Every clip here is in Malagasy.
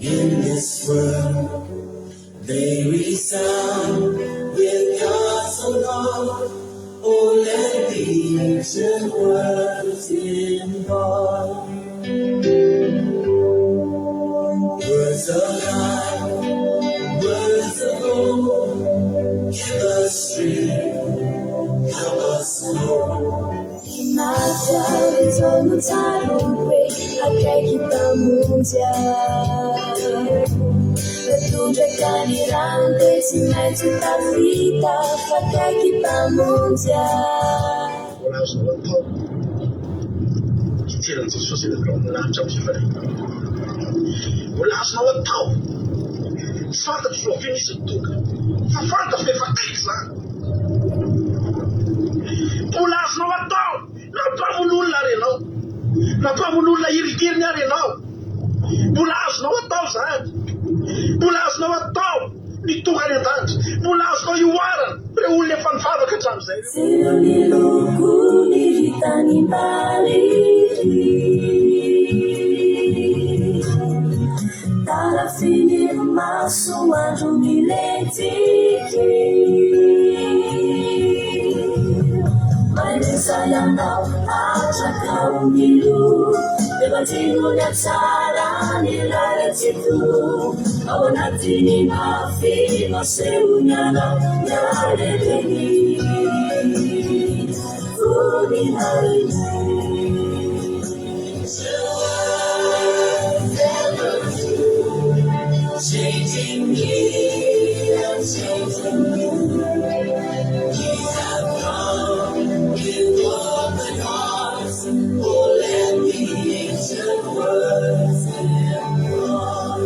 in this world. They resound with God's own love. Oh, let the ancient words involve. Words of life, words of hope, give us strength, help us know. Imagine the time we akai kita muja. Tunjukkan rantai sinai cinta kita, pakai kita muja. 我来说我套，一天能做出这个高，我拿照片回来。我拿什么套？啥的说非你是多个，反的非法对子。我拿什么套？那把我弄来的喽，那把我弄来一个点点的喽。我拿什么套噻？Pulas não é tal, e tu garantante. Pulas não é o ar, para o levar fava que estamos aí. Se eu lhe louco, me irrita, me vale. Para finir mas um anjo me lente. Mas sayang daw, aja kau milu. Debatino na tsara nila situ. Awan natin ni mafi maseunya na narebeni. Uni hari. Changing me and changing you. You have come with open arms. Oh, let the ancient words involve.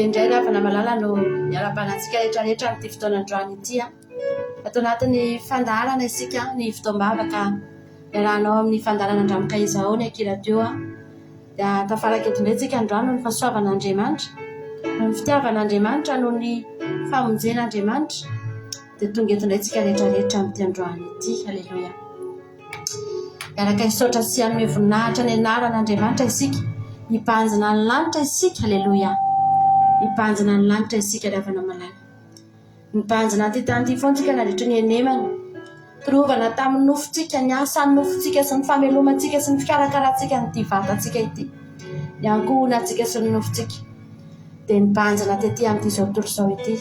Indray raha fa namalala no miara-banantsika rehetrarehetra amin'ity fotoanandroany ity atao anatin'ny fandaharana isika ny fotoam-bavaka iarahanao amin'ny fandaharana andramoka izao ny akiradio dia tafaraka eto indray tsika androany ny fahasoavan'Andriamanitra ny fitiavan'Andriamanitra no ny famonjen'Andriamanitra dia tonga eto indray tsika rehetrarehetra amin'ity androany ity. Haleloia. Iaraka hisaotra sy hanome voninahitra ny anaran'Andriamanitra isika, hipanjina ny lanitra isika. Haleloia. Hipanjina ny lanitra isika ravana malala. Mipanjina ty tany ty foantsika nandritra ny enemana. Trovana tamin'ny nofontsika, ny asan'ny nofontsika sy ny famelomantsika sy ny fikarakarantsika nyity vatantsika ity. Ny ankohonantsika sy ny nofontsika. Dia mipanjina tetỳ amin'ity zao tontolo izao ity.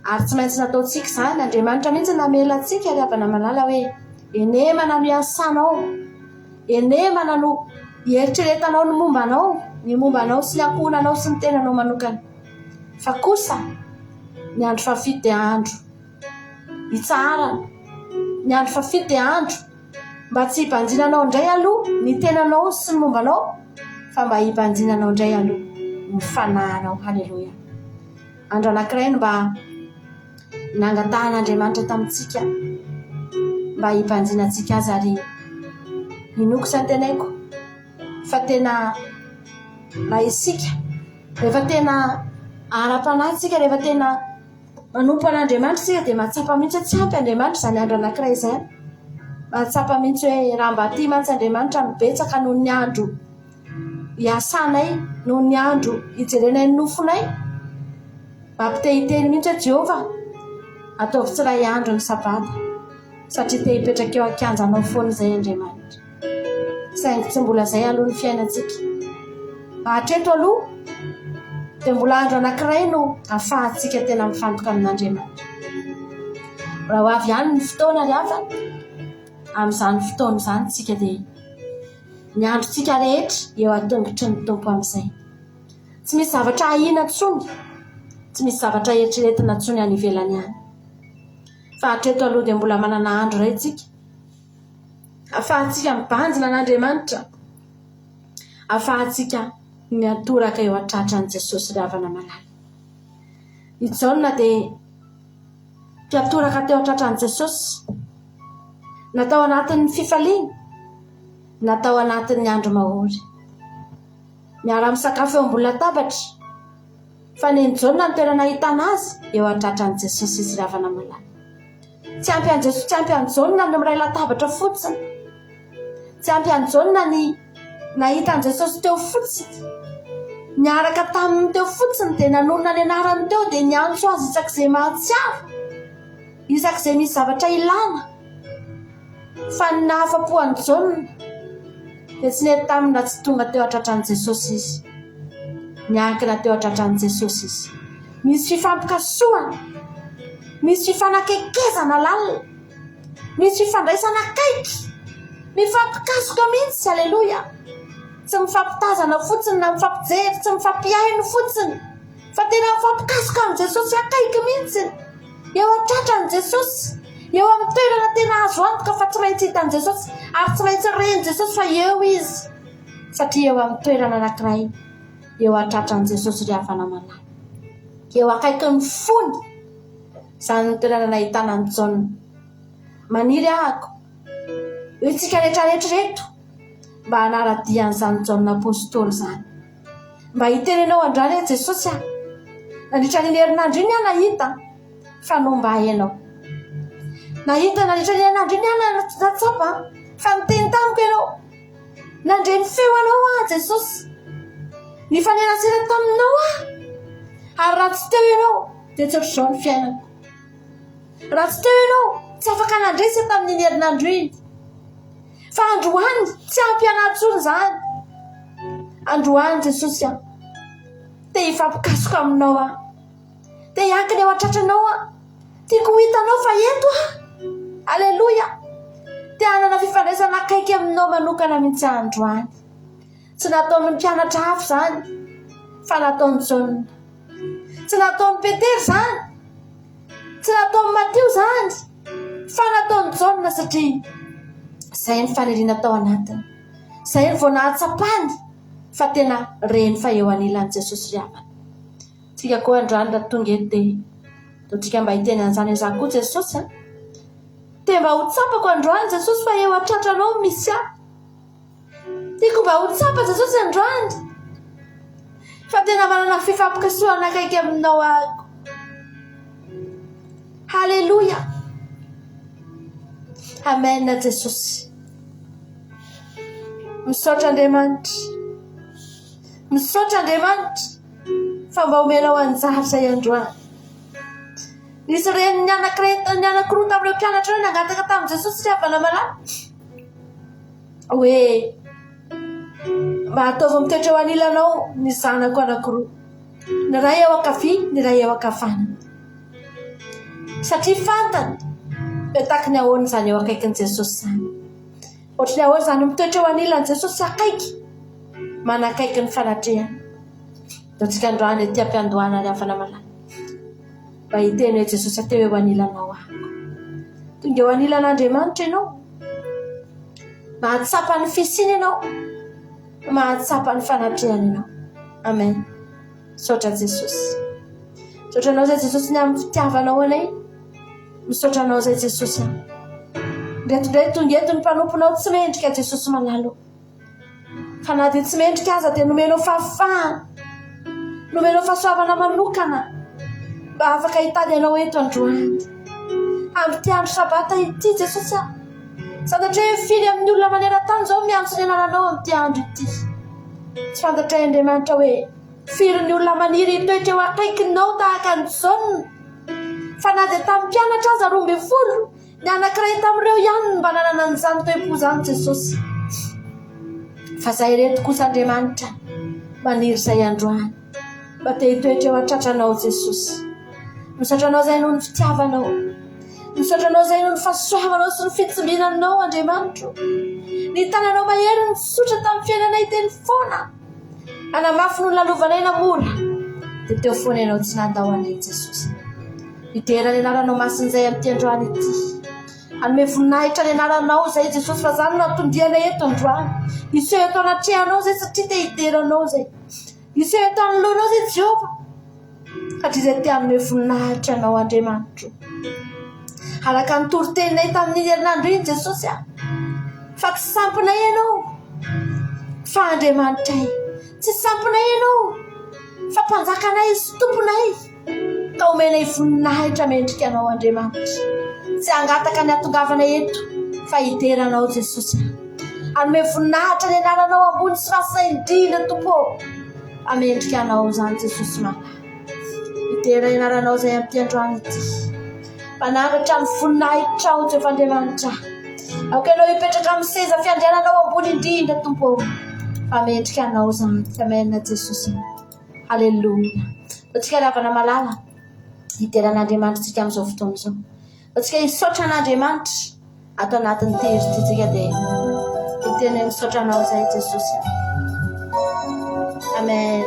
Ary tsy maintsy nataontsika izany Andriamanitra mihitsy namelantsika ravana malala hoe enemana no asanao. Enemana no eritreretanao ny mombanao, ny mombanao sy ny ankohonanao sy ny tenanao manokana. Fa kosa ny andro fafito dia andro hitsarana, ny andro fafito dia andro mba tsy hibanjinanao indray aloha ny tenanao sy ny mombanao, fa mba hibanjinanao indray aloha ny fanahinao. Haleloia. Andro anankiray no mba nangatahana tamintsika mba hibanjinantsika azy ary inoko sy antenaiko fa tena raha isika rehefa tena ara-panahintsika, rehefa tena manompo an'Andriamanitra sika dia mahatsapa mihitsy atsampy Andriamanitra izany andro anankiray izay. Mahatsapa mihitsy hoe raha mba tia mantsy Andriamanitra mibetsaka noho ny andro iasanay, noho ny andro hijerenay nofonay, mampitehiteny mihitsy hoe Jehova ataovy tsy iray andro ny sabata satria te hipetraka eo ankianjanao foana izay Andriamanitra. Saingy tsy mbola izay aloha ny fiainantsika. Hatreto aloha dia mbola andro anankiray no ahafahantsika tena mifantoka amin'Andriamanitra. Raha ho avy ihany ny fotoana rehefa amin'izany fotoana izany tsika dia ny androntsika rehetra eo an-tongotry ny Tompo amin'izay. Tsy misy zavatra ahina intsony, tsy misy zavatra eritreretina intsony any ivelany any. Fa hatreto aloha dia mbola manana andro iray tsika ahafahantsika mibanjina an'Andriamanitra, ahafahantsika miatoraka eo an-tratran'i Jesosy ravana malala. I Jaona dia mpiatoraka teo an-tratran'i Jesosy, natao anatin'ny fifaliana, natao anatin'ny andro mahory, miara misakafo eo ambony latabatra. Fa ny Jaona ny toerana ahitana azy eo an-tratran'i Jesosy izy ravana malala. Tsy ampy an'i Jesosy, tsy ampy an'i Jaona ny miray latabatra fotsiny, tsy ampy an'i Jaona ny nahita an'i Jesosy teo fotsiny, niaraka taminy teo fotsiny dia nanonona ny anarany teo dia niantso azy isak'izay mahatsiaro, isak'izay misy zavatra ilana. Fa ny nahafa-po an'i Jaona dia tsy nety tamina tsy tonga teo an-tratran'i Jesosy izy, niankina teo an-tratran'i Jesosy izy. Misy fifampikasoana, misy fifanakaikezana lalina, misy fifandraisana akaiky, mifampikasoka mihitsy. Aleluia. Tsy mifampitazana fotsiny na mifampijery, tsy mifampiaino fotsiny, fa tena mifampikasoka amin'ny Jesosy akaiky mihitsy, eo an-tratran'i Jesosy, eo amin'ny toerana tena azo antoka fa tsy maintsy hitan'i Jesosy ary tsy maintsy ren'i Jesosy fa eo izy, satria eo amin'ny toerana anankiray eo an-tratran'i Jesosy ravana malala, eo akaiky ny fony. Izany ny toerana nahitana an'i Jaona. Maniry ahako hoe tsika rehetrarehetra mba hanaradian'izany Jaona apôstôly izany, mba hitenenao androany hoe Jesosy nandritra ny herinandro iny nahita fa no mba hainao, nahita nandritra ny herinandro iny natsapa fa miteny tamiko ianao, nandre ny feo anao Jesosy, ny fanerasera taminao ary raha tsy teo ianao dia tsy ohatr'izao ny fiainako, raha tsy teo ianao tsy afaka nandresy tamin'iny herinandro iny. Fa androany tsy ampy anatsony izany, androany Jesosy te hifampikasoka aminao te hiankina eo an-tratranao tiako ho hitanao fa eto Aleluia. Te hanana fifandraisana akaiky aminao manokana mihitsy androany. Tsy nataon'ny mpianatra hafa izany fa nataon'ny Jaona, tsy nataon'ny Petera izany, tsy nataon'ny Mateo izany fa nataon'ny Jaona, satria izay ny faniriana tao anatiny, izay ny vao nahatsapany fa tena reny fa eo anilan'i Jesosy ravana. Tsika koa androany raha tonga eto dia tsika mba hiteny an'izany izaho koa Jesosy te mba ho tsapako androany Jesosy fa eo an-tratranao misy tiako mba ho tsapa Jesosy androany fa tena manana fifampikasoana akaiky aminao ako. Haleluia. Amen Jesosy. Misaotra Andriamanitra, misaotra Andriamanitra fa mba omenao anjara izay androany. Nisy reny ny anankiroa tamin'ireo mpianatra ireo nangataka tamin'i Jesosy ravana malala hoe mba ataovy mitoetra eo anilanao ny zanako anankiroa, ny ray eo ankavia, ny ray eo ankavanana, satria fantany hoe tahaka ny ahoana izany eo akaikin'i Jesosy izany. Ohatry ny ahoana izany mitoetra eo anilan'i Jesosy akaiky, manakaiky ny fanatrehany. Dia tsika androany ety am-piandohana ravana malala mba hiteny hoe Jesosy ateo eo anilanao ako, tonga eo anilan'Andriamanitra ianao, mahatsapa ny fisiny ianao, mahatsapa ny fanatrehany ianao. Amen. Misaotra Jesosy, misaotra anao izay Jesosy ny amin'ny fitiavanao anay, misaotra anao izay Jesosy ndraindray tonga eto ny mpanomponao tsy mendrika Jesosy malalo, fa na dia tsy mendrika aza dia nomenao fahafahana, nomenao fahasoavana manokana mba afaka hitady anao eto androany amin'ity andro sabata ity Jesosy Santatra hoe firy amin'ny olona maneran-tany zao miantso ny anaranao amin'ity andro ity. Tsy fantatra Andriamanitra hoe firy ny olona maniry hitoetra eo akaikinao tahaka an'izao. Fa na dia tamin'ny mpianatra aza 12 ny anankiray tamin'ireo ihany mba nanana an'izany toe-po izany Jesosy. Fa izay reto kosa Andriamanitra maniry izay androany mba te hitoetra eo an-tratranao Jesosy. Misaotra anao izay noho ny fitiavanao, misaotra anao izay noho ny fahasoavanao sy ny fitsimbiananao Andriamanitra. Ny tananao mahery ny sotra tamin'ny fiainanay teny foana, anamafy ny lalovanay namora dia teo foana ianao tsy nandao anay Jesosy. Idera ny anaranao masin'izay amin'ity androany ity, anome voninahitra ny anaranao izay Jesosy fa izany no atondianay eto androany. Iseho eto anatrehanao izay satria te hideranao izay, iseho eto anoloanao izay Jehova satria izay te hanome voninahitra anao Andriamanitra. Araka ny toroteninay tamin'iny herinandro iny Jesosy fa tsy sampinay ianao, fa Andriamanitra tsy sampinay ianao, fa mpanjakanay sy tomponay. Ka omenay voninahitra mendrika anao Andriamanitra, tsy hangataka ny atongavana eto fa hideranao Jesosy. Anome voninahitra ny anaranao ambony sy rasay indrindra Tompo, amendrika anao izany Jesosy mama. Hidera ny anaranao izay amin'ity androany ity, manangatra ny voninahitra ao Jehovah Andriamanitra. Aoka ianao hipetratra amin'ny seza fiandriananao ambony indrindra Tompo, amendrika anao izany. Amen Jesosy. Halleluja. Atsika ravana malala hideran'Andriamanitra tsika amin'izao fotoana izao. Atsika hisaotra an'Andriamanitra ato anatin'ny tehirizitsika dia hiteny misaotra anao izay Jesosy. Amen.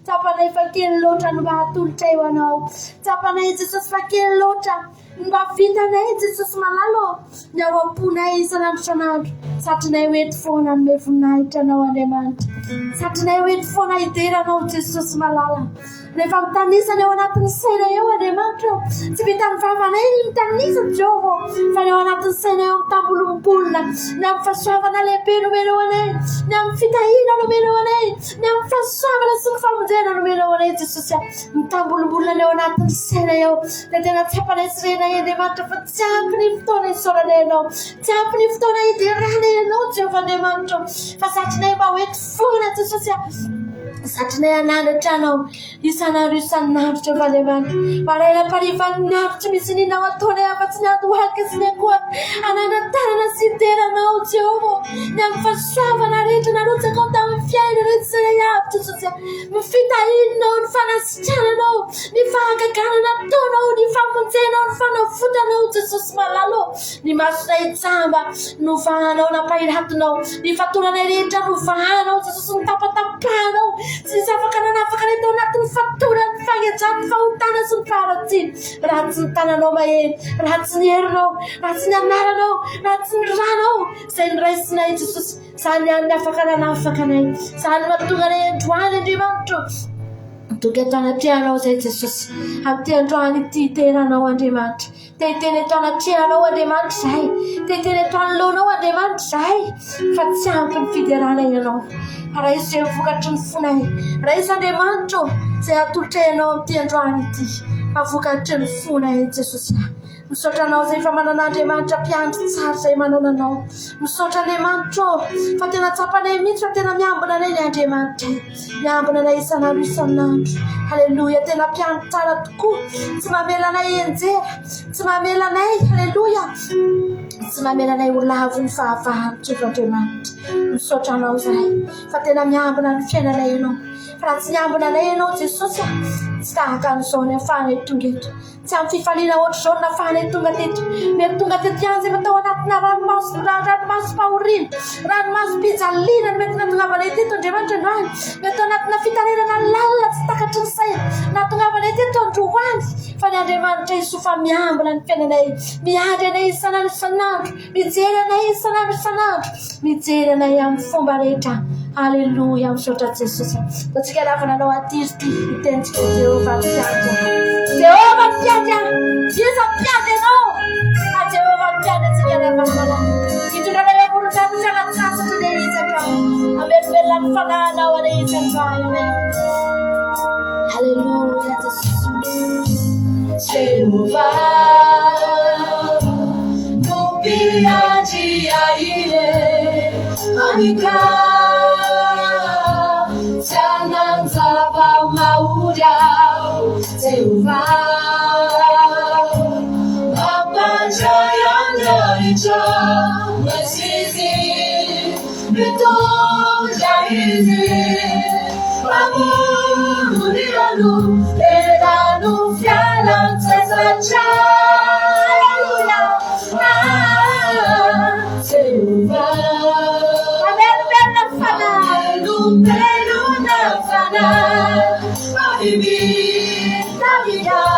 Tapanay fakir lotra no mahatolotra eo anao. Tapanay Jesosy fakir lotra mba vitanay Jesosy malalo ny ao am-ponay isan'andro isan'andro. Satrinay hoety foana ny voninahitra anao Andriamanitra. Satrinay hoety foana hideranao Jesosy malala. Rehefa mitanisana eo anatin'ny saina eo Andriamanitra, tsy vitan'ny vavanay ny mitanisa Jehova, fa eo anatin'ny saina eo mitambolombolona, ny amin'ny fahasoavana lehibe nomero anay, ny amin'ny fitahiana nomero anay, ny amin'ny fahasoavana sy ny famonjena nomero anay Jesosy. Mitambolombolona eo anatin'ny saina eo, dia tena tsapanay sy renay Andriamanitra fa tsy ampy ny fotoana hisaoranay ianao, tsy ampy ny fotoana hideranay ianao Jehova Andriamanitra, fa satrinay mba hoety foana Jesosy. Satrinay anandratra anao isan'andro isan'andro Jehova Andriamanitra. Maraina parivan'ny andro tsy misy ninao ataonay afa-tsy ny andohalika sy ny akoha ananatanana sy hideranao Jehova, ny amin'ny fahasoavana rehetra narotsaka ao tamin'ny fiaina rehetra sy ilay avy Jesosy. Ny fitahinanao, ny fanasitrananao, ny fahagaganana ataonao, ny famonjenao, ny fanafotanao Jesosy malalo. Ny masonay itsamba no vahanao nampahiratonao, ny fatoranay rehetra no vahanao Jesosy, ny tapatapahanao tsy afaka nanafaka ny tao anatin'ny fatorany fagnajany fahotana sy ny faharatsiny. Raha tsy ny tananao maheny, raha tsy ny herinao, raha tsy ny anaranao, raha tsy ny ranao izay niraisinay Jesosy, izany ihany ny afaka nanafaka anay, izany mahatonga anay androany Andriamanitra. Toka eto anatrehanao izay Jesosy, amin'ity androany ity hiteranao Andriamanitra. Te hiteny eto anatrehanao Andriamanitra izahay, te hiteny eto anoloanao Andriamanitra izahay, fa tsy ampy ny fideranay ianao. Raha izay vokatry ny fonay, raha izy Andriamanitra izay atolotrahanao amin'ity androany ity, avokatry ny fonay Jesosy. Misaotra anao izay fa manana Andriamanitra mpiandry tsara izay manana anao. Misaotra Andriamanitra fa tena tsapanay mihitsy, fa tena miambina anay ny Andriamanitra, miambina anay isan'andro isan'andro. Haleluia, tena mpiandry tsara tokoa, tsy mamela anay enjera, tsy mamela anay, haleluia, tsy mamela anay ho lavo ny fahavahany Jehova Andriamanitra. Misaotra anao izahay fa tena miambina ny fiainanay ianao. Fa raha tsy miambina anay ianao Jesosy, tsy tahaka an'izao ny ahafahanay tonga eto, tsy amin'ny fifaliana ohatr'izao ny ahafahanay tonga teto. Mety tonga teto ihany izay fatao anatina ranomaso fahoriana, ranomaso mpijaliana no mety nahatongavanay teto Andriamanitra androany, mety anatina fitanerana lalina tsy takatry ny saina nahatongavanay teto androany. Fa ny Andriamanitra Jesosy fa miambina ny fiainanay, miandry anay isan'andro isan'andro, mijery anay isan'andro isan'andro, mijery anay amin'ny fomba rehetra. Haleluia, misaotra Jesosy. Totsika lavana anao atirity hitentsika Jehova mpiandry, Jehova mpiandry, Iza mpiandry anao, Jehova mpiandry antsika lavana hitondranay amoron-danitra latsasatra ilay izaka, amelomelona ny fanahinao ilay izaka. Haleluia Jesosy. Jehova no mpiandry ile manika Sananzava mauria Jehova Mapajaya ndari Nature, Mesizi, Beton, Jaizi, Amor, Uniranu, Eranu, Fialan, Tzazacha, Hallelujah, Silva, Amen, Bella Fana, Lumelu, Nafana, Baby, Davida.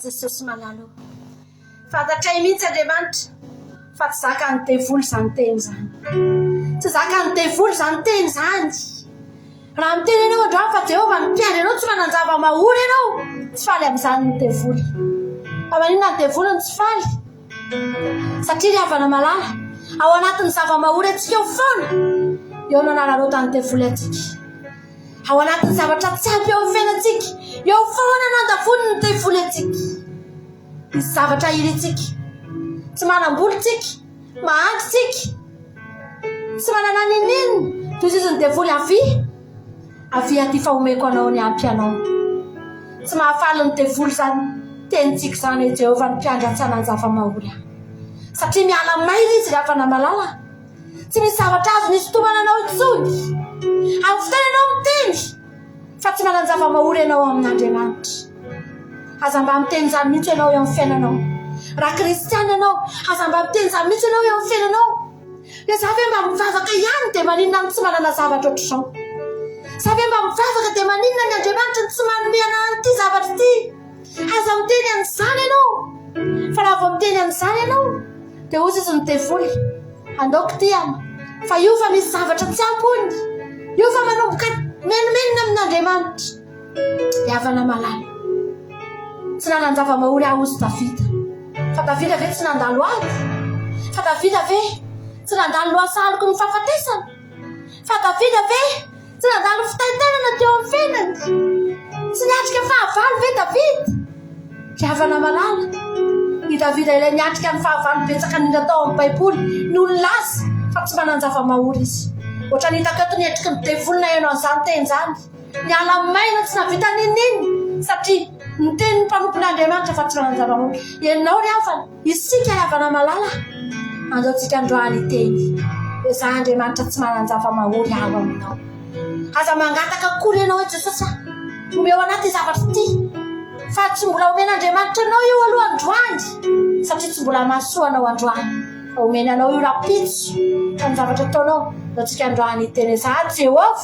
Jesosy malalo fantatray mihitsy Andriamanitra fa tsy zaka ny devoly zany teny zany tsy zaka ny devoly zany teny zany raha miteny ianao androany fa Jehova mpiandry anao tsy mananjava mahory ianao tsy faly amin'izany ny devoly fa maninona ny devoly ny tsy faly satria ry havana malala ao anatin'ny zava-mahory atsika eo foana eo no anararotany devoly atsika ao anatin'ny zavatra tsy ampy eo fiainantsika eo foana nandavony ny devoly atsika misy zavatra iritsika tsy manambolitsika mahandritsika tsy manana ninino toy izy ny devoly avy aty fa omeko anao ny ampy anao tsy mahafaly ny devoly zany tenitsika zany hoe Jehova ny mpiandry tsy hananjava mahory satria miala maina izy ry havana malala tsy misy zavatra azo nisy tomana anao intsony amin'ny fotoana ianao miteny fa tsy mananjava mahory ianao amin'Andriamanitra aza mba miteny zany mihitsy ianao eo amin'ny fiainanao raha kristiana ianao aza mba miteny zany mihitsy ianao eo amin'ny fiainanao dia za ve mba mivavaka ihany dia maninona ny tsy manana zavatra ohatr'izao za ve mba mivavaka dia maninona ny Andriamanitra ny tsy manomena an'ity zavatra ity aza miteny an'izany ianao fa raha vao miteny an'izany ianao dia ozy izy ny devoly andaoko ty ama fa io fa misy zavatra tsy ampony io fa manomboka menomenina amin'Andriamanitra dia havana malala tsy nananjava mahory aho ozy Davida fa Davida ve tsy nandalo ady fa Davida ve tsy nandalo lohasaloko ny fahafatesana fa Davida ve tsy nandalo fitaitenana teo amin'ny fiainany tsy niatrika fahavalo ve Davida ry havana malala i Davida ilay niatrika ny fahavalo betsaka indrindra tao amin'ny baiboly ny ololaza fa tsy mananjava mahory izy ohatra ny hitako eto niatriky ny devolina ianao an'izany teny zany ny ala maina tsy navita ninino satria ny teny ny mpanompon'Andriamanitra fa tsy mananjava mahory ianao ry havana isika ry havana malala andaontsika androany teny dia za Andriamanitra tsy mananjava mahory aho aminao aza mangataka akory ianao hoe Jesosy omeo anaty zavatra ity fa tsy mbola omen'Andriamanitra anao io aloha androany satria tsy mbola mahasoa anao androany fa omeny anao io rapitso fa ny zavatra ataonao antsika androany teny za Jehova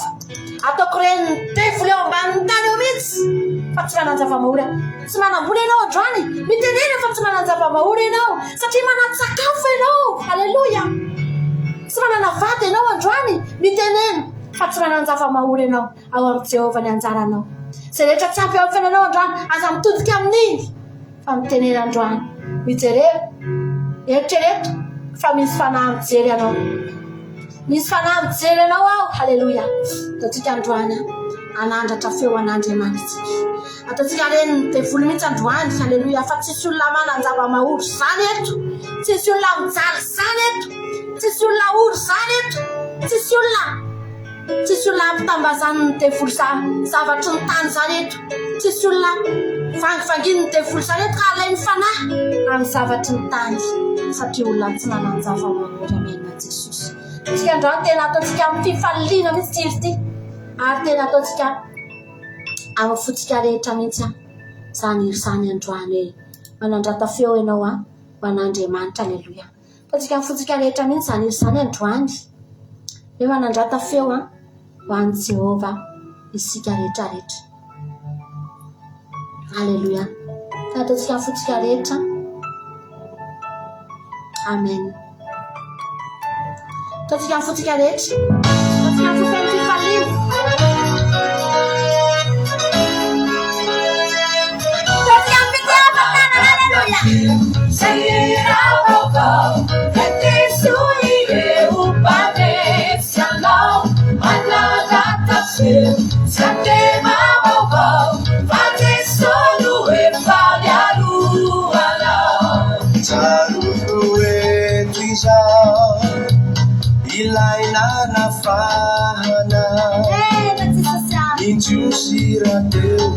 ataoko reny devoly eo ambanin'ny tany eo mihitsy fa tsy mananjava mahory tsy manambola ianao androany mitenena fa tsy mananjava mahory ianao satria manatsakafo ianao alleluia tsy manana vady ianao androany mitenena fa tsy mananjava mahory ianao ao amin'ny Jehova ny anjaranao zay rehetra tsy ampy eo amin'ny fiainanao androany aza mitodika amin'iny fa mitenena androany mijereo eritrereto fa misy fanahy mijery ianao misy fanahy mijery ianao aho halleluia ataontsika androany anandratra feo an'Andriamanitra ataontsika reny ny devoly mihitsy androany halleluia fa tsisy olona mananjava mahory zany eto tsisy olona mijaly zany eto tsisy olona ory zany eto tsisy olona ampitambazany ny devoly zavatry ny tany zany eto tsisy olona vangivanginy ny devoly zany eto ka alainy fanahy amin'ny zavatry ny tany satria olona tsy mananjava mahory amenina Jesosy tsika androany tena ataontsika amin'ny fifaliliana mihitsy tsiry ity ary tena ataontsika amin'ny fotsika rehetra mihitsy zany irisany androany hoe manandrata feo ianao ho an'Andriamanitra alleluia ataontsika amin'ny fotsika rehetra mihitsy zany irisany androany hoe manandrata feo ho an'i Jehova isika rehetrarehetra alleluia ataontsika amin'ny fotsika rehetra amen ataontsika amin'ny fotsika rehetra ataontsika amin'ny fotsika ny fifaliana Será ilaina nafahana injusira teo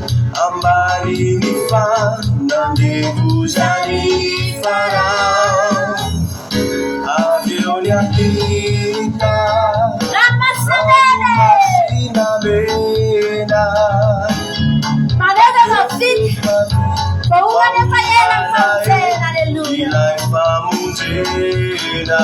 ambany ny fanandevozany farao avy eo ny atika ramasina mena ilay famonjena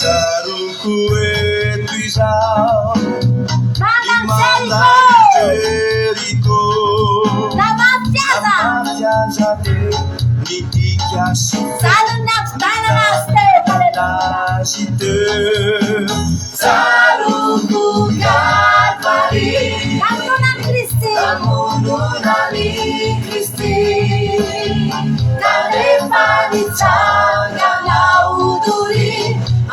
Saruku etu isao Jericho Namapiaza te Nitika Site Saruku Kalvari Namununani Kristi Karepani Changa Lauduri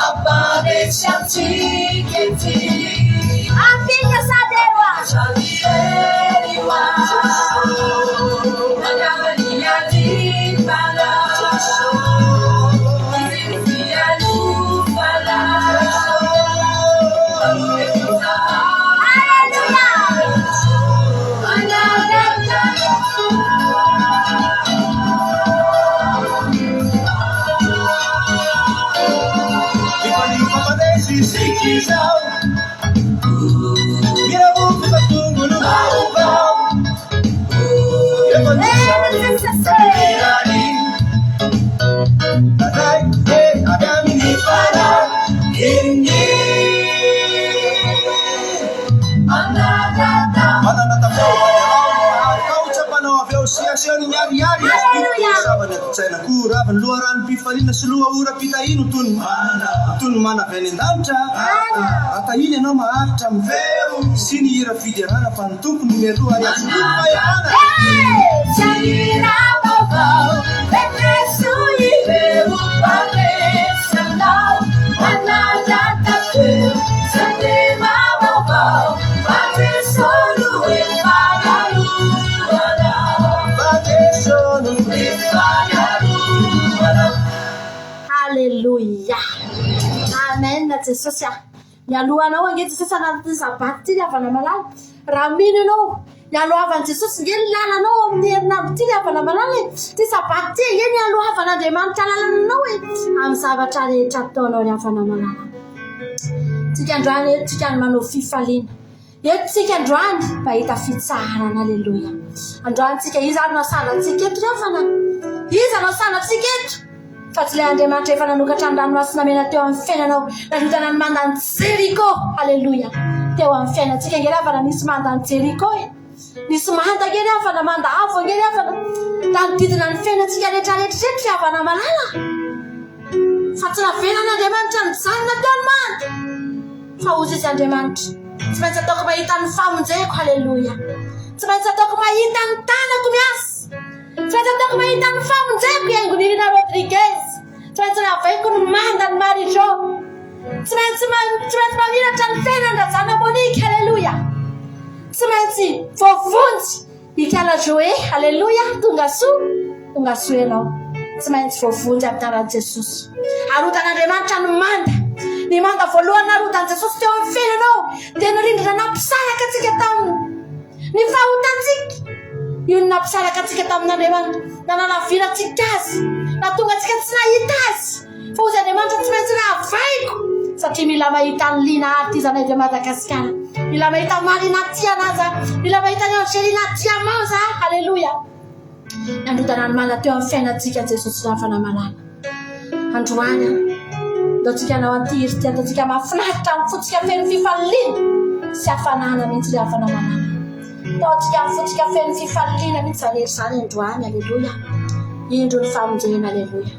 Apane Shamchiketi Apinya Sadewa Shaliriwa Nagavania Dipala Izimia Lufala Sikizao Mira buku patungu lumau Yemonirani Nadai Agami nipana Inni Mananata Kau ucapan awal sia-sia ni nyari-nyari Saban at China kura Luaran pifalina selua ura pita inu tun mana venendamcha Ataine no maatam Sini ira fiderana pantumpu numeru ya supa ya ana Sira babo Benesu iberu pake Sandau Manajata ku Sandema babo Pake solu Epagaru Pake solu Epagaru Hallelujah. Amen. Jesosy mialohanao ange Jesosy anaty sabaty ty avana malala raha mino anao mialohavan Jesosy nge lalanao amin'ny herinandro ty avana malala ty sabaty ty nge mialohavan'Andriamanitra lalanao amin'ny zavatra rehetra ataonao ny avana malala tsika androany tsika manao fifaliana eto tsika androany mba hita fitsarana. Haleluya. Androany tsika izy ary nasanantsika eto afana izy anao sanantsika eto fa tsy le Andriamanitra efa nanokatra ny ranomasina mena teo amin'ny fiainanao nanodana ny mandany Jeriko. Haleluya. Teo amin'ny fiainantsika nge afana nisy mandany Jeriko nisy manda nge afana manda avo nge afana tanodidina ny fiainantsika rehetrarehetra tsy avana malala fa tsy navenan'Andriamanitra ny zanona teo ny manda fa ozy izy Andriamanitra tsy maintsy ataoko mahita ny famonjeko. Haleluya. Tsy maintsy ataoko mahita ny tanako miasa tsy maintsy ataoko mahita ny famonjeko Aingonina Rodriguez tsy maintsy navaiko ny manda ny Marijo tsy maintsy mamiratra ny fiainan-drazana Monique. Haleluya. Tsy maintsy voavonjy ikala Joe. Haleluya. Tonga soa ianao tsy maintsy voavonjy amin'ny taran'i Jesosy. Arotan'Andriamanitra ny manda voalohany arotan'i Jesosy teo amin'ny fiainanao dia nirindrina nampisaraka antsika taminy ny fahotantsika io nampisaraka antsika tamin'Andriamanitra nananavirantsika azy natonga antsika tsy nahita azy fa ozy Andriamanitra tsy maintsy nahavaiko satria mila mahita ny lina ty zanay de Madagasikara mila mahita Marina Tianaza mila mahita ny Angelina Tiamaza. Haleluya. Nandrotana ny mana teo amin'ny fiainantsika Jesosy rafana malala androany ndaotsika nao antiry ty ataotsika mahafinaritra ny fotsika feno fifalina sy hafanana mihitsy le hafana malala taotsika fotsika feno fifalina mihitsy zarery zany androany. Haleluya. Indro ny famonjena. Haleluya.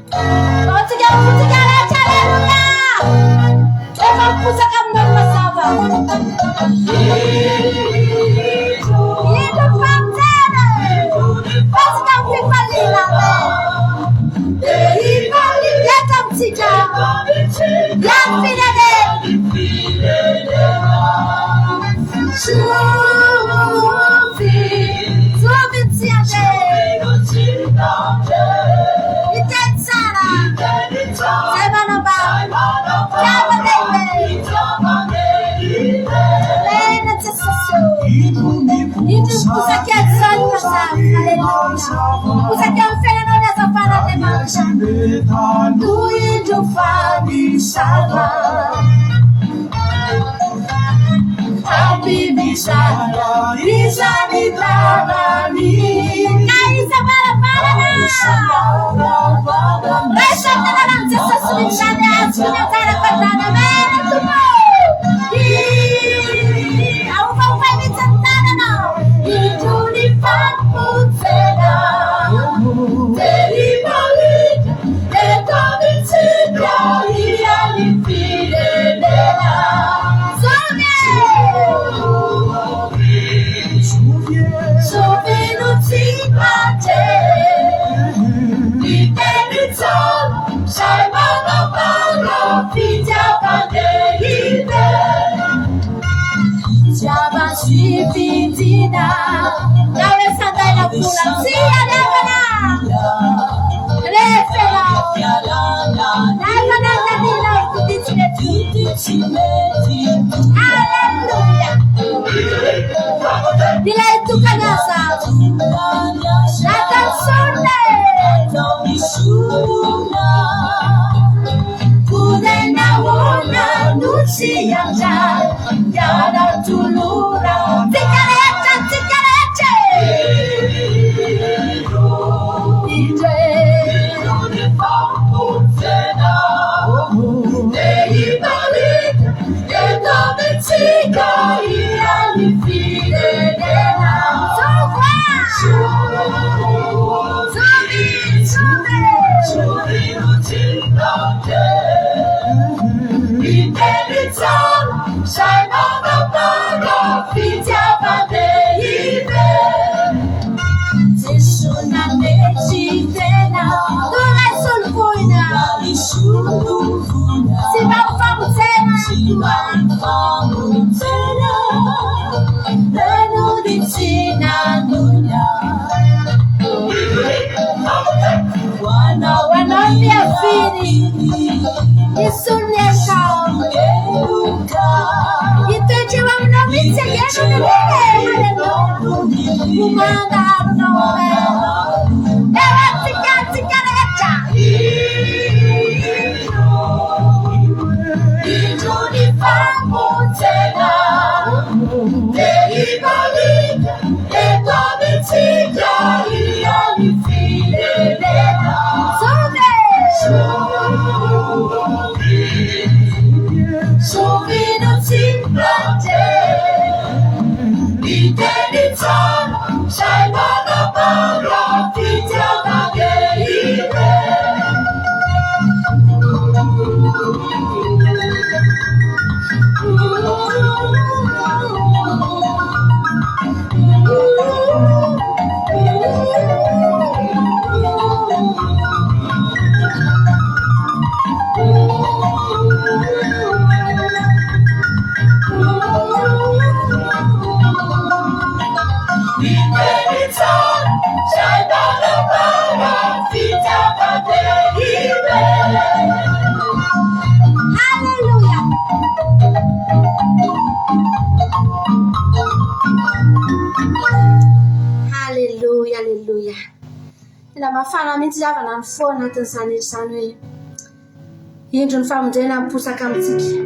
Taotsika fotsika rehetra. Haleluya. Efa miposaka aminao mazava indro ny famonjena taotsika fifalina Eita Mafana mihitsy zavana ny fo anatin'izany izany hoe indro ny famonjena miposaka amintsika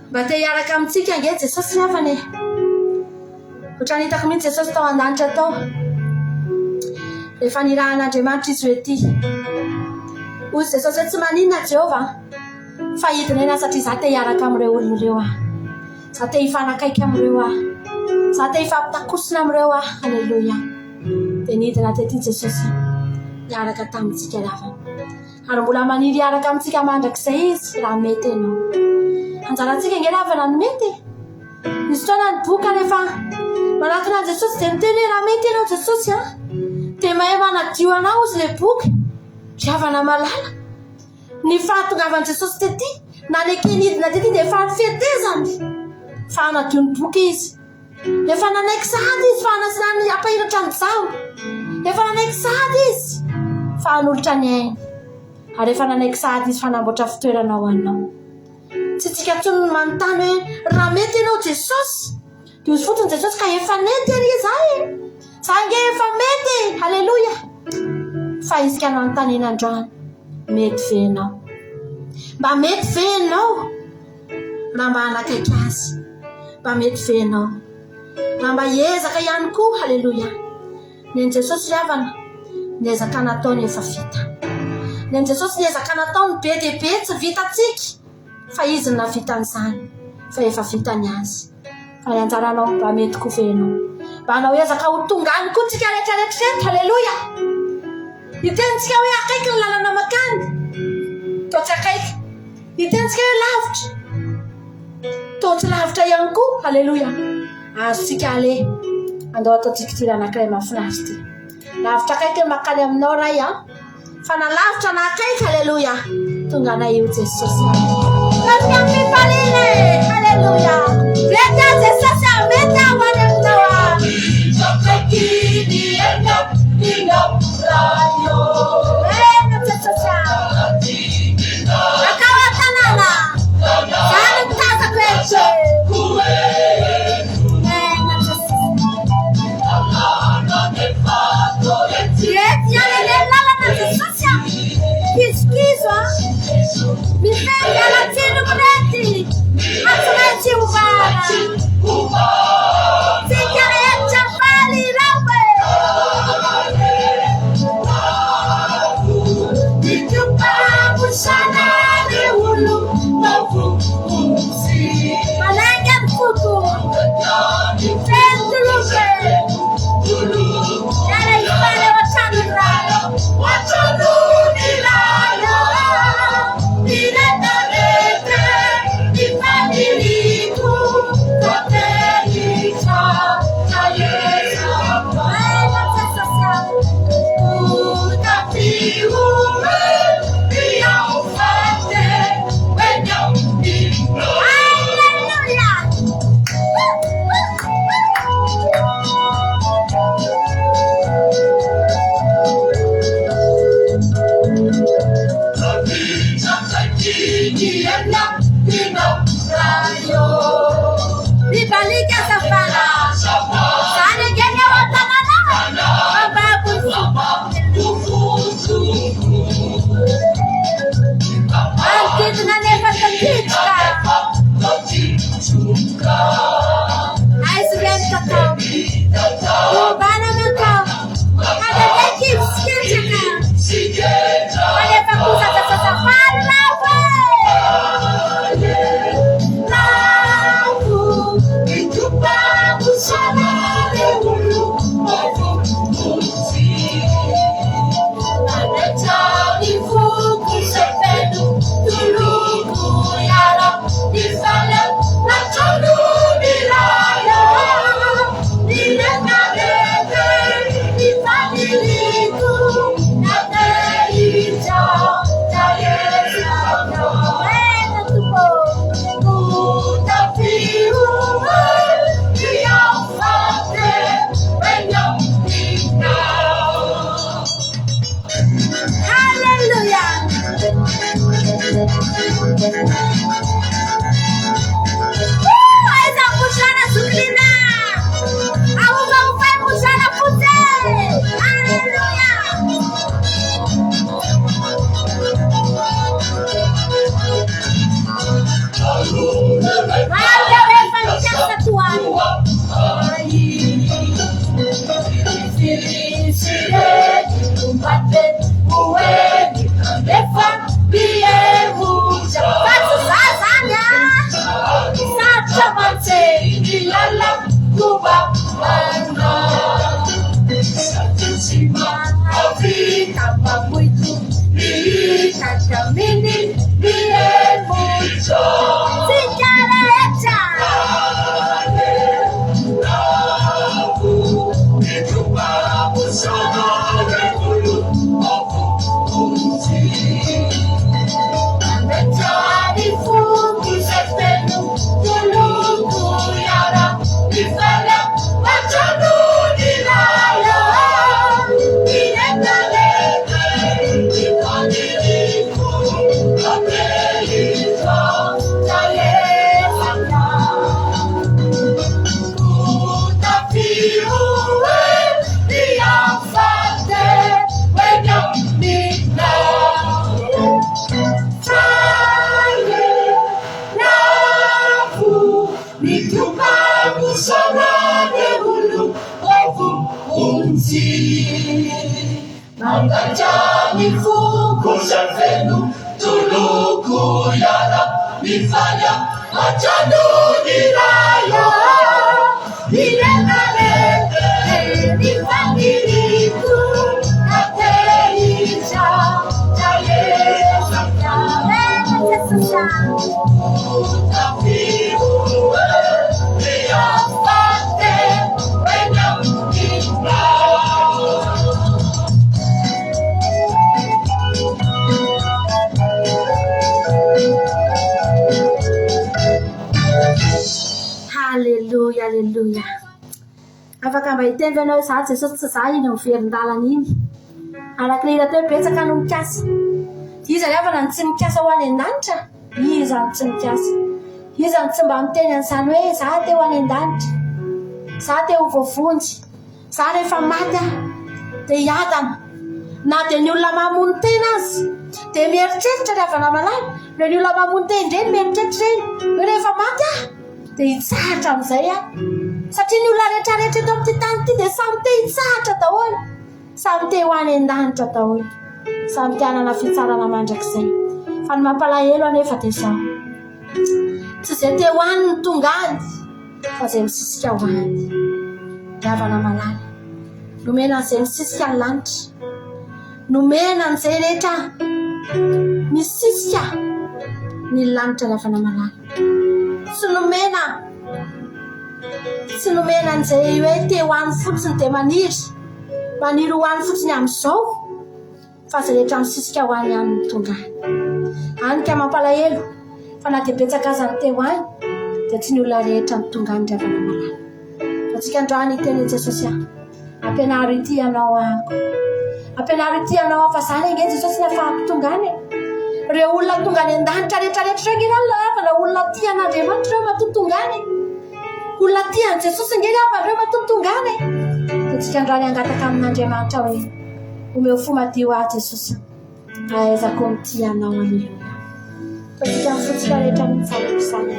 mba te hiaraka amintsika ange Jesosy miavana ohatra ny hitako mihitsy Jesosy tao an-danitra tao rehefa nirahan'Andriamanitra izy hoe ty ozy Jesosy hoe tsy maninona Jehova fa hidinena satria za te hiaraka amin'ireo olona ireo za te hifanakaiky amin'ireo za te hifampitakosina amin'ireo Alleluia. Dia nidina tety Jesosy hiaraka tamintsika lavana ary mbola maniry hiaraka amintsika mandrakizay izy raha mety ianao anjarantsika nge lavana ny mety misy fotoana ny boka rehefa manakina Jesosy dia miteny raha mety ianao Jesosy dia mahay manadio anao izy le boky ravana malala ny fahatongavan'i Jesosy tety na leke nidina tety dia efa fihetezany fa anadio ny boky izy efa nanaiky sady izy fa nasinany apahiratra amin'izao efa nanaiky sady izy fa hanolotra ny ainy ary efa nanaiky sady izy fa namboatra fitoerana ho anao tsy tsika ntsony ny manontany hoe raha mety ianao Jesosy dia izy fotony Jesosy ka efa nety ary izahy Sange efa mety. Haleluya. Fa isika anontany androany mety venao. Mba mety venao raha mba anakaiky azy. Mba mety venao raha mba hiezaka ihany koa. Haleluya. Ny Jesosy ravana niezaka nataony efa vita. Ny Jesosy niezaka nataony be dia be tsy vitatsika. Fa izy navita an'izany. Fa efa vitany azy. Fa ny anjaranao mba mety koa venao. Mba anao ezaka ho tongany koa tsika rehetrarehetra. Haleluya. Itentsika hoe akaiky ny lalana makany. Toa tsy akaiky. Itentsika hoe lavitra. Toa tsy lavitra ihany koa. Haleluya. Azontsika ale. Andao ataontsika ty anankiray mahafinaritra ty. Lavitra akaiky makany aminao ray a. Fa na lavitra na akaiky. Haleluya. Tonga na io Jesosy. Katika mipalile. Haleluya. Leta Jesosy ameta wane mnawa. Chapekini enda ina rayo. Leta Jesosy. Akawa tanana. Sana mtaza kweche. Mi fermi alla cena Moretti, azzoletti umana, sigareccia pali robe, di più papu sanare ulu, malega fuku, sento luce, era il pane wacciano di raio, direttamente di familiku, fratelli ciao, aiuta, la stessa siamo, tutta fiume, via un fate, vediamo di alleluia. Dibalika safara, sana genya watamana, bababu antit na nefa tantitka, aisben kakao, ubana makao, ada tekip sketchaka, ada pakusa kata safari lawe. Makajani fuko za fenu tuluku yara mifanya machanu diraya direngale nifangiriku ateisha jaye sasa utafiwe liyafate wenya mkimba. Haleluya, haleluya. Afaka mba hitendry anao za Jesosy tsy za iny miverin-dalana iny. Arak'ilay teo betsaka no mikasa. Iza avana ny tsy mikasa ho any an-danitra? Iza ny tsy mikasa? Iza ny tsy mba miteny an'izany hoe za te ho any an-danitra? Za te ho voavonjy. Za rehefa maty aho dia hiadana. Na dia ny olona mamono tena azy dia mieritreritra ry havana malala. Ny olona mamono tena ireny mieritreritra ireny hoe rehefa maty aho dia hitsahatra amin'izay aho. Satria ny olona rehetrarehetra eto amin'ity tany ity dia samy te hitsahatra daholo. Samy te ho any an-danitra daholo. Samy te hanana fitsarana mandrakizay. Fa ny mampalahelo anefa dia izao. Tsy izay te ho any ny tonga any fa izay misisika ho any. Ry havana malala, nomena an'izay misisika ny lanitra. Nomena an'izay rehetra misisika ny lanitra ry havana malala. Tsy nomena an'izay hoe te ho any fotsiny dia maniry ho any fotsiny amin'izao fa izay rehetra misisika ho any ihany ny tonga any. Any ka mampalahelo fa na dia betsaka aza ny te ho any dia tsy ny olona rehetra ny tonga any ry havana malala. Atsika androany teny Jesosy aho, ampianaro ity ianao ahako. Ampianaro ity ianao aho fa izany ange Jesosy nafahako tonga any. Ireo olona tonga any an-danitra rehetrarehetra ireo nge lavana olona tian'Andriamanitra ireo matotonga any. Olona tian'i Jesosy nge lavana ireo matotonga any. Dia atsika androany angataka amin'Andriamanitra hoe omeo fo madio ahy Jesosy, ahaizako mity ianao. Aleluia. Atsika mifotsika rehetra mitsampizany.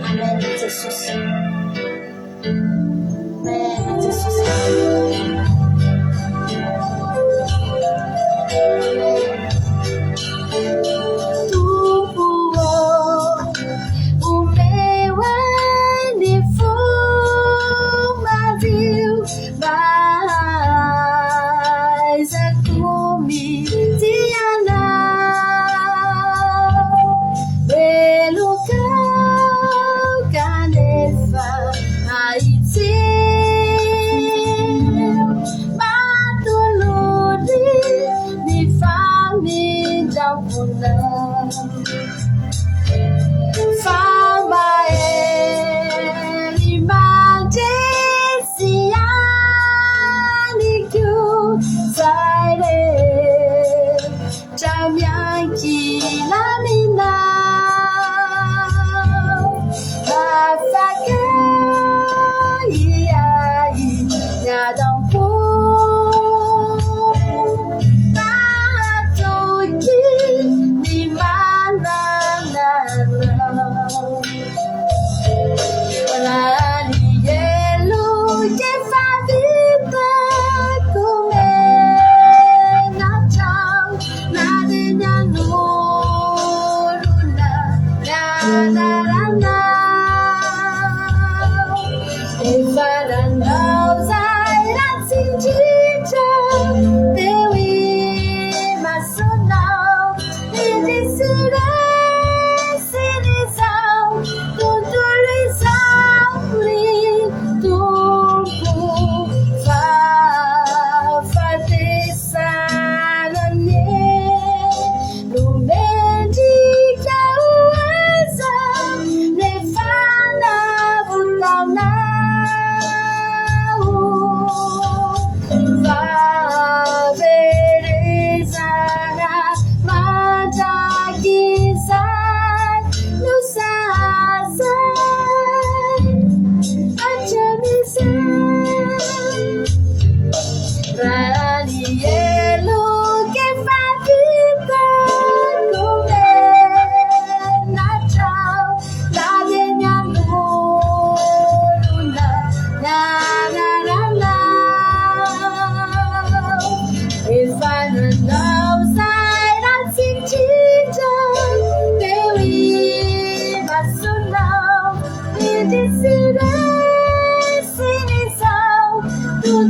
Amen Jesosy. Amen Jesosy.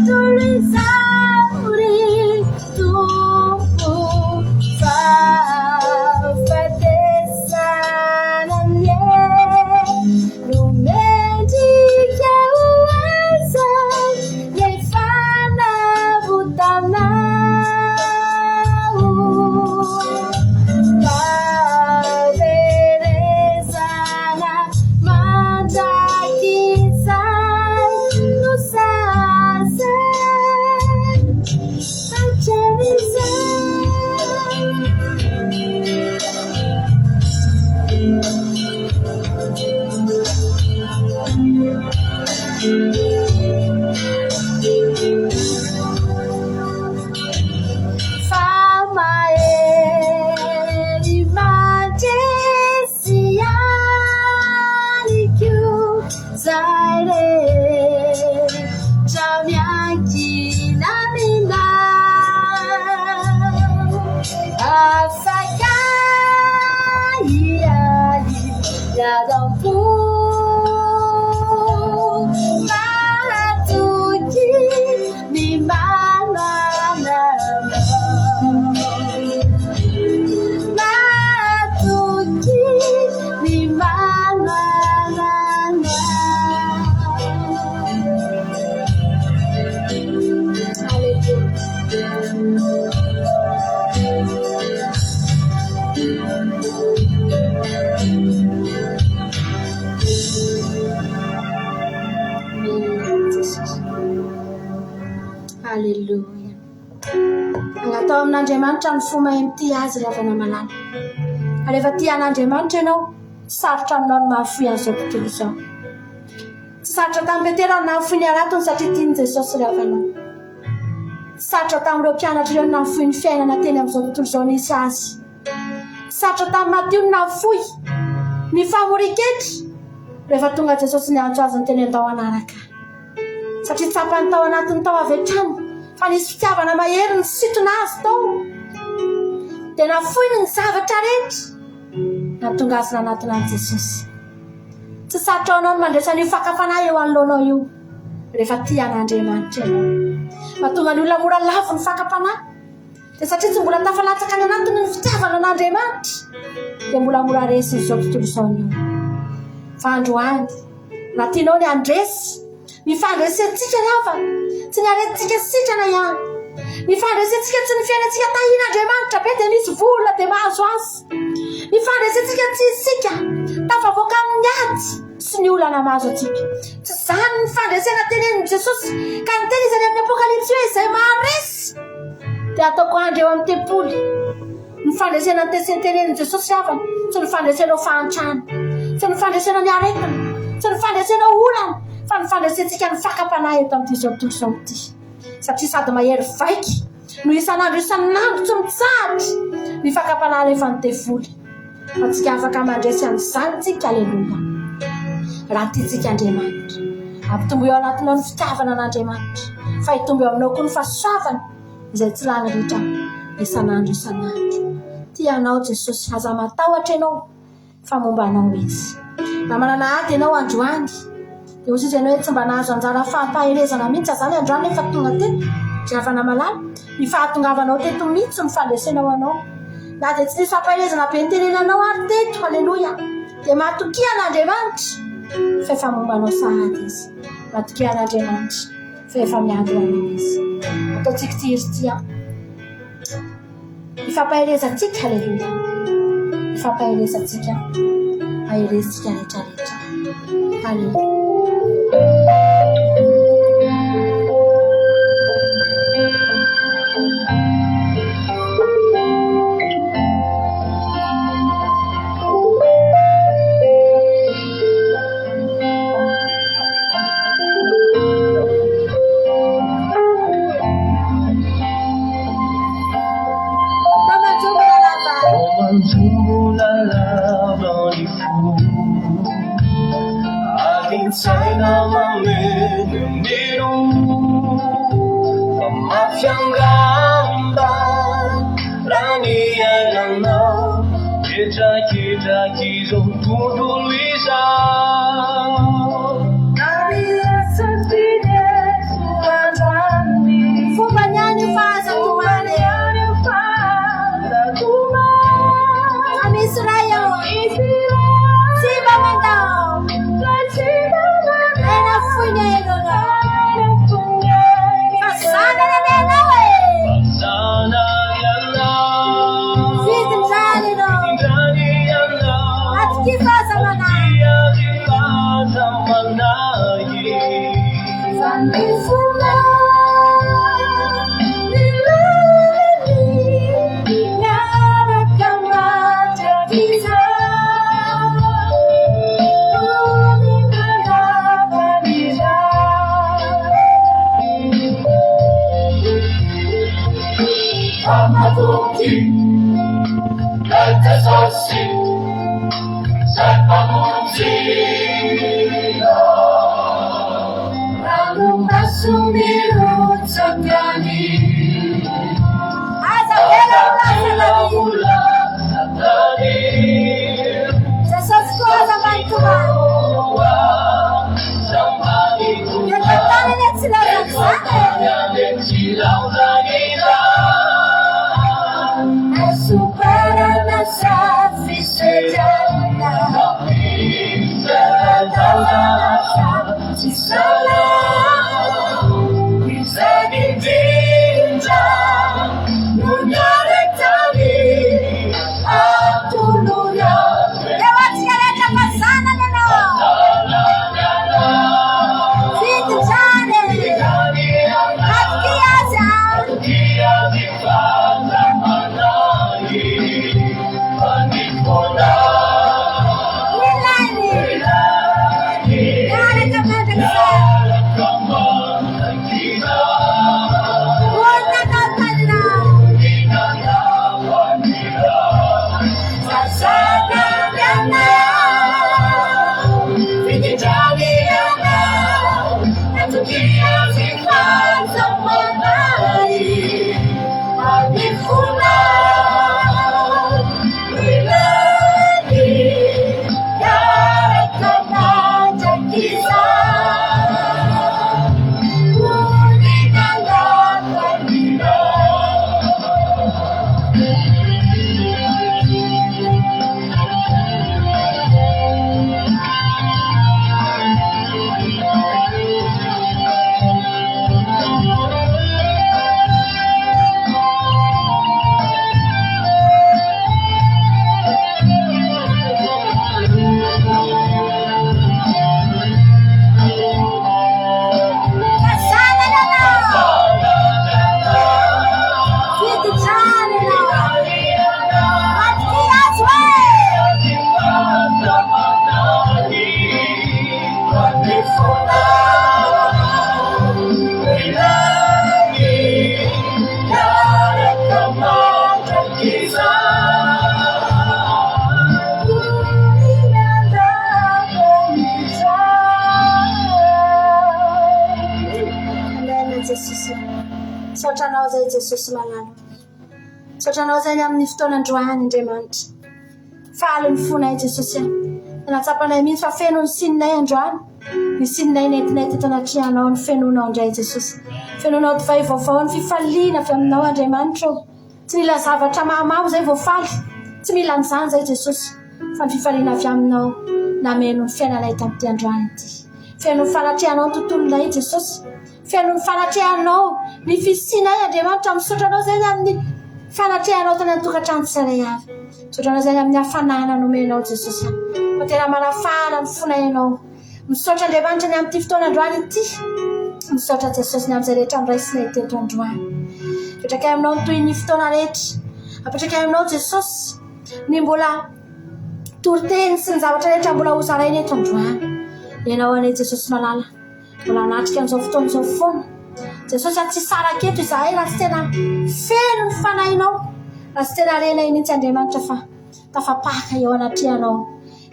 tulizauri tumpu fafatesana nye rumendika uweza yefana vutamau kaverezana mandakizai nusaze Famaeli majesianiku zaire jamiaki namina afakaiai yadampu matuki ni manana matuki ni manana Hallelujah. Angatao amin'Andriamanitra ny fomba mity azy rehefa namalala. Rehefa tia an'Andriamanitra ianao, sarotra aminao ny mahafoy an'izao tontolo izao. Tsy sarotra tamin'ny Petera ny nahafoy ny aratony satria tiany Jesosy rehefa anao. Sarotra tamin'ireo mpianatra ireo ny nahafoy ny fiainana teny amin'izao tontolo izao nisy azy. Sarotra tamin'ny Matio ny nahafoy ny famoriketry rehefa tonga Jesosy ny antso azy ny teny andao anaraka. Satria tsapany tao anatiny tao avy hatrany fa nisy fitiavana mahery ny sitona azy tao dia nafoiny ny zavatra rehetra natonga azy nanatona an'i Jesosy. Tsy sarotra anao ny mandresana io fakafanahy eo anoloanao io rehefa tia an'Andriamanitra ianao. Mahatonga ny olona mora lavo ny fakafanahy dia satria tsy mbola tafalatsaka ny anatiny ny fitiavana an'Andriamanitra dia mbola mora resy izao tontolo izao io. Fa androany raha tianao ny andresy ny fandresentsika rehefa tsy ny aretintsika sitrana ihany, ny fandresentsika tsy ny fiainantsika tahin'Andriamanitra be dia misy vola dia mahazo azy, ny fandresentsika tsy isika tafavoaka amin'ny ady sy ny olana mahazo atsika. Tsy zany ny fandresena tenenin' Jesosy ka ny teny izany amin'ny apokalipsy hoe izay maharesy dia ataoko andro eo amin'ny tempoly. Ny fandresena tenenin' Jesosy hafany tsy ny fandresena ho fahantrana, tsy ny fandresena ny aretina, tsy ny fandresena olana, fa ny fandresentsika ny fakapanahy eto amin'ity izao tontolo izao ity. Satria sady mahery vaiky no isan'andro tsy mitsahatra ny fakapanahy rehefa ny tevoly. Fa tsika afaka mandresy an'izany tsika. Aleluia. Raha tiantsika Andriamanitra ampitombo eo anatinao ny fitiavana an'Andriamanitra, fa hitombo eo aminao koa ny fahasoavana izay tsy lany rehetra isan'andro isan'andro. Tianao Jesosy, aza matahotra ianao fa momba anao izy. Na manana ady ianao androany dia hozy izy ianao hoe tsy mba nahazo anjara fahampaherezana mihitsy azany androany efa tonga teto rehefa namalala. Ny fahatongavanao teto mihitsy ny fandresenao anao. Na dia tsy nisy fampaherezana be nitenenanao ary teto. Aleluia. Dia matokia an'Andriamanitra fa efa momba anao sahady izy. Matokia an'Andriamanitra fa efa miady anao izy. Ataontsika ty izy tia ifampaherezantsika. Aleluia. Ifampaherezantsika aherezitsika rehetrarehetra. Aleluia. Luisa. Saotranao zay Jesosy malala. Saotranao zay amin'ny fotoanandroany Andriamanitra. Faly ny fonay Jesosy. Natsapanay mihitsy fa feno ny sininay androany. Ny sininay netinay teto anatrihanao ny fenonao indray Jesosy. Fenonao ty vaovao ny fifaliana avy aminao Andriamanitra. Tsy mila zavatra mahamamo zay voafaly. Tsy mila an'izany zay Jesosy. Fa ny fifaliana avy aminao nameno ny fiainanay tamin'ity androany ity. Feno ny fanatrihanao ny tontolonay Jesosy. Feno ny fanatrehanao ny fisinay Andriamanitra. Misotranao zay amin'ny fanatrehanao tany an-tokantrano tsirairay avy. Misotranao zay amin'ny hafanana nomenao Jesosy. Fa tena manafana ny fonainao. Misotra Andriamanitra ny amin'ity fotoanandroany ity. Misotra Jesosy ny amin'izay rehetra miraisinay teto androany. Apetrakay aminao ny toy ny fotoana rehetra. Apetrakay aminao Jesosy ny mbola toriteny sy ny zavatra rehetra mbola hozarainy eto androany. Ianao anay Jesosy malala. Mbola anatrika amin'izao fotoana izao foana. Jesosy tsy saraketo izahay raha tsy tena feno ny fanahinao. Raha tsy tena renay mihitsy Andriamanitra fa tafapaka eo anatrehanao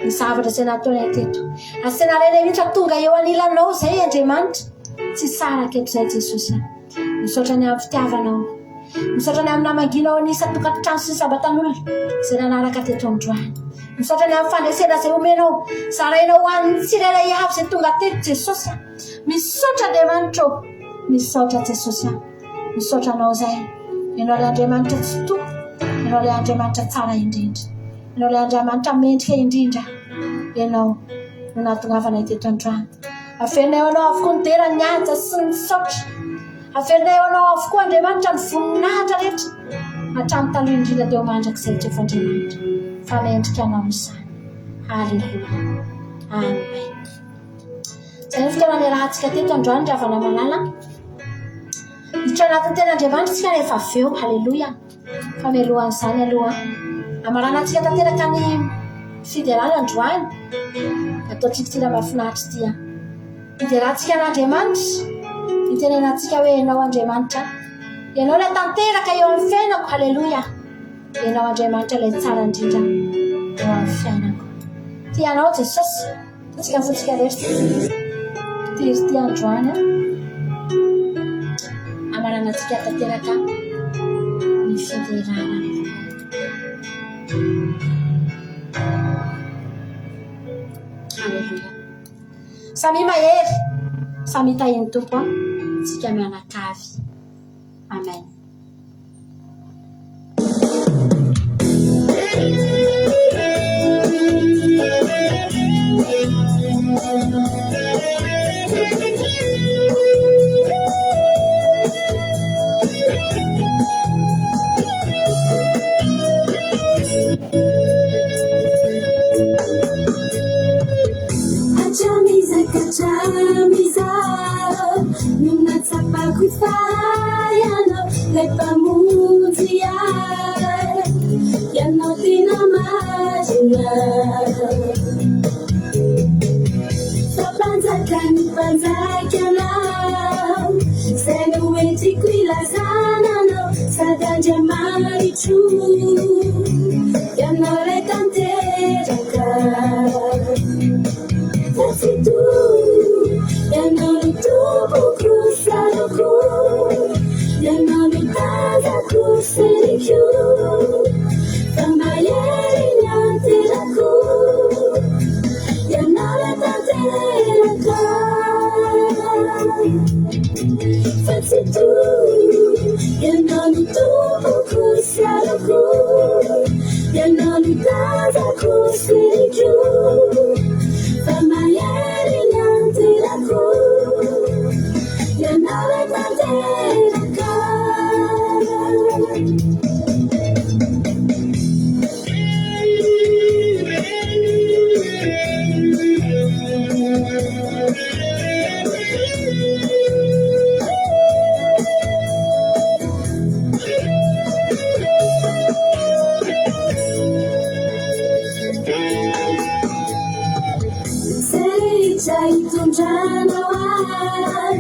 ny zavatra izay nataonay teto. Raha tsy tena renay mihitsy fa tonga eo anilanao izay Andriamanitra. Tsy saraketo izay Jesosy. Misaotra ny amin'ny fitiavanao. Misaotra ny amin'ny namanginao ny isa-tokantrano sy sabatan'olona izay nanaraka teto androany. Misaotra ny amin'ny fandresena izay omenao. Zarainao ho an'ny tsirairay avy izay tonga teto Jesosy. Misaotra Andriamanitra. Misaotra Jesosy. Misaotra anao zay. Ianao ilay Andriamanitra tsy toa. Ianao ilay Andriamanitra tsara indrindra. Ianao ilay Andriamanitra mendrika indrindra. Ianao no nahatongavanay teto androany. Averinay anao avokoa ny dera ny anja sy ny saotra. Averinay anao avokoa Andriamanitra ny voninahitra rehetra. Hatramin'ny taloha indrindra teo mandrakizay rehetra Andriamanitra. Fa mendrika anao izany. Haleluia. Amen. Zay ny fotoana ny rahantsika teto androany ravana malala. Hiditra anatin'ny tena Andriamanitra tsika rehefa avy eo. Haleluia. Fa mialohan'izany aloha amarana antsika tanteraka ny fiderana androany. Ataontsika tina mahafinaritra ity. Hiderantsika n'Andriamanitra. Hitenenantsika hoe ianao Andriamanitra ianao ilay tanteraka eo amin'ny fiainako halleloia ianao Andriamanitra ilay tsara indrindra eo amin'ny fiainako tianao Jesosy tsika fotsika rehetra ty androany amarana antsika tanteraka ny fiderana halleluia samy mahery samy tahiny tompo tsika mianakavy amen Kachamiza nuna tsapaku fayano lepamudia yano tinamajina sapanzakani panzakana senueti kwilazanano sadanja marichu yano letanteraka That's it, you're not a double saluku, you're not a taza kuseriku, Kamayerinya teraku, you're not a tateraka. That's it, you're not a double saluku, you're not a taza kuseriku. Kamayerinya teraku, you're not a tateraka. Tunjanawai,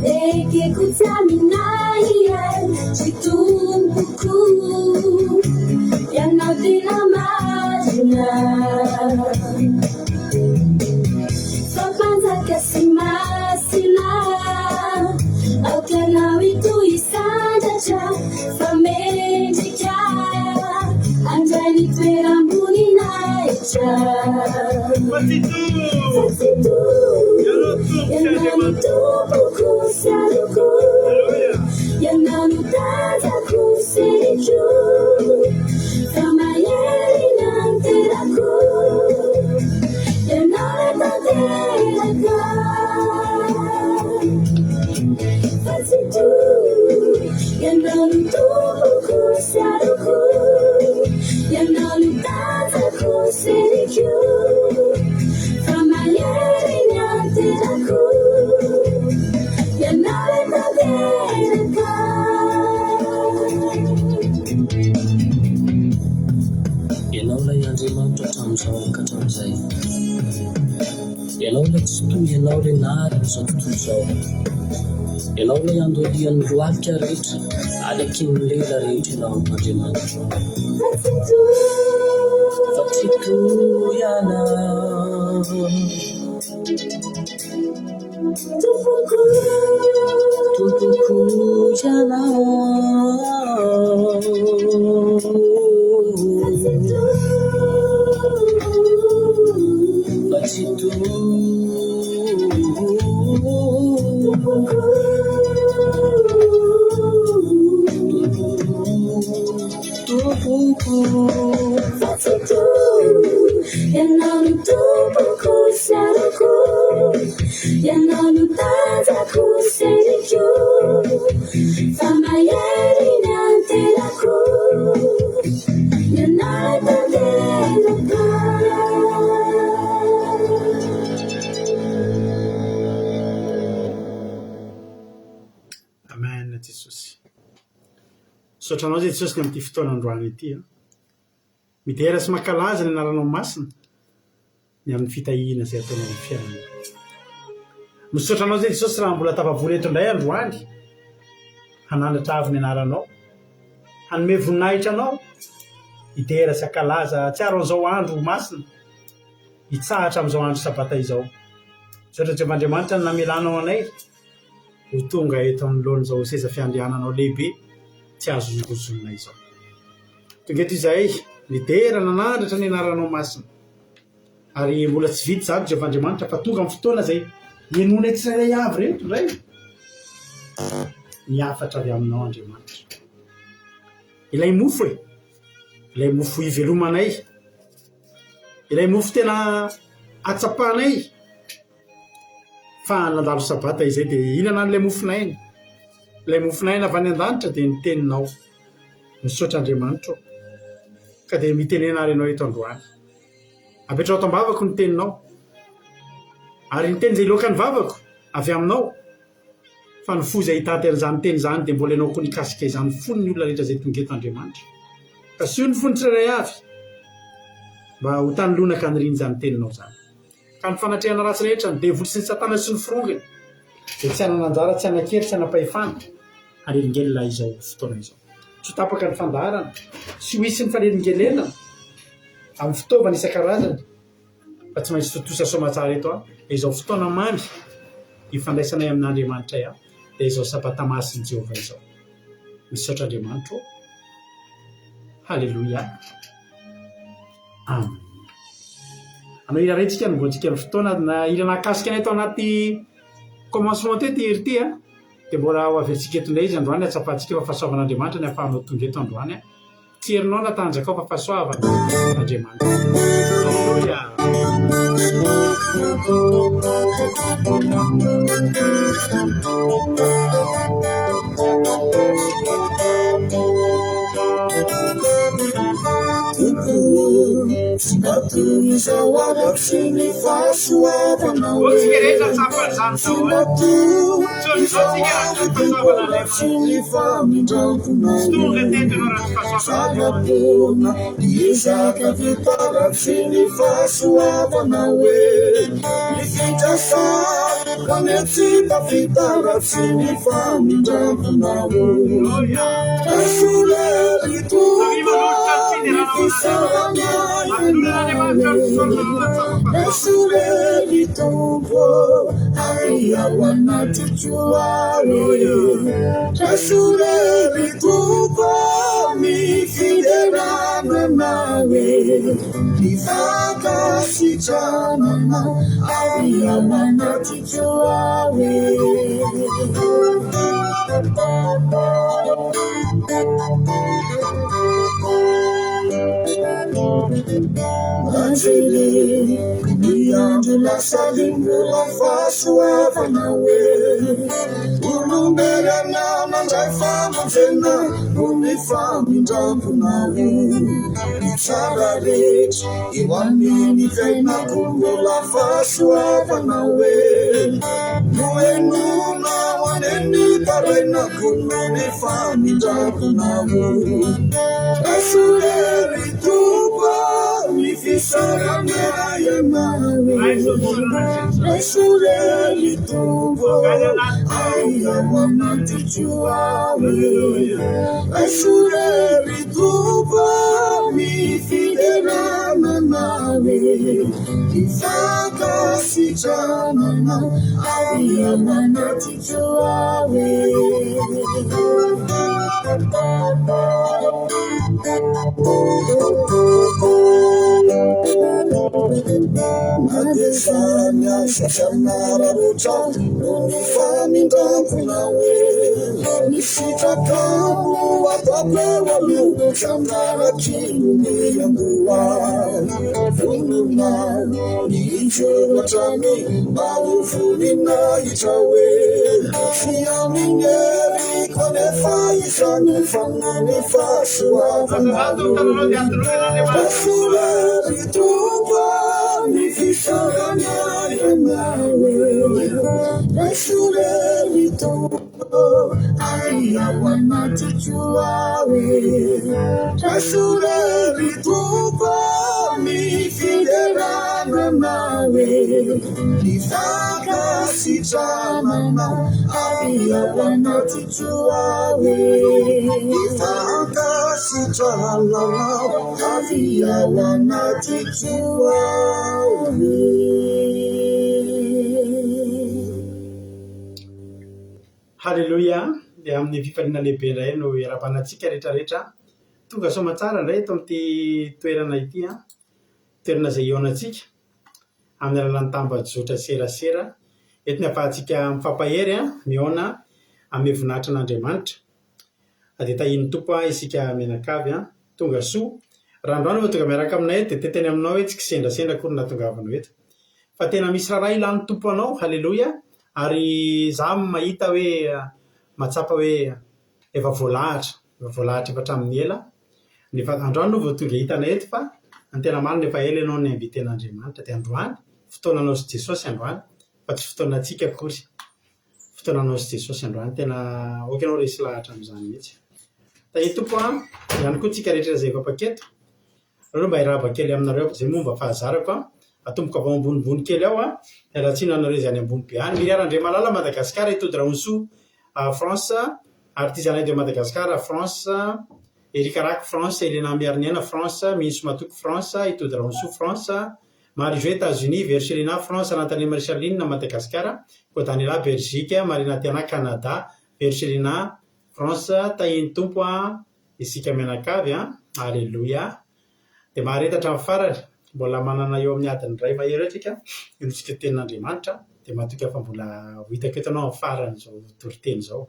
eke kutaminai, chitumpuku, yana dinamajina. Sopanza kasimasila, aukana witu isanjacha, famejika, anjani twera munina echa. Fatitu, yananu tupu kusaluku, yananu taza kuseriku, kamayeri nanteraku, yanare tanteraka. Fatitu, yananu tupu kusaluku, yananu taza kuseriku. Kamayeri nanteraku, yanare tanteraka. Ianao ilay Andriamanitra hatramin'izao hatramin'izay. Ianao ilay tsy toy ianao ilay nary amin'izao tontolo izao. Ianao ilay andolian'ny lohalika rehetra, alekin'ny lela rehetra ianao Andriamanitra. Fa tsy toy ianao. Tumpoko ianao. Fa tsy toy. Fatitu, yananu tupu kusaluku, yananu taza kuseriku, kamayeri nanteraku, yanare tanteraka. Amen Jesosy. Sotranao zay Jesosy amin'ity fotoana androany ity midera sy mankalaza ny anaranao masina ny amin'ny fitahiana izay ataonao amin'ny fiainana. Misotranao zay Jesosy raha mbola tafavory eto indray androany hananatra avy ny anaranao hanome voninahitra anao idera sy akalaza tsy aro an'izao andro masina hitsahatra amin'izao andro sabata izao satria tsy Andriamanitra ny namelanao anay ho tonga eto amin'lohan'izao seza fiandriananao lehibe tsy azo zongozonina izao tongeto izay nidera nanandratra ny anaranao masina ary mbola tsy vity zany Andriamanitra fa tonga amin'ny fotoana zay henonay tsirairay avy reto ray niafatra avy aminao Andriamanitra ilay mofo ilay mofo ivelomanay ilay mofo tena atsapanay fa nandalo sabata izay dia inana n'ilay mofonainy ilay mofonainy avy any an-danitra dia niteninao misaotra Andriamanitra ka dia mitenena ary ianao eto androany apetrao tambavako ny teninao ary ny teny izay loaka ny vavako avy aminao fa ny fo izay hitaty an'izany teny izany dia mbola ianao koa nikasika izany fony ny olona rehetra izay tonga eto Andriamanitra ka sy io ny fony tsirairay avy mba ho tany lonaka nyriny izany teninao izany ka ny fanatrehana ratsy rehetra ny devoly sy ny satana sy ny firongany dia tsy hanana anjara tsy hanan-kery tsy hanam-pahefana harelingelina izao fotoana izao tsy ho tapaka ny fandaharana sy ho hisy ny farelingelena amin'ny fitaovana isan-karazany fa tsy maintsy totosa soamatsara eto izao fotoana mamy hifandraisanay amin'Andriamanitra dia izao sabata masiny Jehova izao misaotra Andriamanitra halleluia amen anao ira retsika nomboantsika ny fotoana na ira nakasika anay tao anaty commencement tety ery ty dia mbola ho aveantsika eto indray izy androany atsapantsika fa fahasoavan'Andriamanitra ny ahafahanao tonga eto androany tsy herinao natanjaka ao fa fahasoavana Andriamanitra halleluia Rasuleli tombo aria wana tujuawe Rasuleli tombo mi fiderana nawe Nifaka sichana na aria wana tujuawe Anjili Niandula salingula fasuavana we Ulumbera na manjaifamu jena Unifamu njambu na we Ichara rich Iwanini vena kungula fasuavana we Nuenuna waneni tarena kununi famu njambu na we Rasuleli tuba Nifisaranya ya mawe Rasuleli tubo Aya wana tujuawe Rasuleli tubo Nifiderana nawe Nifaka sichana na Aya wana tujuawe Madesanya shashamara rucha Unifami ndakunawe Nisitakamu watape walu Shamara chini yanguwa Fununa Niicho watami Maufuni na itawe Siamingeri Konefa isani Fangani fasua Rasuleli tuba Nifisaranya ya mawe Rasuleli tuba Rasulari tuko mi fiderana nawe Nifaka sitramana Avia wanatichuawe Nifaka sitramana Avia wanatichuawe. Halleluja. Dia amin'ny fifaliana lehibe indray no iarabanantsika rehetrarehetra tonga soma tsara indray eto amin'ity toerana ity toerana izay ionantsika amin'ny alalan'ny tambajotra serasera eto ny ahafahantsika mifampihery miona amin'ny voninahitra an'Andriamanitra dia tahiny tompo isika mianakavy tonga soa raha androany tonga miaraka aminay dia teteny aminao hoe tsy kisendrasendra akory nahatongavanao eto fa tena misy raharaha ilan'ny tompo anao. Halleluja. Ary zaho mahita hoe matsapa hoe efa voalahatra efa hatramin'ny ela nefa androany no vao tonga hitanay eto fa ny tena marina efa ela ianao ny ambiten'Andriamanitra dia androany fotoananao sy Jesosy androany fa tsy fotoanantsika akory, fotoananao sy Jesosy androany tena oka ianao resy lahatra amin'izany mihitsy. Tahiny tompo ihany koa tsika rehetra izay efa paketo aleo mba hirahaba kely aminareo izay momba fahazarako atomboka avao ambonimbony kely ao rahatsino anareo izay any ambony be any Miriam Andriamalala Madagasikara Itody Raonso France artisanat de Madagascar France Erika Rak France Elena Miarniana France Minso Matoky France Itody Raonso France Marie-Jo États-Unis Verchelina France Nathalie Marichaline Madagascar Kodaniela Belgique Marina Tiana Canada Verchelina France tahiny tompo isika mianakavy Alléluia. Dia maharetatra amin'ny farany mbola manana eo amin'ny adiny iray mahery atsika inosika tenin'Andriamanitra dia matoky afa mbola ho hitako eto anao amin'ny farany izao toriteny izao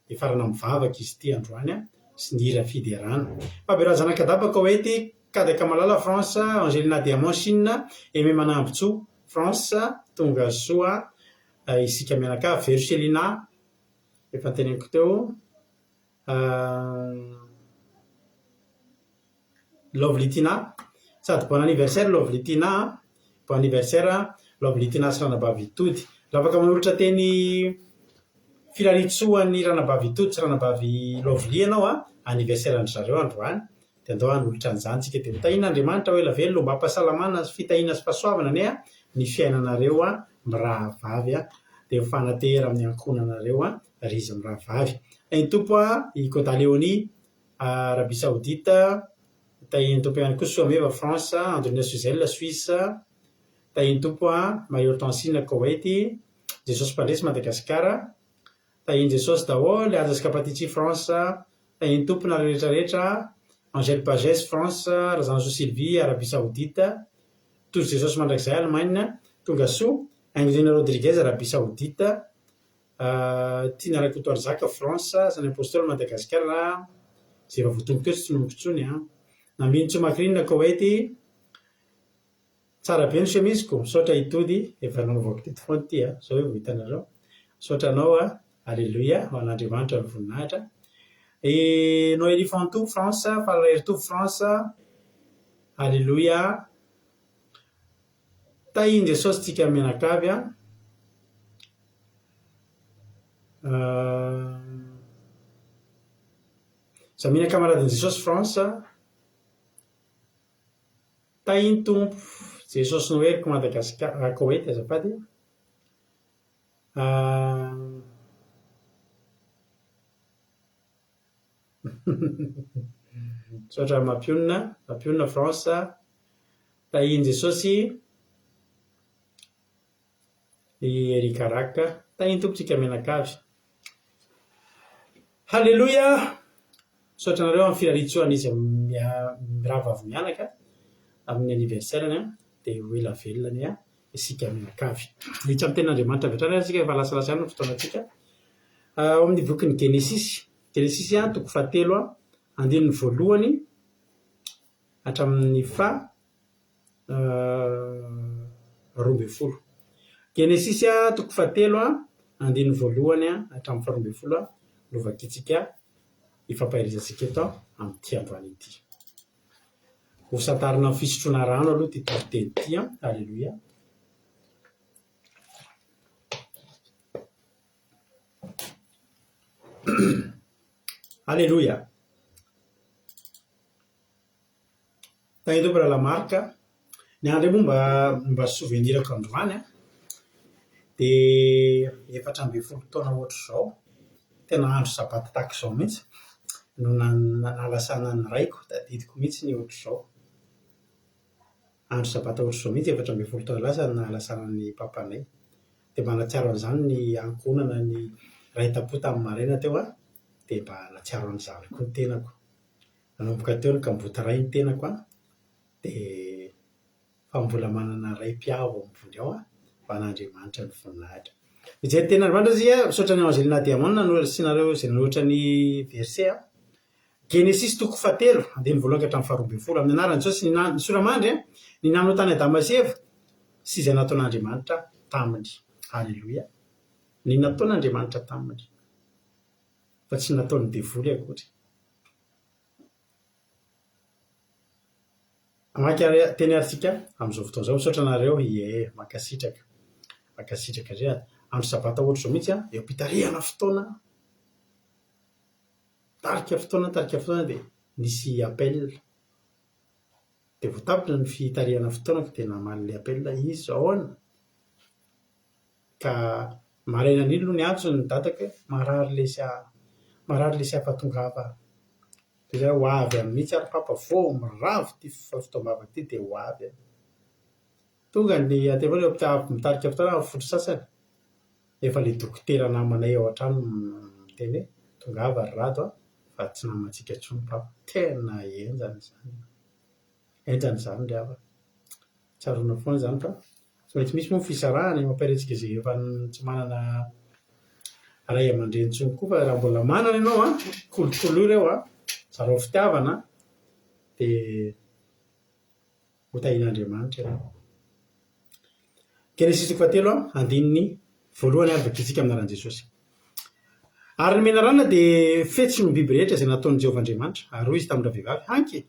dia farana mivavaka izy ity androany sy ny hira fiderana Faberazana Kadabaka Oety Kadaka Malala France Angelina Diamant Chine Aimé Manambotso France tonga soa isika mianakavy Verchelina efa teneniko teo Lovely-Tina sady bon anniversaire Lovely-Tina, bon anniversaire Lovely-Tina sy Ranabavy Itody. Raha afaka manolotra teny filaritsoan'ny Ranabavy Itody sy Ranabavy Lovely ianao anniversaire andry zareo androany dia andao hanolotra an'izany tsika dia mitahin'Andriamanitra ho ela velona mba hampasalamana sy fitahiana sy fahasoavana anie ny fiainanareo mirahavavy dia mifanatera amin'ny ankonanareo ry izy mirahavavy. Tahiny tompo i Kota Léonie Arabie Saoudite tahiny tompo ihany koa Soameva France Andrina Suzelle Suisse tahiny tompo Marie Hortensine Koweïty Jesosy Mpandresy Madagasikara tahiny Jesosy daholo Azasika Patitsy France tahiny tompo nareo rehetrarehetra Angèle Pagès France Razanso Sylvie Arabie Saoudite Tory Jesosy mandrakizay Allemagne tonga soa Angelina Rodriguez Arabie Saoudite Tina Rakoto Arzaka France Sany Apôstôly Madagasikara izay efa voatomboka eo tsy tonomboka intsony Nambiny Tsomakrina Koweïty tsara be ny chemiseko misaotra Itody efa nanaovako teto foana ity zao hoe vohitanareo misaotra anao Alléluia ho an'Andriamanitra ny voninahitra. Noélie Fantou France Falahery Tovo France Alléluia. Tahiny Jesosy tsika mianakavy Zamina Kamaradin'i Jesosy France tahiny tompo Jesosy Noeliko Madagasikara Koweïty azafady misaotra Mapionina France tahiny Jesosy Erika Raka tahiny tompo tsika mianakavy. Halleluja. Misaotra anareo amin'ny filaritsoana izy miravavy mianaka amin'ny anniversaire dia ho ela velona isika mianakavy. Hitsy amin'ny tenin'Andriamanitra vetrany isika efa lasalasa ihany ny fotoanantsika. Ao amin'ny bokin'ny Genesisy toko 7 andininy voalohany hatramin'ny roambinifolo. Genesisy toko 7 andininy voalohany hatramin'ny 12 lovakitsika ifampahirizantsika eto amin'ity androany ity. Ho santarina amin'ny fisotroana rano aloha ty toriteny ity. Alléluia. Alléluia. Tagny tompo raha lamarika ny andro moa mba souvenirako androany dia 14 taona ohatry zao tena andro sabaty tahaka izao mihitsy no nalasana ny raiko tadidiko mihitsy ny ohatry zao andro sabata ohatry zao mihitsy 14 taona lasa nalasana ny papanay dia mba natsiaro an'izany ny ankonana ny raitapo tamin'ny maraina teo dia mba natsiaro an'izany koa ny tenako nanomboka teo ny kambotaray ny tenako dia fa mbola manana ray mpiavo ambony ao mba n'Andriamanitra ny voninahitra izay tena Andriamanitra zia misaotra ny Angelina Diamond no sinareo izay nohatra ny verset Genesis 3 andiny voalohany hatramin'ny 12 amin'ny anarany sao sy ny soramandry ny namno tany Damaseva sy izay nataon'Andriamanitra taminy. Halleluia. Ny nataon'Andriamanitra taminy fa tsy nataony devoly akory. Amaky teny aritsika amin'izao fotoana izao misaotra anareo makasitraka zay andro sabata ohatry zao mihitsy eo ampitarihana fotoana tarika fotoana dia nisy appel dia voatapitra ny fitarihana fotoanako dia namaly le appel izy zao ka maraina an'iny aloha ny antso ny datako marary lesy afatongava dia zay ho avy amin'ny mihitsy ary papa vo miravo ty fotoam-bavaka ty dia ho avy tonga ny atevana mitarika fotoana fotry sasany efa le dokotera namanay ao an-trano miteny hoe tongava ry rato fa tsy namantsika intsony papa tena enjany zany ry hava tsarona foana zany fa tsy maintsy misy moa fisarahana mampiaretsika izay efa tsy manana ray aman-dreny intsony koa fa raha mbola manana ianao kolokolo ireo zareo fitiavana dia hotahin'Andriamanitra ireo. Genesis 3 andininy voalohany avy bakitsika aminaran'i Jesosy. Ary ny menarana dia fetsy ny biby rehetra izay nataon'i Jehovahandriamanitra ary hoy izy tamin'ireo vehivavy hanky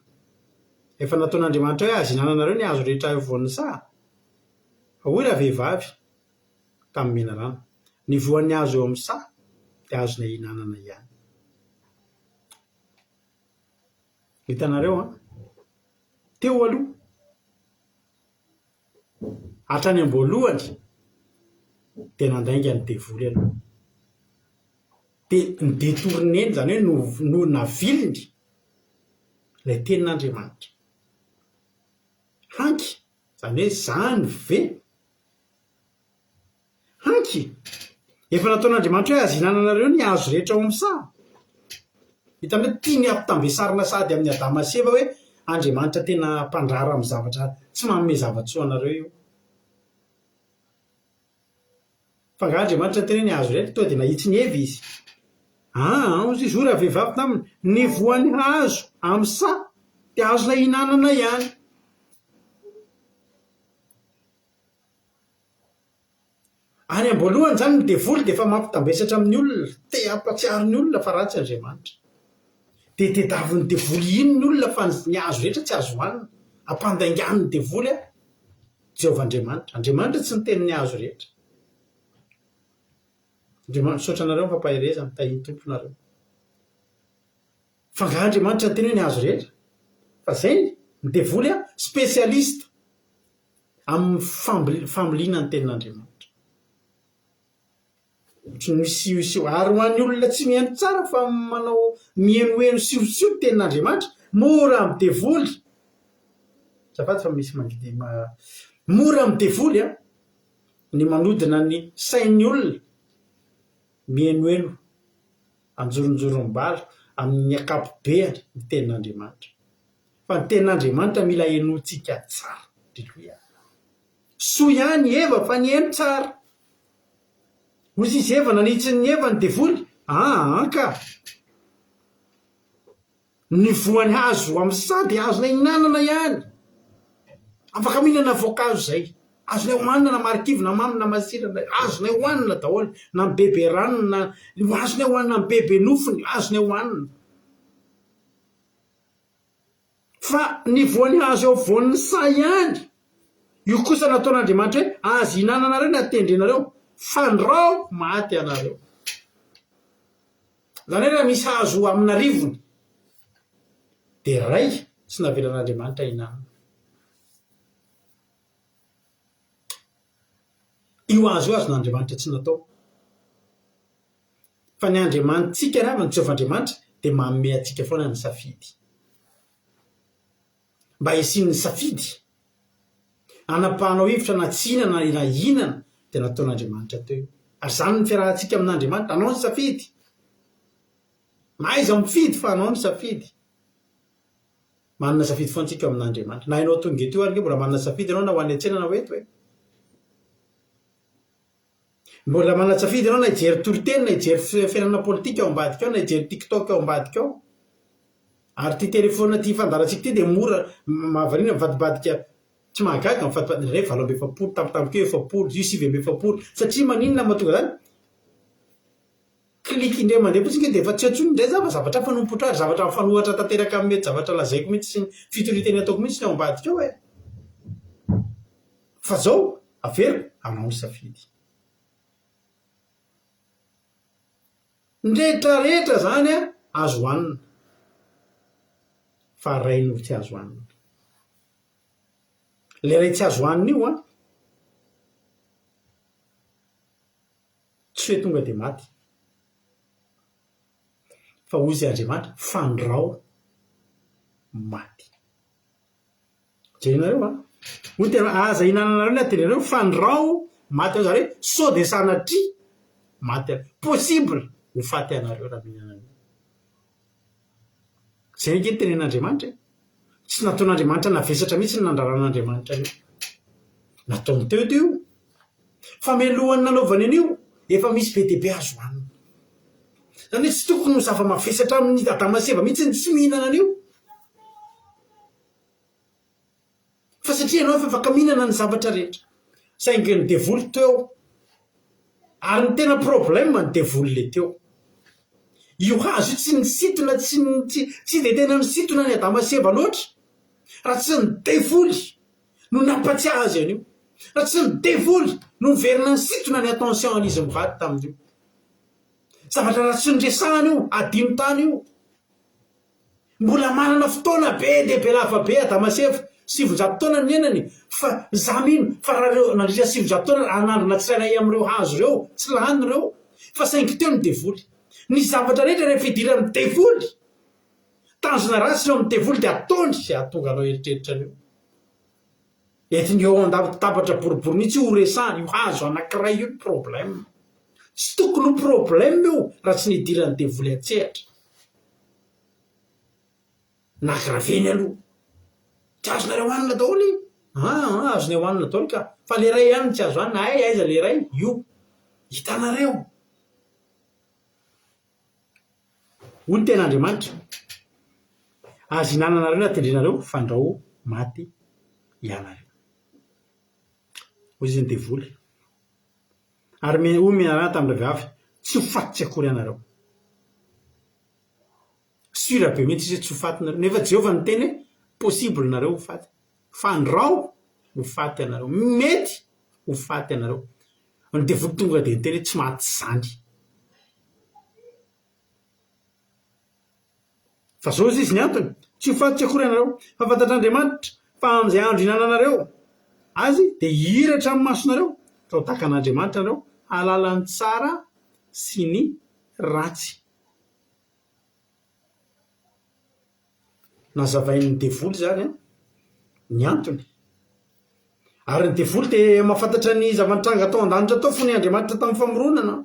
efa nataon'Andriamanitra hoe azinananareo ny hazo rehetra voan'ny saha hoy raha vehivavy tamin'ny menarana ny voan'ny hazo eo amin'ny saha dia azona hinanana ihany. Hitanareo teo aloha hatrany am-boalohany dia nandainga ny devoly aloha dia ny detourneny zany hoe no naviliny ilay tenin'Andriamanitra hanky zany hoe zany ve hanky efa nataon'Andriamanitra hoe azinananareo ny hazo rehetra ao amin'ny saha. Hitany hoe tia ny ampitambesarina sady amin'ny Adama sy Eva hoe Andriamanitra tena mpandrara amin'ny zavatra tsy manome zavatsoa anareo io. Fa nga Andriamanitra tena ny hazo rehetra tonga dia nahitsy ny Eva izy. Izy io raha vehivavy taminy ny voan'ny hazo amin'ny saha dia azona hinanana ihany. Any am-boalohany zany ny devoly dia efa mampitambesatra amin'ny olona te hampatsiaro ny olona fa ratsy Andriamanitra. Dia tedaviny devoly iny ny olona fa ny hazo rehetra tsy azo hohanina ampandaingany ny devoly Jehovahandriamanitra. Andriamanitra tsy niteny ny hazo rehetra. Andriamanitra misaotra anareo fampahereza mitahiny tomponareo. Fa nga Andriamanitra ny teny hoe ny hazo rehetra fa zay ny devoly spesialista amin'ny familiana ny tenin'Andriamanitra. Misy ary ho an'ny olona tsy mihaino tsara fa manao mienoeno siosio tenin'Andriamanitra mora amin'ny devoly. Zafady fa misy mora amin'ny devoly ny manodina ny sain'ny olona mienoeno anjoronjorom-bala amin'ny akapobeany ny tenin'Andriamanitra. Fa ny tenin'Andriamanitra mila henotsika tsara. Alleluia. Soa ihany Eva fa ny heno tsara. Hozy izy Eva nanitsy ny Eva ny devoly ka ny voan'ny hazo amin'ny saha dia azona hinanana ihany. Afaka mihinana voankazo zay azonay hohanina na marikivy na mamy na masira azonay hohanina daholo na ny bebe ranony na azonay hohanina ny bebe nofony azonay hohanina. Fa ny voan'ny hazo eo voan'ny saha ihany io kosa nataon'Andriamanitra hoe azo hinananareo na atendrenareo fandrao maty anareo. zany hoe raha misy hazo amina rivony de ray tsy navelan'Andriamanitra inanana. Io azo n'Andriamanitra tsy natao fa ny Andriamanitsika raha ny Jehovahandriamanitra de manome atsika foana ny safidy mba hisin'ny safidy anapahanao hevitra na tsinana na inana de nataon'Andriamanitra teo ary zany ny fiarahantsika amin'Andriamanitra anao ny safidy maiza mifidy fa anao ny safidy manana safidy foantsika amin'Andriamanitra na ianao tonga teo ary mbola manana safidy ianao na ho any an-tsena na hoeto hoe mbola manana safidy ianao na hijery toriteny na hijery fiainana politika ao ambadika ao na hijery tiktok ao ambadika ao ary ty telefôna ty fandaratsika ty de mora mahavariana mivadibadika tsy mahagaga mivadibadika ray 8 tampotampoka 7 satria maninona mahatonga zany kliky indray mandeha potsika de efa tsy atsony indray zavatra fanompotra ary zavatra mifanohatra tanteraka amin'ny mety zavatra lazaiko mihitsy sy fitoriteny ataoko mihitsy ao ambadika ao fa zao averiko anao ny safidy ndrehetrarehetra zany azo hoanina fa ray no tsy azo hoanina le ray tsy azo hoanina io tsy hoe tonga de maty fa ozy Andriamanitra fandrao maty jerinareo hoy tena aza inananareo ny atenareo fandrao maty ao zare so de sanatry maty possible ho faty anareo raha mihinananio zay nke tenen'Andriamanitra tsy nataon'Andriamanitra navesatra mihitsy ny nandraran'Andriamanitra io nataony teo io fa melohany nanaovany an'io efa misy be dehibe azo hoanina zany hoe tsy tokony ho zava-mavesatra amin'ny adamaseva mihitsy ny tsy mihinana an'io fa satria ianao efa afaka mihinana ny zavatra rehetra saingy ny devoly teo ary ny tena problème ny devoly le teo io hazo tsy ny sitona tsy de tena ny sitona ny adamaseva loatra raha tsy ny devoly no nampatsy azy an'io raha tsy ny devoly no miverina ny sitona ny attention an'izy mivady tamin'io zavatra raha tsy nyresahana io adino tany io mbola manana fotoana be dehibe lava be adamaseva 700 taona ny enany fa zamino fa raha nandritra 700 taona anandrona tsirainay am'ireo hazo reo tsy lahany reo fa saingy teo ny devoly ny zavatra rehetra rehefa idiran'ny devoly tanjona ratsy reo amin'ny devoly de ataony sy ahatonga anao eritreritra reo etiny eo andatabatra boribory mihitsy ho resahany io hazo anankiray io problème tsy tokony ho problème io raha tsy nidiran'ny devoly atsehatra nakiraveny aloha tsy azonareo hoanina daholy azonay hoanina daholy ka fa le ray ihany tsy azo hoanina aiza le ray io hitanareo hoy ny ten'Andriamanitra azy hinananareo na tendrenareo fandrao maty ianareo hoy izy ny devoly ary hoy miarana tamin'ny vavy tsy ho fatitsy akory ianareo sura be mihitsy izy tsy ho fatinareo nefa Jehovah ny teny hoe possible nareo ho faty fandrao ho faty ianareo mety ho faty ianareo ny devoly tonga de ny teny hoe tsy maty zany fa zao izy ny antony tsy ho fatitsy akory ianareo fa fantatr'Andriamanitra fa amin'izay andro hinananareo azy de hiratra amin'ny masonareo ka ho takan'Andriamanitra nareo halalany tsara sy ny ratsy nazavain'ny devoly zany ny antony ary ny devoly de mahafantatra ny zava-nitranga atao an-danitra atao fo ny Andriamanitra tamin'ny famoronana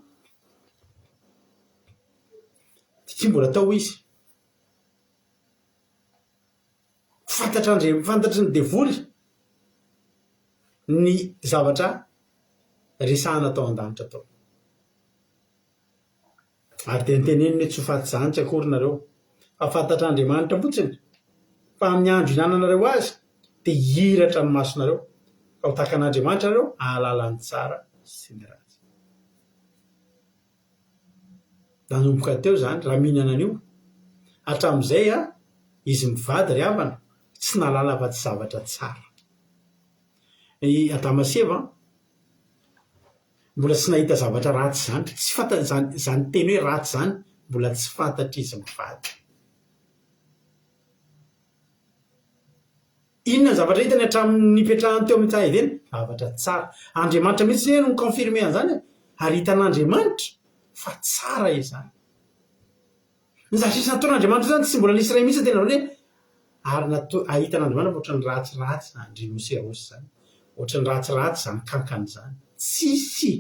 tsy mbola atao izy fantatry ny devoly ny zavatra resahana atao an-danitra atao ary de niteneniny hoe tsy ho faty zany tsy akory nareo fa fantatr'Andriamanitra fotsiny fa amin'ny andro hinananareo azy de hiratra ny masonareo ka ho takan'Andriamanitra nareo ahalalany tsara sy ny ratsy nanomboka teo zany raha mihinana an'io hatramin'izay izy mivady ry havana tsy nalala afa-tsy zavatra tsara adamaseva mbola tsy nahita zavatra ratsy zany tsy fantany zany teny hoe ratsy zany mbola tsy fantatra izy mivady. Inona ny zavatra hitany hatramin'ny nipetrahany teo amin'ny tsara ideny? Zavatra tsara. Andriamanitra mihitsy no confirme an'izany ary hitan'Andriamanitra fa tsara izany. Ny zavatra isy nataon'Andriamanitra zany tsy mbola nisy iray mihitsy tena hoe ary ahitan'Andriamanitra ohatran'ny ratsiratsy andrimosirosy zany. Ohatran'ny ratsiratsy zany kankana zany. Tsisy.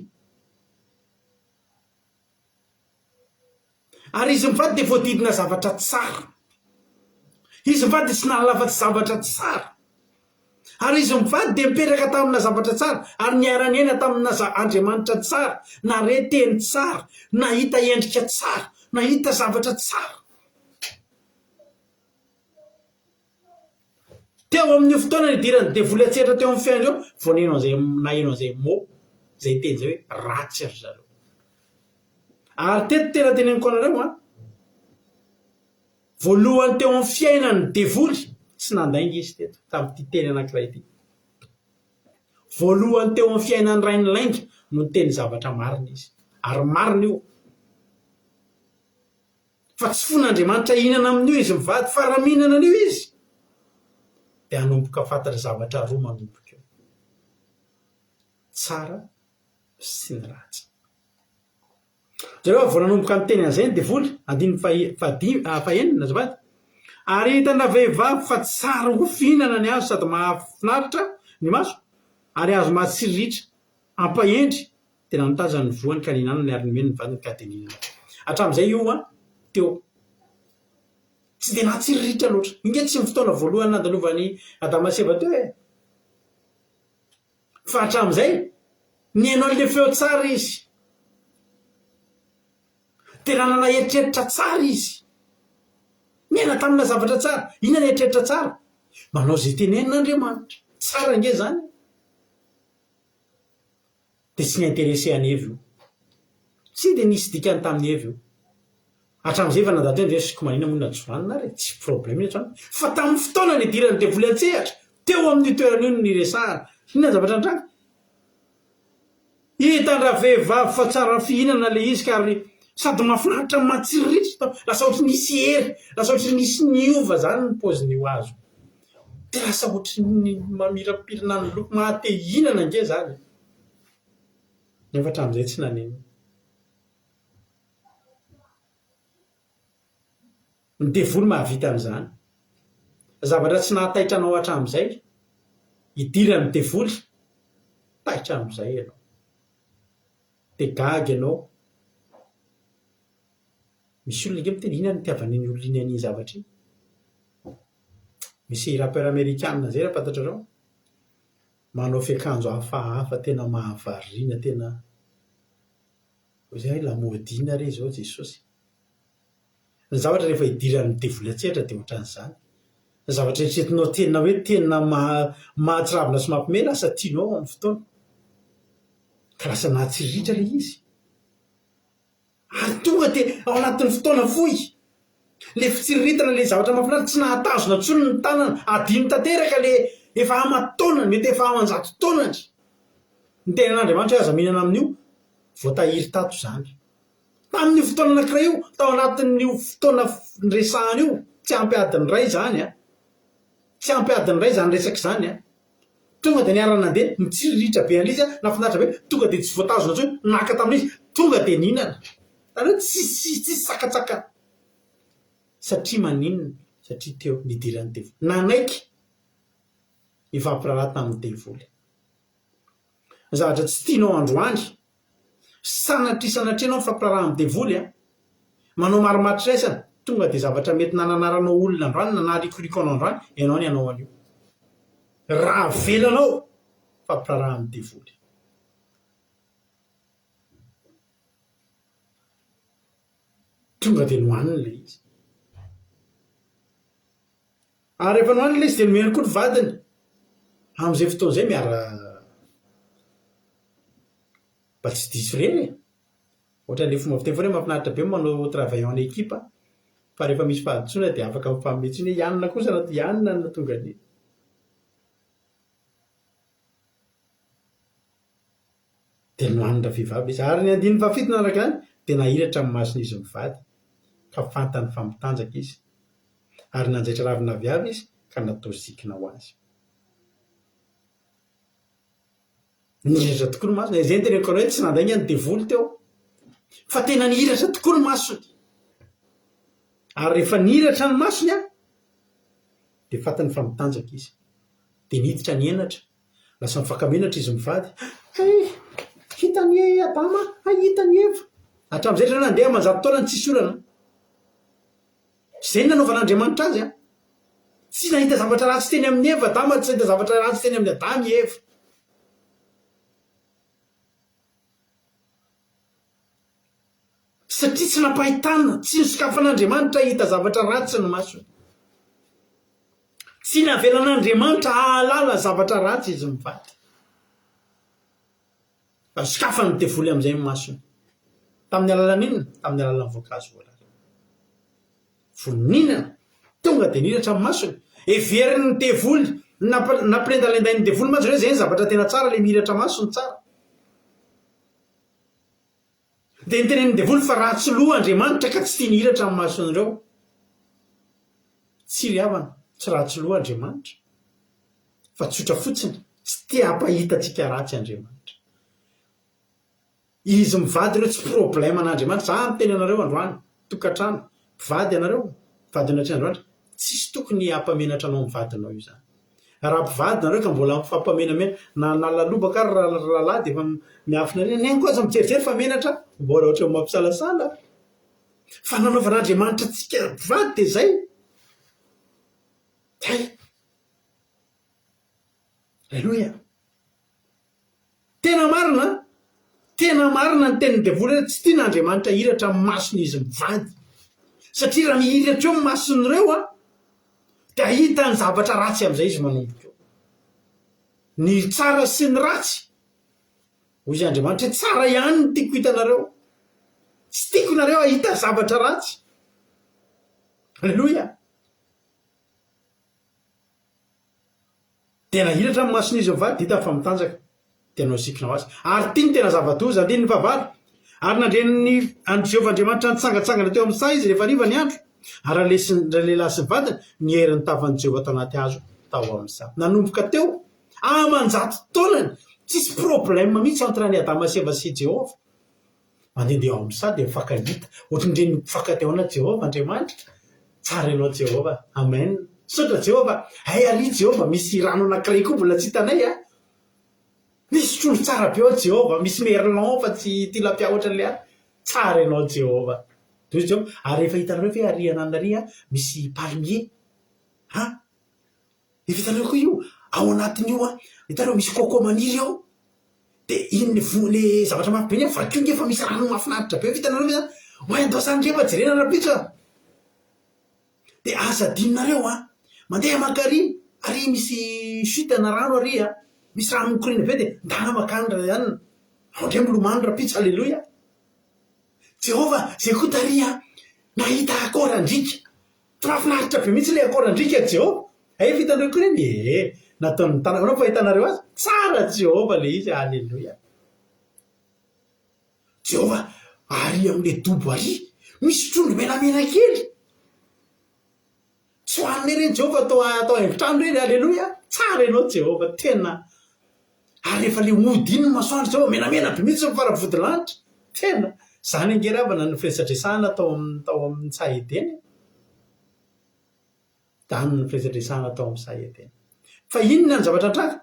Ary izy mivady dia voadidina zavatra tsara. Izy mivady tsy nahalafa-tsy zavatra tsara. Ary izy mivady dia mipetraka tamina zavatra tsara. Ary niara-niaina tamina Andriamanitra tsara. Nareteny tsara. Nahita endrika tsara. Nahita zavatra tsara. Teo amin'io fotoana nidirany devoly an-tseratra teo amin'ny fiainana eo vao naheno an'izay mot izay teny izay hoe ratsy ry zareo. Ary teto tena teneniko anareo voalohany teo amin'ny fiainany devoly tsy nandainga izy teto tamin'ity teny anankiray ity. Voalohany teo amin'ny fiainany ray ny lainga no teny zavatra marina izy. Ary marina io. Fa tsy fon'Andriamanitra hihinana amin'io izy mivady fa raha mihinana an'io izy dia hanomboka fantatra zavatra roa manomboka eo. Tsara sy ny ratsy. Zareo vao nanomboka amin'ny teny an'izay ny devoly fahaenina azafady. Ary hitana vehivavy fa tsara ho fihinana ny azo sady mahafinaritra ny maso ary azo mahatsiriritra ampahendry tena nitazana ny voany ka ninana ny ary-nomeny ny vadiny ka dia nihinana. Hatramin'izay io teo tsy dia nahatsiriritra loatra. Inge tsy ny fotoana voalohany nandalovan'ny Adama sy Eva teo fa hatramin'izay nihaino an'ilay feo tsara izy. Tena nanaeritreritra tsara izy. Miaina tamina zavatra tsara. Inona ny eritreritra tsara? Manao izay tenenin'Andriamanitra. Tsara nge zany. Dia tsy niinterese any Eva io. Tsy dia nisy dikany tamin'ny Eva io. Hatramin'izay efa nadato hoe resiko manina moa najoanina re tsy problème iny atrano. Fa tamin'ny fotoana ny idirany devoly an-tsehatra teo amin'ny toerana io ny resahana. Inona ny zavatra antranga? Hitandra vehivavy fa tsara fihinana ilay izy ka ary sady mahafinaritra matsiriritra. Lasa ohatry nisy hery. Lasa ohatry nisy niova zany ny paoziny ho azo. Dia lasa ohatry ny mamirapirina ny loko mahate hihinana nge zany. Nefa hatramin'izay tsy naneno. Ny devoly mahavita an'izany. Zavatra tsy nahataitra anao hatramin'izay idirany devoly taitra amin'izay ianao. Dia gaga ianao. Misy olona nge miteny inona ny itiavan'iny olona iny an'iny zavatra iny. Misy rapeur américain zay raha fantatrareo. Manao fiakanjo hafahafa tena mahavariana tena izay lamodina re zao Jesosy. Ny zavatra rehefa idiran'ny devoly an-tsehatra dia ohatran'izany. Ny zavatra eritreretinao tena hoe tena mahatsiravina sy mampime lasa tianao amin'ny fotoana. Ka lasa nahatsiriritra ilay izy. Ary tonga dia ao anatin'ny fotoana fohy. Ilay fitsiriritana ilay zavatra mahafinaritra tsy nahatazona intsony ny tanana. Adiny tanteraka ilay efa ama-taonany mety efa aman-jato taonany. Ny tenan'Andriamanitra hoe aza mihinana amin'io voatahiry tato izany. Tamin'io fotoana anankiray io, tao anatin'io fotoana resahana io, tsy ampy adiny ray zany tsy ampy adiny ray zany resaka izany tonga dia niarana nandeha mitsiriritra be an'izy nafinaritra be tonga dia tsy voatazona intsony naka tamin'izy tonga dia nihinana. Tany hoe tsy sakatsaka satria maninona? Satria teo nidiran'ny devoly. Nanaiky ifampiraharaha tamin'ny devoly. Zavatra tsy tianao androany sanatria ianao mifampiraharaha amin'ny devoly manao marimatriraisana tonga dia zavatra mety nananaranao olona androany nanarikoriko anao androany ianao ny anao an'io. Raha velanao mifampiraharaha amin'ny devoly. Tonga dia nohaniny ilay izy. Ary rehefa nohaniny ilay izy dia nomeny koa ny vadiny. Amin'izay fotoana izay miara mba tsy diso ireny ohatran'ilay fomba fiteny foana hoe mahafinaritra be manao travail en équipe fa rehefa misy fahaditsona dia afaka mifanometsona hoe ianona kosa ianona no tonga ny dia nohanina vehivavy izy. Ary ny andininy fafito nanaraka izany dia nahiratra amin'ny mason'izy mivady. fa fantany fampitanjaka izy ary nanjaitra ravina viavy izy ka natao zikina ho azy nihiratra tokoa ny masony zay ny teneko anao hoe tsy nandainga ny devoly teo fa tena nihiratra tokoa ny masony ary rehefa nihiratra ny masony a dia fantany fampitanjaka izy dia niditra ny enatra lasa mifakamenatra izy mivady hitany adama hitany eva hatramin'izay trana nandeha manjato taona ny tsisy olana zay ny nanaovan'Andriamanitra azy a tsy nahita zavatra ratsy teny amin'ny eva adama tsy nahita zavatra ratsy teny amin'ny adama eva satria tsy nampahitana tsy nisokafan'Andriamanitra hita zavatra ratsy ny masony tsy navelan'Andriamanitra hahalala zavatra ratsy izy mivady fa sokafany ny devoly amin'izay ny masony tamin'ny alalan'inona tamin'ny alalan'ny voankazo voalala voninana tonga dia nihiratra amin'ny masony everiny ny devoly nampilendalendain'ny devoly masony hoe zay ny zavatra tena tsara le mihiratra masony tsara dia nitenen'ny devoly fa ratsy loha Andriamanitra ka tsy tia nihiratra amin'ny masony ireo tsy ry havana tsy ratsy loha Andriamanitra fa tsotra fotsiny tsy tia hampahitantsika ratsy Andriamanitra izy mivady ireo tsy problème an'Andriamanitra za miteny anareo androany tokantrano mpivady anareo mivady anatry Androanitra tsisy tokony hampamenatra anao mivadinao io zany raha mpivady nareo ka mbola mifampamenamena na lalobaka ary rahalahy dia efa miafina reny ny koa aza mijerijery fa menatra mbola ohatra mampisalasala fa nanaovan'Andriamanitra tsika mpivady dia zay hay alleluia tena marina ny tenin'ny devoly hoe tsy tian'Andriamanitra hiratra amin'ny masony izy mivady satria raha mihiratra eo amin'ny masony ireo a dia ahita ny zavatra ratsy amin'izay izy manomboka eo ny tsara sy ny ratsy hoy izy Andriamanitra hoe tsara ihany ny tiako hitanareo tsy tiako nareo ahita zavatra ratsy alleluia tena hiratra amin'ny masony izy mivady hita fa mitanjaka tenao sikina ho azy ary tia ny tena zava-doza andiny ny vavalo ary nandreniny Jehovah Andriamanitra nitsangatsangana teo amin'ny say izy rehefa riva ny andro ary lehilahy sy vadina ny herin'ny tavan'i Jehovah tao anaty hazo tao amin'izany nanomboka teo amanjato taonany tsisy problème mihitsy entre ny Adama sy Eva sy Jehovah mandehandeha ao amin'ny say dia mifankahita ohatrandreny mifankateo anaty Jehovah Andriamanitra tsara ianao Jehovah amen saotra Jehovah hay ary Jehovah misy rano anankiray koa mbola tsy hitanay a misy trondro tsara be ao Jehovah misy merlan fa tsy tilapia ohatran'le a tsara ianao Jehovah toy izy ary rehefa hitanareo fe ary ananary misy palmier efa hitanareo koa io ao anatin'io hitanareo misy coco maniry ao dia iny le zavatra mafy be ny vakio nge fa misy rano mahafinaritra be hitanareo zany hoay andosandreva jerena rapitra dia aza adinonareo mandeha makary ary misy sitana rano ary misy rano mikorina be dia ndana makandra ihany aondray milomano rapitra alleloia Jehovah zay koa taria nahita akorandrika fa mahafinaritra be mihitsy le akorandrika Jehovah efa hitanareo koa reny nataon'ny tananao fa hitanareo azy tsara Jehovah le izy alleloia Jehovah ary amin'le dobo ary misy trondro menamena kely tsy hoanina reny Jehovah atao haingotrano reny alleloia tsara ianao Jehovah tena ary rehefa le mody iny masoandro Jehovah menamena be mihitsy mifaravodilantitra tena zany angeravana ny firesadresahana tao amin'ny tsay edeny zany ny firesadresahana tao amin'ny tsay edeny fa inona ny zavatra antraka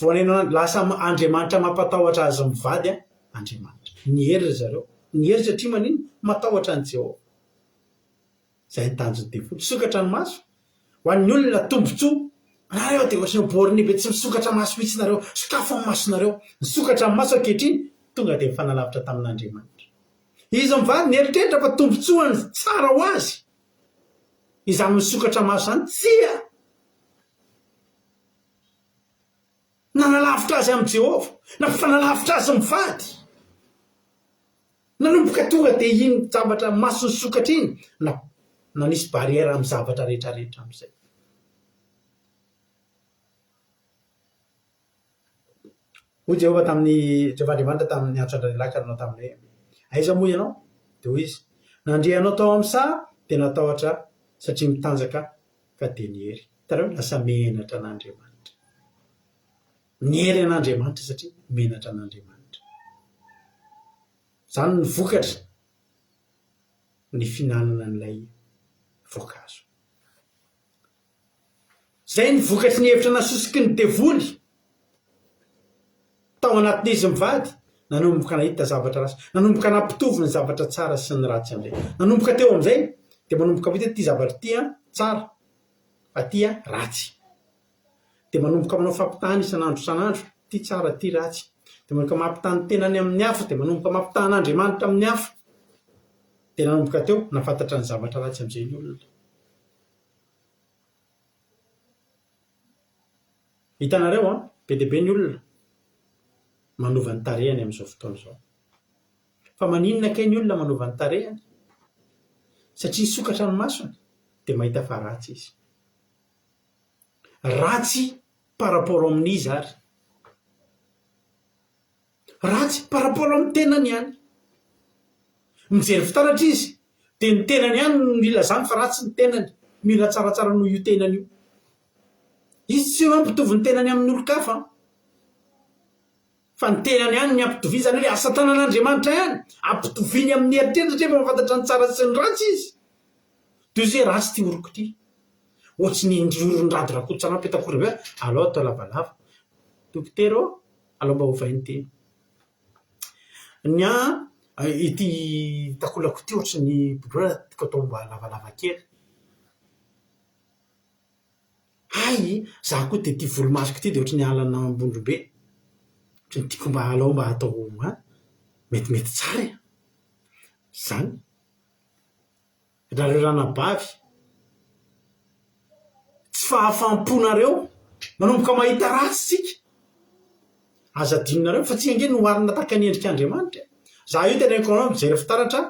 voanena lasa Andriamanitra mampatahotra azy mivady Andriamanitra nihery zareo nihery satria manino matahotra any Jehovah zay ny tanjony devoly sokatra ny maso ho an'ny olona tombontsoa nareo dia ohatrany borne be tsy misokatra maso mihitsy nareo sokafo amin'ny masonareo nisokatra amin'ny maso ankehitriny tonga dia mifanalavitra tamin'Andriamanitra izy mivady nieritreritra fa tombontsoany tsara ho azy izany misokatra maso zany tsia nanalavitra azy amin'ny Jehovah nampifanalavitra azy mivady nanomboka tonga dia iny zavatra maso ny sokatra iny nanisy barrière amin'ny zavatra rehetrarehetra amin'izay hoy Jehovah tamin'ny Jehovah Andriamanitra tamin'ny antso andranelaka anao tamin'ny hoe aiza moa ianao dia hoy izy nandrianao tao amin'ny saha dia natahotra satria mitanjaka ka dia niery tareo lasa menatra an'Andriamanitra niery an'Andriamanitra satria menatra an'Andriamanitra zany ny vokatra ny finanana n'ilay voankazo zay ny vokatry ny hevitra nasosiky ny devoly tao anatin'izy mivady nanomboka nahita zavatra rasy nanomboka nampitovy ny zavatra tsara sy ny ratsy amin'izay nanomboka teo amin'izay dia manomboka mita ty zavatra tia tsara fa tia ratsy dia manomboka manao fampitahana isan'andro san'andro ty tsara ty ratsy dia manomboka mampitahany tenany amin'ny hafa dia manomboka mampitan'Andriamanitra amin'ny hafa dia nanomboka teo nafantatra ny zavatra ratsy amin'izay ny olona hitanareo be dia be ny olona manova ny tarehany amin'izao fotoana izao fa maninona kay ny olona manova ny tarehany satria sokatra ny masony dia mahita fa ratsy izy ratsy par rapport amin'izy ary ratsy par rapport amin'ny tenany ihany mijery fitaratra izy dia ny tenany ihany mila zany fa ratsy ny tenany mila tsaratsara noho io tenany io izy tsy hoe mampitovy ny tenany amin'ny olo-kafa fa ny tenany ihany ny ampitovizany hoe asa tanan'Andriamanitra ihany ampitoviany amin'ny eritreritra rehefa mafantatra ny tsara sy ny ratsy izy toy izay ratsy ty oroko ty ohatsy ny ndroron-drady rakotsana petakory be alao atao lavalava dokotera alao mba hovainy teny nya ity takolako ty ohatsy ny bibora tiko atao mba lavalava kely ay za koa dia ty volomasoko ty dia ohatrany alana ambondrobe ohatrany tiako mba alao mba atao metimety tsara zany rahareo ranabavy tsy fahafamponareo manomboka mahita ratsy tsika aza dinonareo fa tsy ange noharina tahaka ny endrik'Andriamanitra za io tena ekoanao mijery fitaratra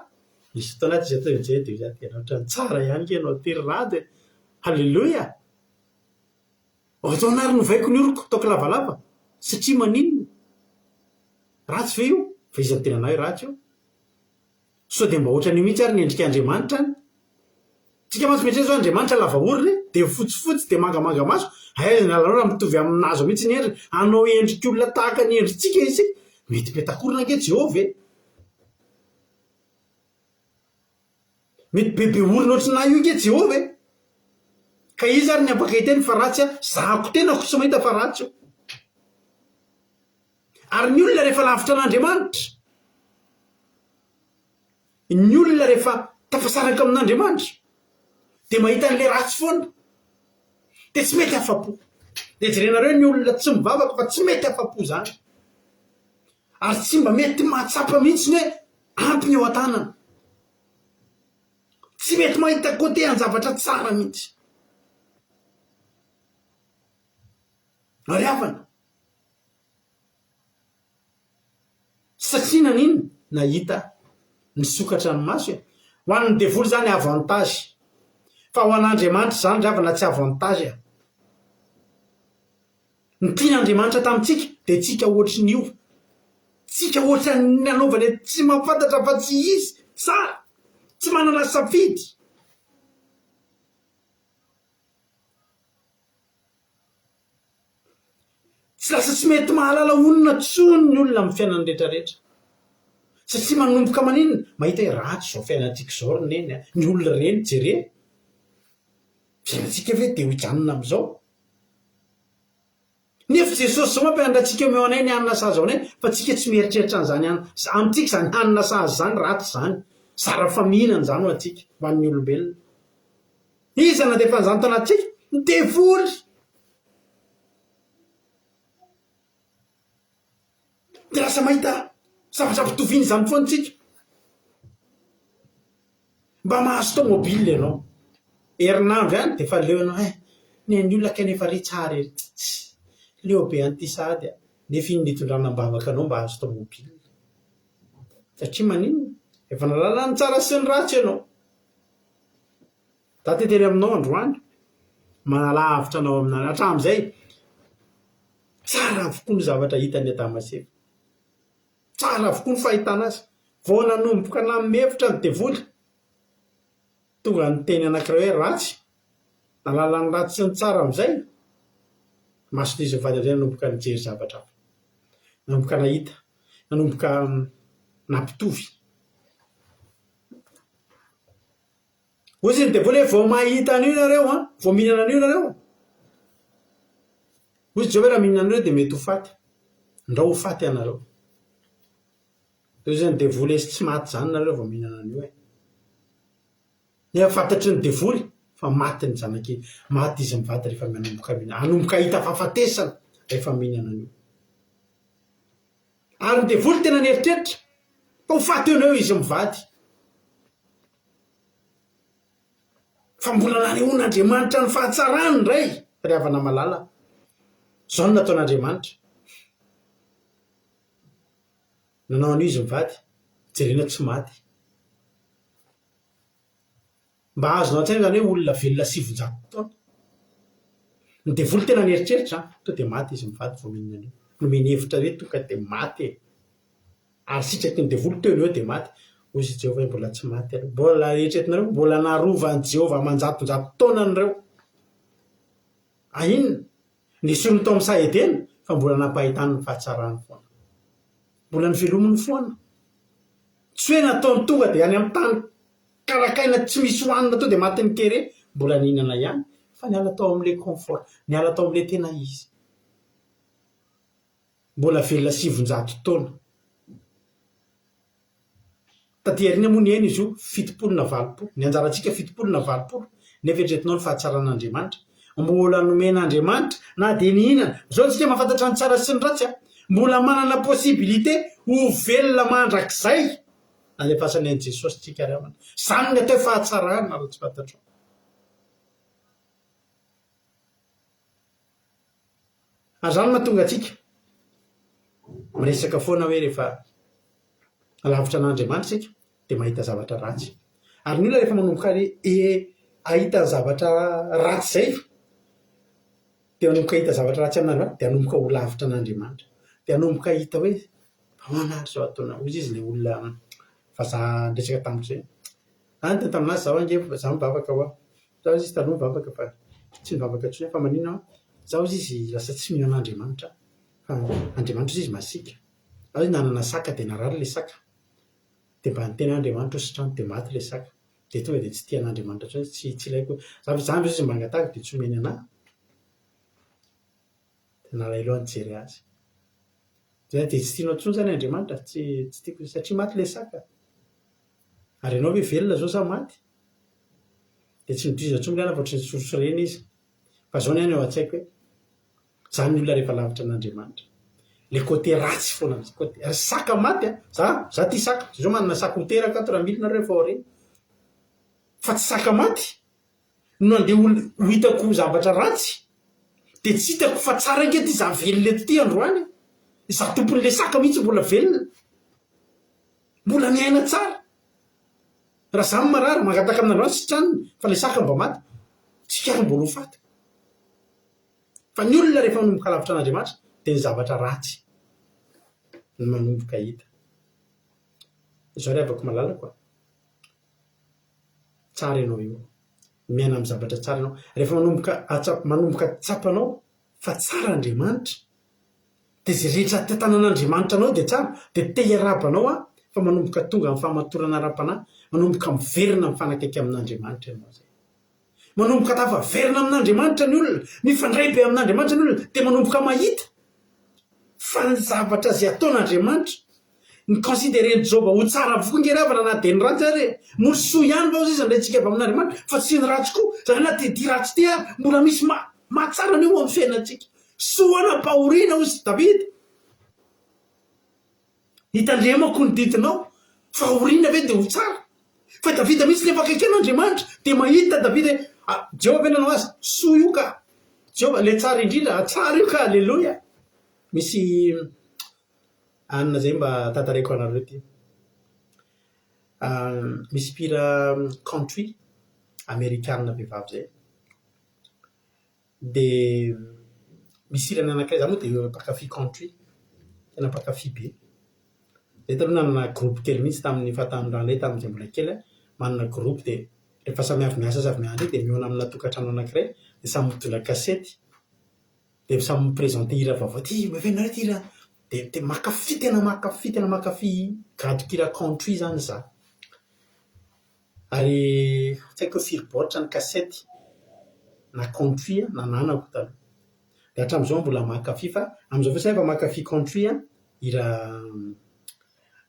misy fotoana ty zatao jay dia za tena ohatrany tsara ihany ke anao tery rady halleloia atao nary novaiko ny oroko taoko lavalava satria maninona ratsy ve io fa izy tena anao ratsy io so dia mba ohatrany mihitsy ary ny endrik'Andriamanitra any tsika maso metrany zao Andriamanitra lava orony dia fotsifotsy dia mangamanga maso aizina alanao raha mitovy aminazo mihitsy ny endry anao endriky olona tahaka ny endritsika izy mety petakorina ange Jehova mety bebe orina ohatrany na io nge Jehova ka izy ary ny apaka hiteny fa ratsy zahako tenako tsy mahita fa ratsy io ary ny olona rehefa lavitra an'Andriamanitra ny olona rehefa tafasaraka amin'Andriamanitra dia mahita n'ilay ratsy foana dia tsy mety afapo dia jerenareo ny olona tsy mivavaka fa tsy mety afapo zany ary tsy mba mety mahatsapa mihitsy ny hoe ampy ny eo an-tanana tsy mety mahita côté an-javatra tsara mihitsy ary avana satria nanino nahita ny sokatra ny maso ho an'ny devoly zany avantage fa ho an'Andriamanitra zany ravana tsy avantage ny tian'Andriamanitra tamintsika dia tsika ohatry ny io tsika ohatry ny anaovany tsy mampafantatra fa tsy izy tsara tsy manana safidy tsy lasa tsy mety mahalala onona tsony ny olona amin'ny fiainany rehetrarehetra satria manomboka maninona mahita hoe ratsy zao fiainantsika zao roneny ny olona reny jere fiainantsika ve dia hojanona amin'izao nefa Jesosy zao mampiandratsika meo anay ny hanina sazy ao anay fa tsika tsy mieritreritra n'izany amintsika zany hanina sazy zany ratsy zany zara fa mihinana zany ho antsika ho an'ny olombelona iza na defa nyzany tanatsika ny devoly dia lasa mahita zavatra mpitoviany zany foantsika mba mahazo tomobile ianao herinandro ihany dia fa leo ianao ny an'ny olona kanefa re tsara leo be an'ity sady nefa iny nitondranam-bavaka anao mba hazo tomobile satria maninona efa nalala ny tsara sy ny ratsy ianao da tetely aminao androany manalavitra anao aminany hatramin'izay tsara avokoa ny zavatra hitany Adamaseva tsara avokoa ny fahitana azy vao nanomboka namehevitra ny devoly tonga ny teny anankiray hoe ratsy nalalany ratsy sy ny tsara amin'izay mason'izy mivady amin'izay nanomboka nijery zavatra hafa nanomboka nahita nanomboka nampitovy ozy ny de vola hoe vao mahita an'io nareo a vao mihinana an'io nareo ozy zao hoe raha mihinana an'ireo dia mety ho faty ndra ho faty anareo ozy ny devoly sy tsy maty zany nareo vao mihinana an'io e nefa fantatry ny devoly fa maty ny zanaky maty izy mivady rehefa manomboka mihinana anomboka hita fahafatesana rehefa mihinana an'io ary ny devoly tena nieritreritra fa ho faty eo neo izy mivady fa mbola nanehoan'Andriamanitra ny fahatsarany ray ry havana malala zao no nataon'Andriamanitra nanao an'io izy mivady jerena tsy maty mba azonao an-tsaina zany hoe olona velona 700 taona ny devoly tena nieritreritra to dia maty izy mivady vao mihinana an'io nomeny hevitra hoe tonga dia maty ary sitraky ny devoly teo eo dia maty ozy Jehovah mbola tsy maty mbola eritreretinareo mbola narovan'i Jehovah aman-jatonjato taona an'ireo inona nisy tao amin'ny Sahedena fa mbola nampahitany ny fahatsarany foana mbola ny velominy foana tsy hoe nataony tonga dia any amin'ny tany karakaina tsy misy hoanina to dia maty ny kere mbola nihinana ihany fa niala tao amin'ilay confort niala tao amin'ilay tena izy mbola velona 700 taona tatyarina moa ny eny izy io 720 ny anjarantsika 720 nefa eritreretinao ny fahatsaran'Andriamanitra mbola nomen'Andriamanitra na dia nihinana zao tsika mahafantatra ny tsara sy ny ratsy mbola manana possibilité ho velona mandrakizay alefasany an'i Jesosy tsika ry amana zany ny atao fahatsarana raha tsy fantatro ary zany mahatonga atsika miresaka foana hoe rehefa lavitra an'Andriamanitra tsika dia mahita zavatra ratsy ary ny olona rehefa manomboka ahita zavatra ratsy zay dia manomboka hita zavatra ratsy amin'Andriamanitra dia hanomboka ho lavitra an'Andriamanitra dia hanomboka hita hoe manary zao ataona ozy izy ilay olona vazaha ndresaka tamiko zay any tena taminazy zaho ange za mivavaka hoa zaho izy taloha mivavaka fa tsy mivavaka intsony fa maninona zaho izy lasa tsy mino an'Andriamanitra fa Andriamanitra izy masika zaho izy nanana saka dia narary ilay saka dia mba niteny Andriamanitra ositrano dia maty ilay saka dia tonga dia tsy tian'Andriamanitra intsony tsy ilaiko zany izy mba angatahako dia tsy omeny anahy dia nalailo nijery azy dia tsy tianao intsony zany Andriamanitra tsy tiako satria maty ilay saka ary ianao hoe velona zao sa maty dia tsy midoiza intsony lana fa ohatry ny sorosorena izy fa zao ny any eo an-tsaiko hoe zany ny olona rehefa lavitra an'Andriamanitra le côté ratsy foana côté saka maty za tia saka zao manana saka hoteraka 4000 nareo rehefa ao reny fa tsy saka maty no andeha ho hitako zavatra ratsy dia tsy hitako fa tsara inge ty za velona eto ty androany za tompon'le saka mihitsy mbola velona mbola miaina tsara raha zany marary mangataka amin'Andriamanitra sy tranony fa le saka mba maty tsy kiaro mbola ho faty fa ny olona rehefa manomboka lavitra an'Andriamanitra dia ny zavatra ratsy ny manomboka hita izao ry havako malalako tsara ianao io miaina amin'ny zavatra tsara ianao rehefa manomboka tsapanao fa tsara Andriamanitra dia zay rehetra tanàn'Andriamanitra anao dia tsara dia te hiarabanao fa manomboka tonga amin'ny fahamatorana ara-panahy manomboka miverina mifanakaiky amin'Andriamanitra ianao zay manomboka tafaverina amin'Andriamanitra ny olona mifandray be amin'Andriamanitra ny olona dia manomboka mahita fa ny zavatra zay ataon'Andriamanitra ny considéreny Jehova ho tsara avokoa ngeravana na dia ny ratsy ary mosoa ihany va izy andrayntsika avy amin'Andriamanitra fa tsy ny ratsy koa zany na dia ty ratsy ty mbola misy mahatsara ny eo amin'ny fiainantsika soana pahoriana ozy Davida hitandremako ny didinao fa horiana ve dia ho tsara fa Davida misy nefa akaiky an'Andriamanitra dia mahita Davida Jehova nanao azy soa io ka Jehova le tsara indrindra tsara io ka alleloia misy anina zay mba tantareko anareo ty misy mpira country amerikanina vehivavy zay dia misy irany anankiray zany moa dia mpakafy country tena mpakafy be zay taloha nanana groupe kely mihitsy tamin'ny fahatanindranay tamin'izay mbola kely manana groupe dia rehefa samiavy miasa sy avy miandry dia miona amina tokantrano anankiray dia samy mitondra kasety dia samy miprezente hira vaovao ty mavenareo ty hira dia makafy tena makafy gadokira country zany za ary tsy haiko hoe firy baoritra ny kasety na country na nanako taloha dia hatramin'izao mbola makafy fa amin'izao fotsiny efa makafy country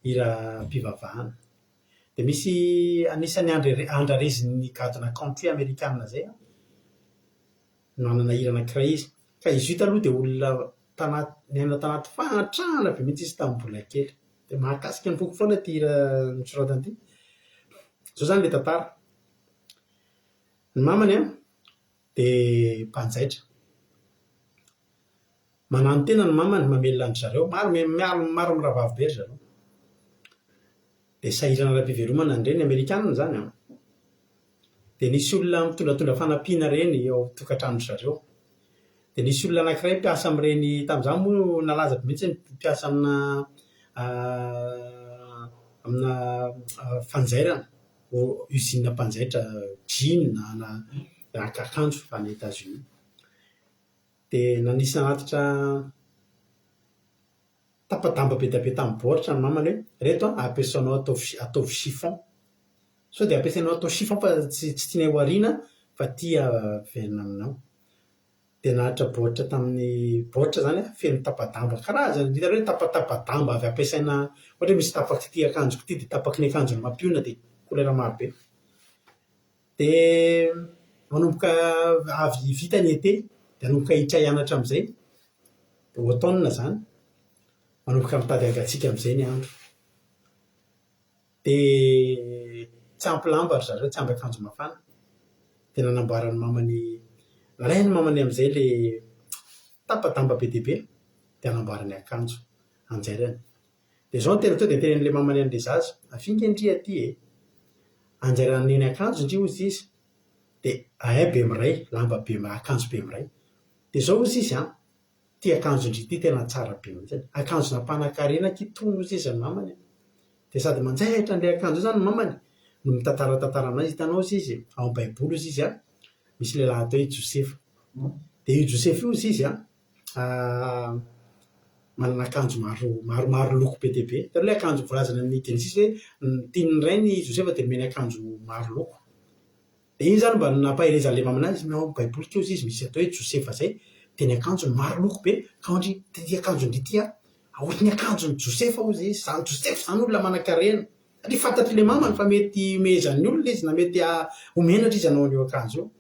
hira mpivavahana dia misy anisany andrarezin'ny gadona country amerikana zay nanana hira anankiray izy ka izy io taloha dia olona niaina tanaty fahatrana be mihitsy izy tamin'ny mbola kely dia mahakasika ny foko foana ty hira nosoratany ity zao zany le tantara ny mamany dia mpanjaitra manano tena ny mamany mamelona andry zareo maro miravavy be ry zareo dia sahirana ara-piveromana nireny amerikanina zany dia nisy olona mitondratondra fanampiana reny ao tokantrano zareo dia nisy olona anankiray mpiasa amin'ireny tamin'izany moa nalaza mihitsy mpiasa amina fanjairana usine mpanjaitra jean na akanjo fa any États-Unis dia nanisy nanatitra tapadamba be tamin'ny baoritra ny mamany hoe reto ampiasainao ataovy chiffon so dia ampiasainao atao chiffon fa tsy tianay ho ariana fa ty averina aminao dia nahatra baoritra tamin'ny baoritra zany feno tapadamba karazany hitanareo tapadamba avy ampiasaina ohatra misy tapaky ty akanjoko ty dia tapaky ny akanjony mampiona dia kolera marobe dia manomboka avy vita ny ete dia manomboka hitra hianatra amin'izay dia automne zany manomboka mitady angatsika amin'izay ny andro dia tsy ampy lamba ry zareo tsy ampy akanjo mafana dia nanamboarany mamany nalainy mamany amin'izay le tapadamba be deaibe dia anamboarany akanjo anjairany dia zao ny tena to dia tenen'le mamany an'le zaza afinga indri aty anjairaneny akanjo indri ozy izy dia ahay be miray lamba be akanjo be miray dia zao ozy izy ty akanjo indri ty tena tsara be mihitsy akanjo nampanankarena kitono ozy izy ny mamany dia sady manjaitra an'le akanjo zany ny mamany no mitantara anazy hitanao ozy izy ao baiboly ozy izy misy lehilahy atao hoe Josefa dia io Josefa io ozy izy manana akanjo maro loko be dia be taloha le akanjo voalazana ny Genesis hoe tiany rainy Josefa dia meny akanjo maro loko dia iny zany mba nampaherezan'le mamana azy ao baiboly keo izy misy atao hoe Josefa zay dia ny akanjo maro loko be ka ondry ty akanjo ndry ty aohatry ny akanjo ny Josefa ozy izy zany Josefa zany olona manan-karena satria fantatry le mamany fa mety mehezan'ny olona izy na mety homenatra izy anao an'io akanjo io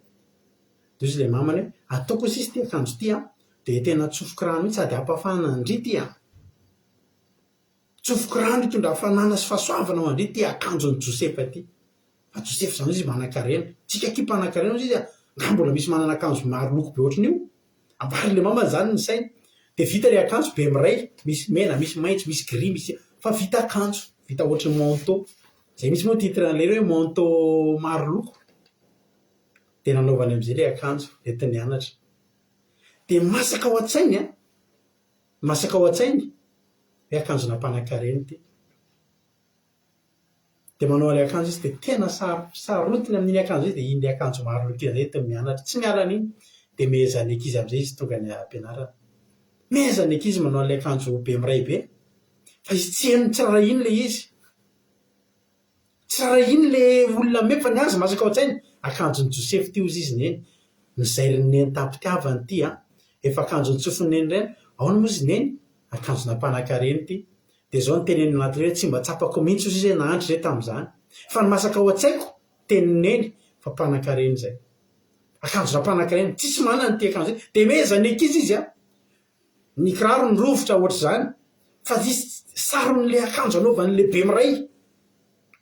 dia izy le mamany hoe ataoko izy ty akanjo ty dia tena tsofoky rano itsy sady ampafana andry ty tsofoky rano hitondra hafanana sy fahasoavana ao andry ty akanjo ny Josefa ty fa Josefa zany izy manan-karena tsika ky mpanan-karena izy nga mbola misy manana akanjo maro loko be ohatrany io ambarin'le mamany zany ny sainy dia vita le akanjo be miray misy mena misy maitso misy gris misy fa vita akanjo vita ohatrany manteau zay misy moa titre an'le hoe manteau maro loko dia nanaovany amin'izay le akanjo entiny hianatra dia masaka ao an-tsainy hoe akanjo nampanankarena ty dia manao le akanjo izy dia tena sarotiny amin'iny akanjo izy dia iny le akanjo maro loko zay tiny mianatra tsy miala an'iny dia mehezany ankizy amin'izay izy tonga ny ampianarana mehezany ankizy manao le akanjo be miray be fa izy tsy raha iny le izy tsy raha iny le olona mefa ny azy masaka ao an-tsainy akanjony Josefa ty ozy izy neny nizairiny neny tampitiavany ty efa akanjony tsofineny reny ao ny mozy neny akanjo nampanankarena ty dia zao ny teneny anatin'ireny tsy mba tsapako mihitsy ozy izy nahandry zay tamin'izany fa ny masaka ao an-tsaiko tenineny fa mpanankarena zay akanjo nampanankarena tsisy manana ty akanjo zay dia mehezany ankizy izy ny kiraro ny rovotra ohatr' zany fa izy saron'le akanjo anaovan'le be miray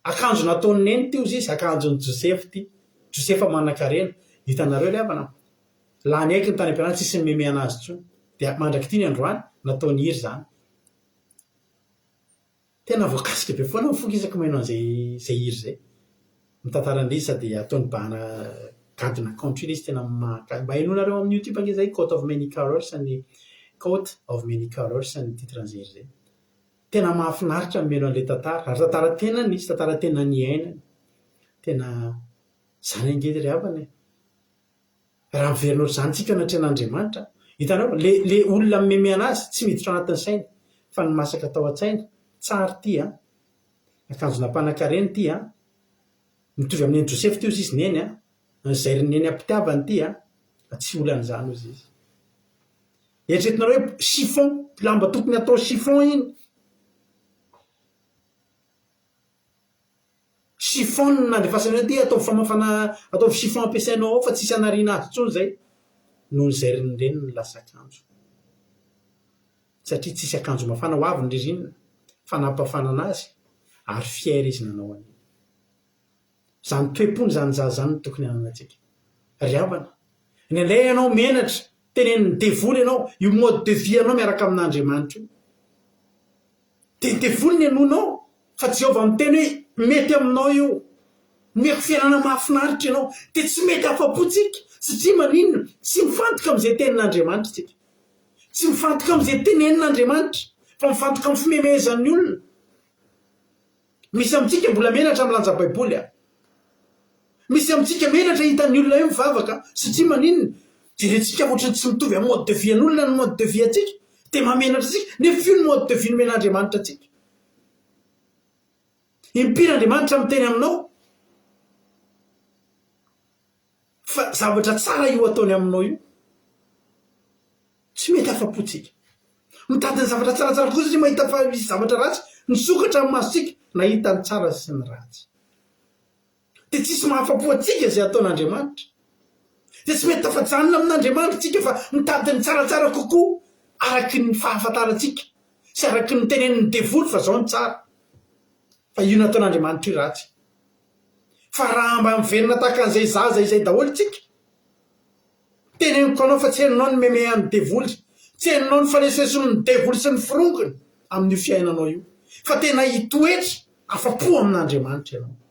akanjo nataony neny ty ozy izy akanjony Josefa ty Josefa manan-karena hitanareo le avana laha ny aiky ny tany ampianarana tsisy ny memena azy tsony dia mandraky ty ny androany nataony hiry zany tena voakasika be foana mifoka isaka maino an'izay hiry zay mitantarandry izy sady ataony bahana gadona country izy tena mba hainonareo amin'ny YouTube ange zay Coat of Many Colors ny Coat of Many Colors ny titran'izy zay tena mahafinaritra meno an'le tantara ary tantara tena nisy tantara tena niainany tena zany angety ry havana raha miverinao zany tsika natrean'Andriamanitra hitanao le olona mimeme anazy tsy miditra anatin'ny saina fa ny masaka atao an-tsaina tsary ty a akanjona mpanakareny ty a mitovy amin'ny Joseph ty ozy izy neny a zay neny ampitiavany ty a tsy olan'izany ozy izy eritreretinareo hoe chiffon lamba tokony atao chiffon iny chiffon nandefasana ty atao famafana atao chiffon ampiasainao ao fa tsisy anariana azy tsony zay noho ny zay reny ny lasa akanjo satria tsisy akanjo mafana ho avy ny ririnina fa nampafana anazy ary fiaira izy nanao an'iny zany toepony zany zany tokony ananatsika ry havana nylay ianao menatra teneniny devoly ianao io mode de vie anao miaraka amin'Andriamanitra io de devoly ny anonao fa Jehovah miteny hoe mety aminao io meko fiainana mahafinaritra ianao de tsy mety afa-potsika satria maninona tsy mifantoka amin'izay tenin'Andriamanitra tsika tsy mifantoka amin'izay tenenin'Andriamanitra fa mifantoka amin'ny fimemezan'ny olona misy amintsika mbola menatra milanja baiboly misy amintsika menatra hitan'ny olona io mivavaka satria maninona jerentsika ohatrany tsy mitovy amin'ny mode de vie an'olona ny mode de vie atsika de mamenatra tsika nefa io ny mode de vie nomen'Andriamanitra atsika impir'Andriamanitra miteny aminao fa zavatra tsara io ataony aminao io tsy mety afa-potsika mitady ny zavatra tsaratsara koa satria mahita fa misy zavatra ratsy nisokatra amin'ny masontsika nahita ny tsara sy ny ratsy de tsisy mahafa-po atsika zay ataon'Andriamanitra de tsy mety tafajanona amin'Andriamanitra tsika fa mitady ny tsaratsara kokoa araky ny fahafantarantsika sy araky ny tenenin'ny devoly fa zao ny tsara fa io nataon'Andriamanitra io ratsy fa raha mba miverina tahaka an'izay zaza izay daholo tsika teneniko anao fa tsy henonao ny meme amin'ny devoly tsy henonao ny faleseson'ny devoly sy ny firongony amin'io fiainanao io fa tena hitoetra afa-po amin'Andriamanitra ianao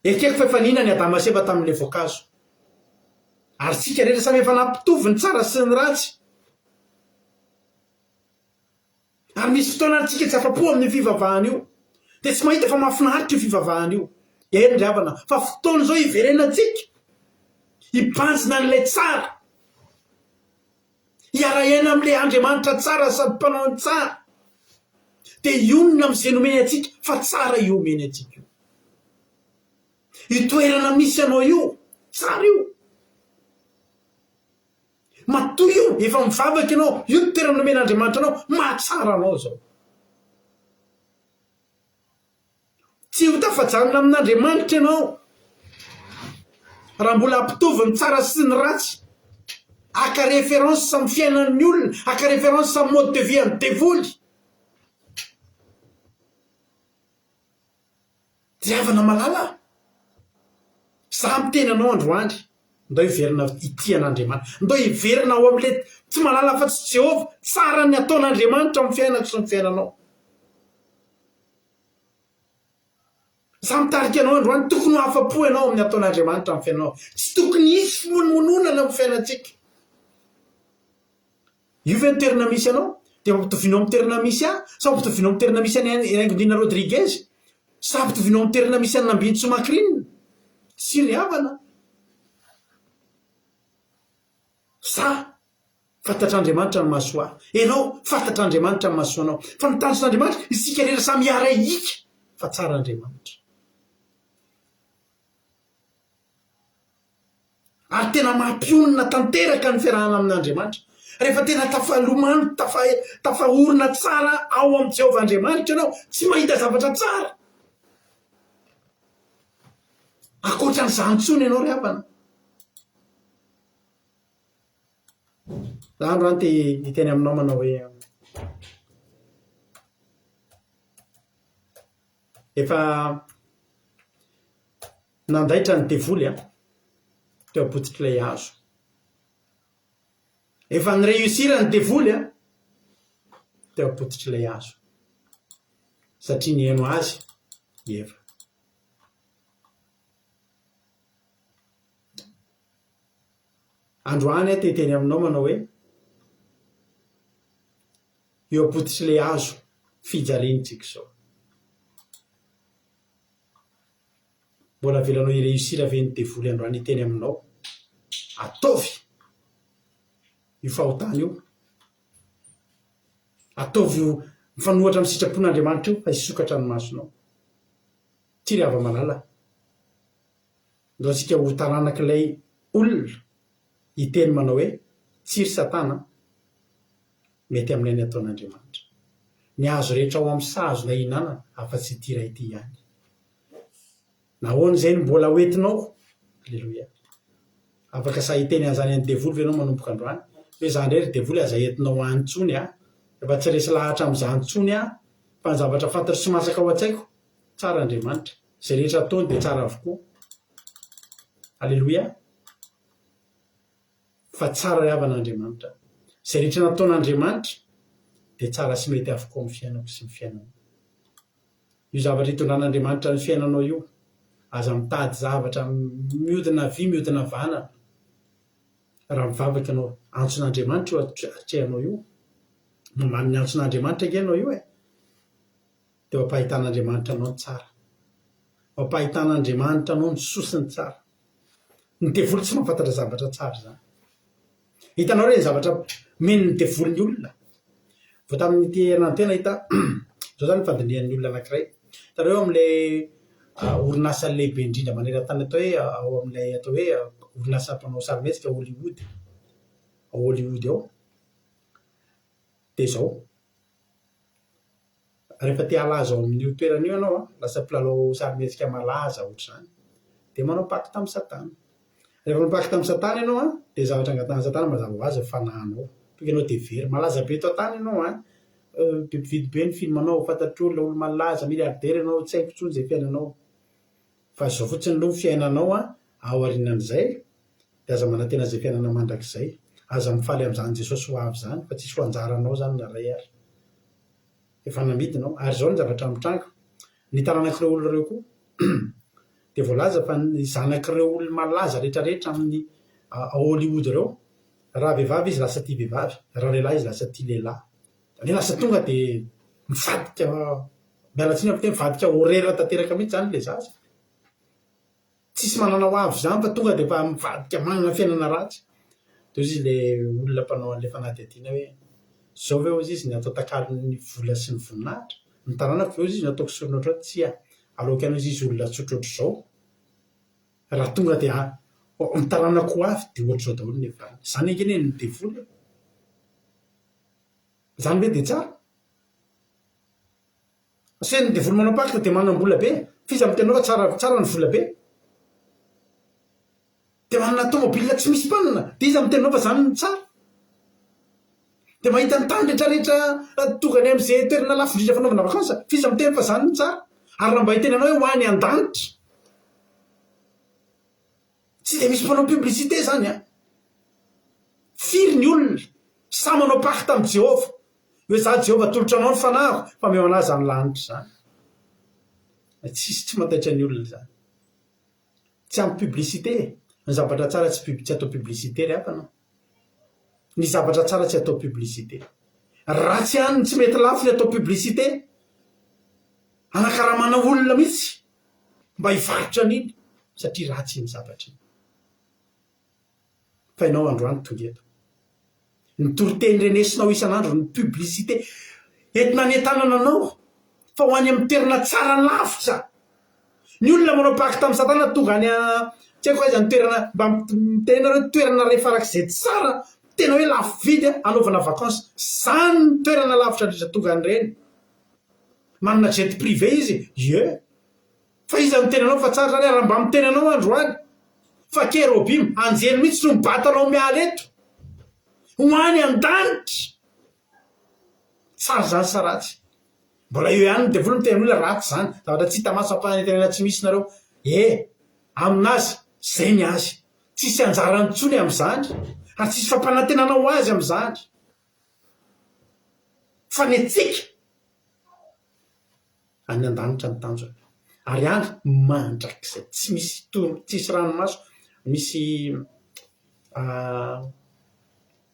ekeko fa efa nina ny Adama sy Eva tamin'le voankazo ary tsika rehetra samy efa nampitovy ny tsara sy ny ratsy ary misy fotoana antsika tsy afa-po amin'ny fivavahana io de tsy mahita fa mahafinaritra io fivavahana io eny ry havana fa fotoana zao iverenatsika hibanjina n'ilay tsara hiara-aina amin'ilay Andriamanitra tsara sady mpanao ny tsara de ionona amin'izay nomeny atsika fa tsara io omeny atsika io toerana misy anao io tsara io matoy io efa mivavaka ianao io toerana nomen'Andriamanitra anao mahatsara anao zao tsy ho tafajanona amin'Andriamanitra ianao raha mbola ampitovy ny tsara sy ny ratsy aka référence amin'ny fiainan'ny olona aka référence amin'ny mode de vie amin'ny devoly ry havana malala za miteny anao androandry ndao hiverina ity an'Andriamanitra ndao hiverina ao amin'le tsy malala fa tsy Jehovah tsara ny ataon'Andriamanitra amin'ny fiainako sy ny fiainanao za mitarika anao androany tokony ho afa-po ianao amin'ny ataon'Andriamanitra amin'ny fiainanao tsy tokony hisy fimonomononana amin'ny fiainantsika io ve ny toerana misy anao de mampitovinao amin'ny toerana misy sa mampitovinao amin'ny toerana misy any Aingodina Rodriguez sa mampitovinao amin'ny toerana misy any Nambintsy Makrinina sy ry havana sa fantatr'Andriamanitra ny mahasoa ianao fantatr'Andriamanitra ny mahasoanao fa mitandrits'Andriamanitra isika rehetra samy hiara hika fa tsara Andriamanitra ary tena mampionona tanteraka ny fiarahana amin'Andriamanitra rehefa tena tafalomano tafaorona tsara ao amin'ny Jehovah Andriamanitra ianao tsy mahita zavatra tsara akoatran'izany tsony ianao ry havana za androany ty hiteny aminao manao hoe efa nandaitra ny devoly teo apotsitr'ilay hazo efa nireusira ny devoly teo apotsitr'ilay hazo satria ny heno azy Eva androany te hiteny aminao manao hoe eo apotsitr'ilay hazo fijalenitsika zao mbola velanao ireusir ve ny devoly androany teny aminao ataovy io fahotany io ataovy io mifanohatra amin'ny sitrapon'Andriamanitra io fa hisokatra ny masonao tsy ry hava-malala ndo antsika ho taranak'ilay olona hiteny manao hoe tsiry satana mety amin'ilay ny ataon'Andriamanitra ny azo rehetra ao amin'ny sahazo na hinanana afa-tsy ty ray ty ihany nahoana zay ny mbola hoentinao alleloia afaka sahiteny an'izany any devoly venao manomboka androany hoe zany rery devoly aza entinao antsony efa tsy resy lahatra amin'izantsony fa ny zavatra fantatro sy masaka ao an-tsaiko tsara Andriamanitra zay rehetra ataony dia tsara avokoa alleloia fa tsara ry havan'Andriamanitra zay rehetra nataon'Andriamanitra dia tsara sy mety avokoa amin'ny fiainako sy ny fiainana io zavatra hitondran'Andriamanitra ny fiainanao io aza mitady zavatra miodina vy miodina vana raha mivavaka anao antson'Andriamanitra io atrehanao io maman'ny antson'Andriamanitra angenao io dia mampahitan'Andriamanitra anao ny tsara mampahitan'Andriamanitra anao ny sosiny tsara ny devoly tsy mahafantatra zavatra tsara zany hitanao re ny zavatra meny ny devolin'ny olona vao tamin'ity herinantena hita zao zany fandinihan'ny olona anankiray hitanareo amin'ilay orinasa lehibe indrindra maneran-tany atao hoe ao amin'ilay atao hoe orinasa mpanao sarimihetsika Hollywood ao dia zao rehefa te halaza ao amin'io toerana io ianao lasa mpilalao sarimihetsika malaza ohatr'izany dia manao paky tamin'ny satana rehefa manao paky tamin'ny satana ianao dia zavatra angatahany satana mazava ho azy fanahinao tonga ianao dia very malaza be tao tany ianao be mpividy be ny filmanao fantatr'olona olo malaza miliardera ianao tsy haiko intsony zay fiainanao fa zao fotsiny aloha fiainanao ao aorianan'izay dia aza manantena zay fiainana mandrakizay aza mifaly amin'izany Jesosy ho avy zany fa tsisy ho anjaranao zany na ray ary efa namidinao ary zao ny zavatra mitranga ny taranak'ireo olona reo koa dia voalaza fa ny zanak'ireo olona malaza rehetrarehetra amin'ny Hollywood reo raha vehivavy izy lasa tia vehivavy raha lehilahy izy lasa tia lehilahy ny lasa tonga dia mivadika mialatsiny amin'ny teny mivadika horera tanteraka mihitsy zany le zaza tsisy manana ho avy zany fa tonga dia fa mivadika manana fiainana ratsy dia izy le olona mpanao an'ilay fanadihadiana hoe zao ve ozy izy ny atao takalon'ny vola sy ny voninahitra ny taranako ve ozy izy ny ataoko sorona oatra tsia aloka ianao izy olona tsotrotra zao raha tonga dia mitaranako ho avy dia ohatr'izao daholo nefa zany angeny ny devoly zany hoe dia tsara se ny devoly manao paky dia manam-bola be fiza amitenao fa tsara ny vola be dia manana tômôbilina tsy misy mpanana dia izy amitenao fa zany ny tsara dia mahita ny tany rehetrarehetra tongany amin'izay toerana lafo indrindra fanaovana vakansa fiza amiteny fa zany ny tsara ary raha mba hiteny anao hoe ho any an-danitra tsy dia misy mpanao publicité zany firy ny olona sa manao paky tamin'i Jehova hoe za Jehova tolotra anao ny fanahiko fa meo anazy amin'ny lanitra zany tsisy tsy mataitra ny olona zany tsy amin'ny publicité ny zavatra tsara tsy atao publicité ry hafanao ny zavatra tsara tsy atao publicité ratsy ihany tsy mety lafo ny atao publicité anakaramana olona mihitsy mba hivarotra an'iny satria ratsy ny zavatra iny fa ianao androany tonga eto ny toriteny renesinao isan'andro ny publicité entina ny tanana anao fa ho any amin'ny toerana tsara lavitra ny olona manao paky tamin'ny satana tonga any tsy haiko aiza ny toerana mba mitenareo toerana rehefarak'izay tsara tena hoe lafo vidy anaovana vakansa zany ny toerana lavitra ndritra tonga an'ireny manana jet privé izy fa izy miteny anao fa tsara zany raha mba miteny anao androany fa kerobim anjely mihitsy no mibatanao miala eto ho any an-danitra tsara zany sa ratsy mbola eo ihany ny devoly miteny olona ratsy zany zavatra tsy hita maso ampanentenana tsy misy nareo aminazy zay ny azy tsisy anjarany tsony amin'izany ary tsisy fampanantenana ho azy amin'izany fa ny atsika any an-danitra ny tanjona ary any mandrakizay tsy misy tsisy ranomaso misy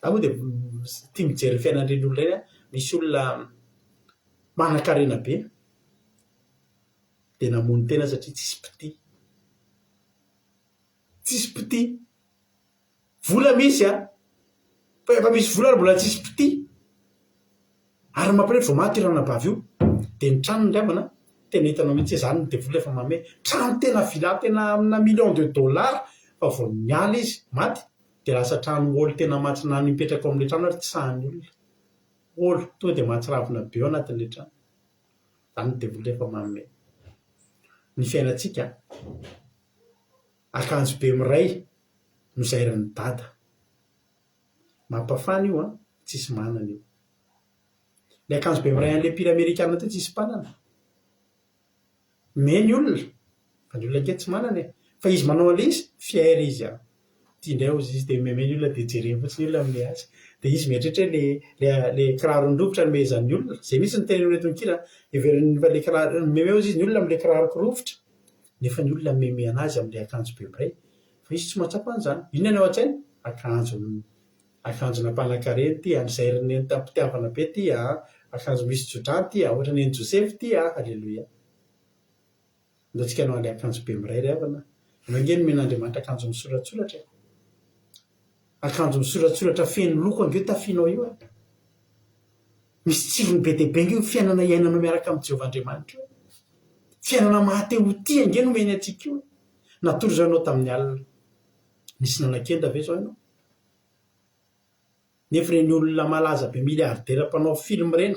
moa dia tia mijery fiainan'ireny olona reny misy olona manan-karena be dia namony tena satria tsisy mpitia tsisy piti vola misy fa misy vola ary mbola tsisy piti ary mampirehitra vao maty rana bavy io dia ny trano ny avana tena hitanao mihitsy zany de vola efa mame trano tena vila tena amina $1,000,000 fa vao miala izy maty dia lasa trano olo tena matsinany mipetraka ao amin'ilay trano ary tsy sahan'ny olona olo tonga dia mahatsiravina be ao anatin'ilay trano zany de vola efa mame ny fiainantsika akanjo be miray no zairan'ny dada mampafana io tsisy manana io le akanjo be miray an'ilay mpila amerikana teo tsisy mpanana meny olona fa ny olona nke tsy manana fa izy manao an'ilay izy fiaira izy tiandray ozy izy dia memeny olona dia jereny fotsiny olona amin'ilay azy dia izy mieritrehitra le kiraro-ndrovotra no mehezan'ny olona zay misy ny teneny olona everiny fa le kiraro meme ozy izy ny olona amin'ilay kiraro-korovotra nefa ny olona meme anazy amin'ilay akanjo be miray fa izy tsy mahatsapa an'izany inona ny ao an-tsainy akanjo nampanankareny ty an'zairiny tampitiavana be ty akanjo misy jodrany ty ohatra ny Joseph ty halleloia ndatsika anao an'ilay akanjo be miray ry avana mangeny men'Andriamanitra akanjo misoratsoratra akanjo misoratsoratra feno loko angeo tafianao io misy tsirony be dia be ngeo fiainana iainanao miaraka amin'ny Jehovahandriamanitra io fiainana mahateo ty ange no meny atsika io natory zao anao tamin'ny alina nisy nanan-kenda ve zao ianao nefa reny olona malaza be miliardera mpanao film reny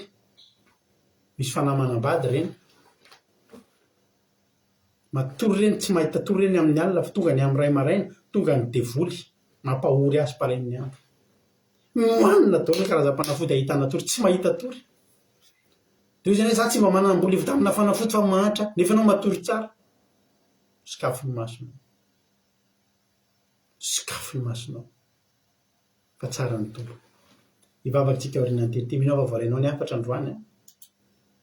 misy fanamanam-bady reny matory reny tsy mahita tory reny amin'ny alina fa tonga ny amin'ny ray maraina tonga ny devoly mampahory azy parain'ny andro manina daoly karazam-panafody ahitana tory tsy mahita tory dia io zany za tsy mba manambola vidamina fanafody fa mahatra nefa anao matory tsara sikafo ny masonao fa tsara ny tolo ivavatsika aoriana nytetimy inao vavarainao ny afatra androany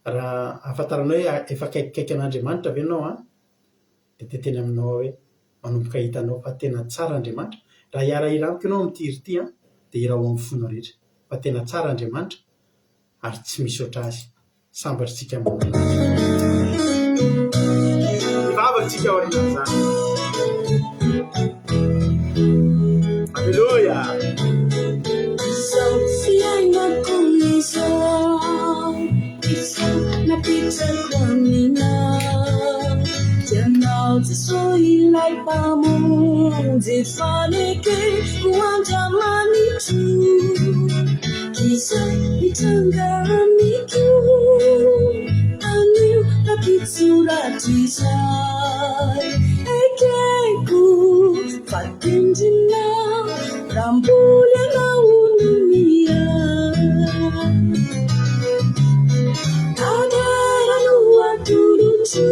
raha afantaranao hoe efa kaikikaiky an'Andriamanitra ve anao dia teteny aminao hoe manomboka hitanao fa tena tsara Andriamanitra raha hiara-iramiko ianao am'ty ry ty dia irao amin'ny fona rehetra fa tena tsara Andriamanitra ary tsy misy oatra azy sambatritsika ivavatsika aoriana zany halleluia So ilai pamoja faneke kuandamani tu kisha itangani tu anu lapitsurati sai ekeku fatindina rambulia na unia adara nuwa tulutu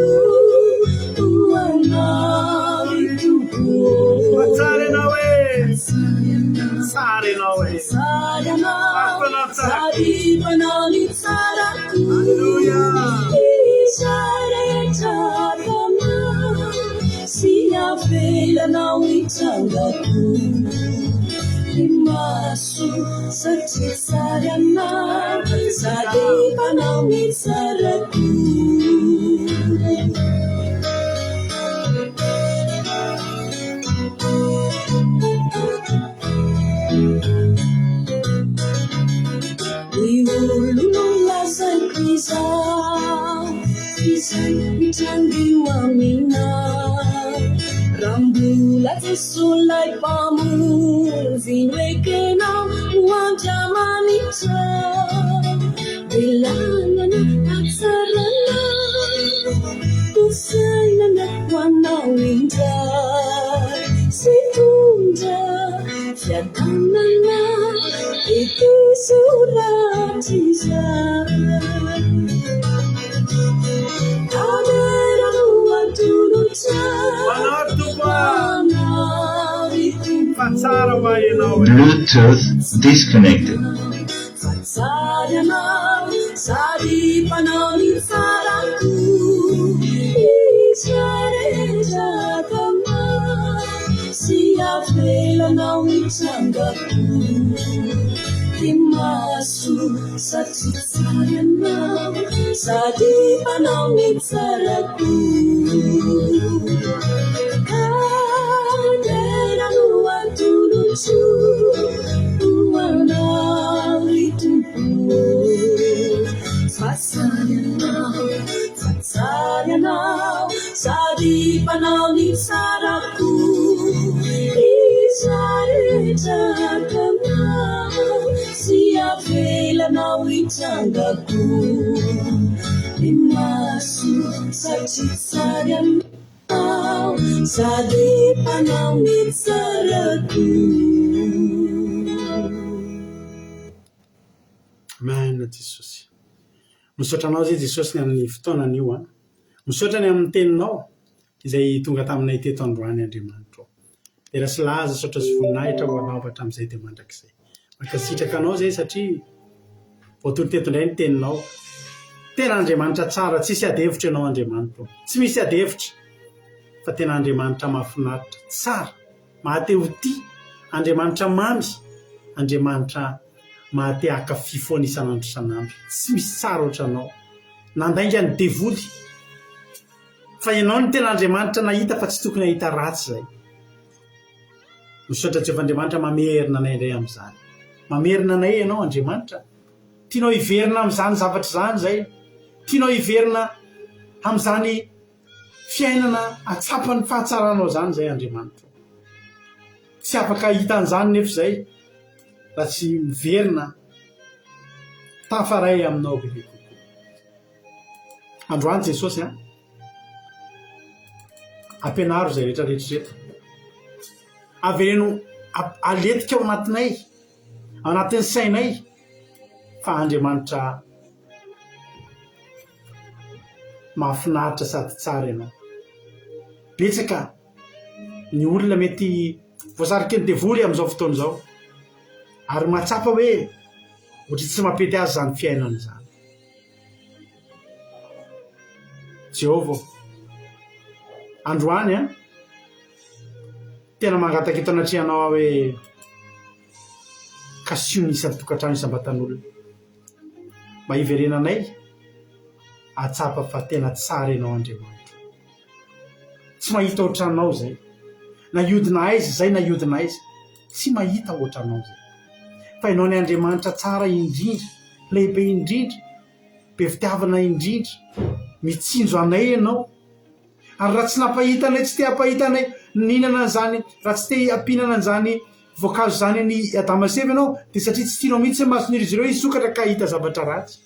Sulai pamuzi wekena uanjamanita bilangana aksarana kusainana wanawinda situnda fiatanana ikusuratiza aderanu waturuta Bluetooth disconnected. mitangako ny maso satria tsara aminao sady mpanao ny tsarako. Mahana Jesosy. Misaotra anao zay Jesosy ny amin'ny fotoanany io a. Misaotra ny amin'ny teninao izay tonga taminay teto androany Andriamanitra. Dia raha sy laza saotra sy voninahitra ho anao hatramin'izay dia mandrakizay. Mankasitraka anao zay satria voatory teto indray ny teninao. Tena Andriamanitra tsara, tsisy adevitra ianao Andriamanitra. Tsy misy adevitra fa tena Andriamanitra mahafinaritra, tsara, mahateo-tia, Andriamanitra mamy, Andriamanitra mahate hankafy foana isan'andro isan'andro. Tsy misy tsara ohatranao. Nandainga ny devoly. Fa ianao ny tena Andriamanitra nahita fa tsy tokony hahita ratsy zay. Misaotra Jehovah Andriamanitra mamerina anay indray amin'izany. Mamerina anay ianao Andriamanitra. Tianao hiverina amin'izany zavatra izany zay. Tianao hiverina amin'izany fiainana atsapan'ny fahatsaranao izany zay Andriamanitra. Tsy afaka hita an'izany nefa zay raha tsy miverina tafaray aminao bebe kokoa. Androany Jesosy a ampianaro zay rehetrarehetra. Avereno aletika ao anatinay, ao anatin'ny sainay fa Andriamanitra mahafinaritra sady tsara ianao. Betsaka ny olona mety voasariky ny devoly amin'izao fotoana izao ary mahatsapa hoe ohatra tsy mampety azy zany fiainana izany. Jehovah androany a tena mangataka eto anatrihanao hoe kasio isan'ny tokantrano isam-batan'olona mba hiverenanay atsapa fa tena tsara ianao Andriamanitra. Tsy mahita ohatranao zay. Na iodina aiza zay na iodina aiza tsy mahita ohatranao zay. Fa ianao ny Andriamanitra tsara indrindra, lehibe indrindra, be fitiavana indrindra, mitsinjo anay ianao. Ary raha tsy napahita anay, tsy te hapahita anay ninana an'izany, raha tsy te hampihinana an'izany voankazo zany ny Adama sy Eva ianao, dia satria tsy tianao mihitsy mason'izy ireo hisokatra ka hita zavatra ratsy.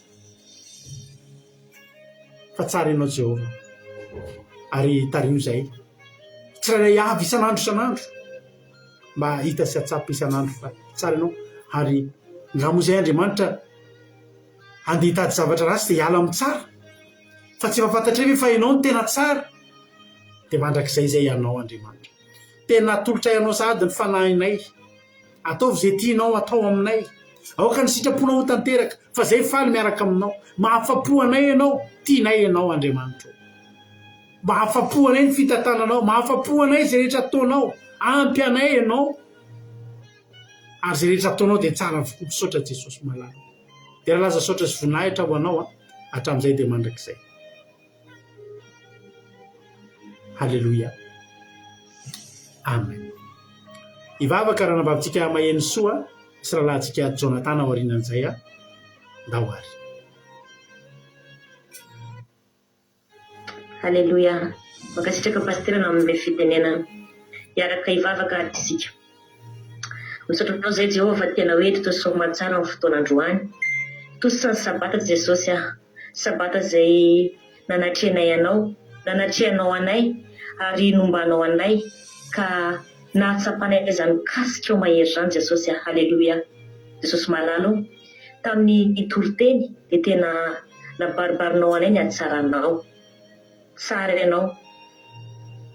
Fa tsara ianao Jehovah. Ary tario zay. Tsirairay avy isan'andro isan'andro mba hita sy atsapa isan'andro fa tsara ianao. Ary ngamo zay Andriamanitra andeha hitady zavatra ratsy dia hiala amin'ny tsara. Fa tsy mahafantatra hoe fa ianao ny tena tsara. Dia mandrakizay zay ianao Andriamanitra. Tena tolotra ianao sady ny fanahinay. Ataovy zay tianao atao aminay. Aoka ny sitraponao ho tanteraka fa zay faly miaraka aminao. Mahafapo anay ianao, tianay ianao Andriamanitra. Mahafapo anay ny fitantananao, mahafapo anay zay rehetra ataonao, ampy anay ianao. Ary zay rehetra ataonao dia tsara avokoa. Misaotra Jesosy malala. Dia raha laza saotra sy voninahitra ho anao hatramin'izay dia mandrakizay. Halleluja. Amen. Ivavaka raha nambavitsika maheno soa sy rahalahintsika Jonathan ao aorianan'izay dahoary. Halleluja. Makasitraka pasterana amin'ilay fitenenana. Iaraka ivavaka isika. Misaotra aminao zay Jehovah fa tena hoe totoa mahatsara amin'ny fotoan'androany. Tosany sabata Jesosy sabata zay nanatrehanay anao, nanatrehanao anay ary nombanao anay ka nahatsapanay zany mikasika eo mahery zany Jesosy. Halleluja. Jesosy malalo tamin'ny toroteny dia tena nabaribarinao anay ny hatsaranao. Tsara ianao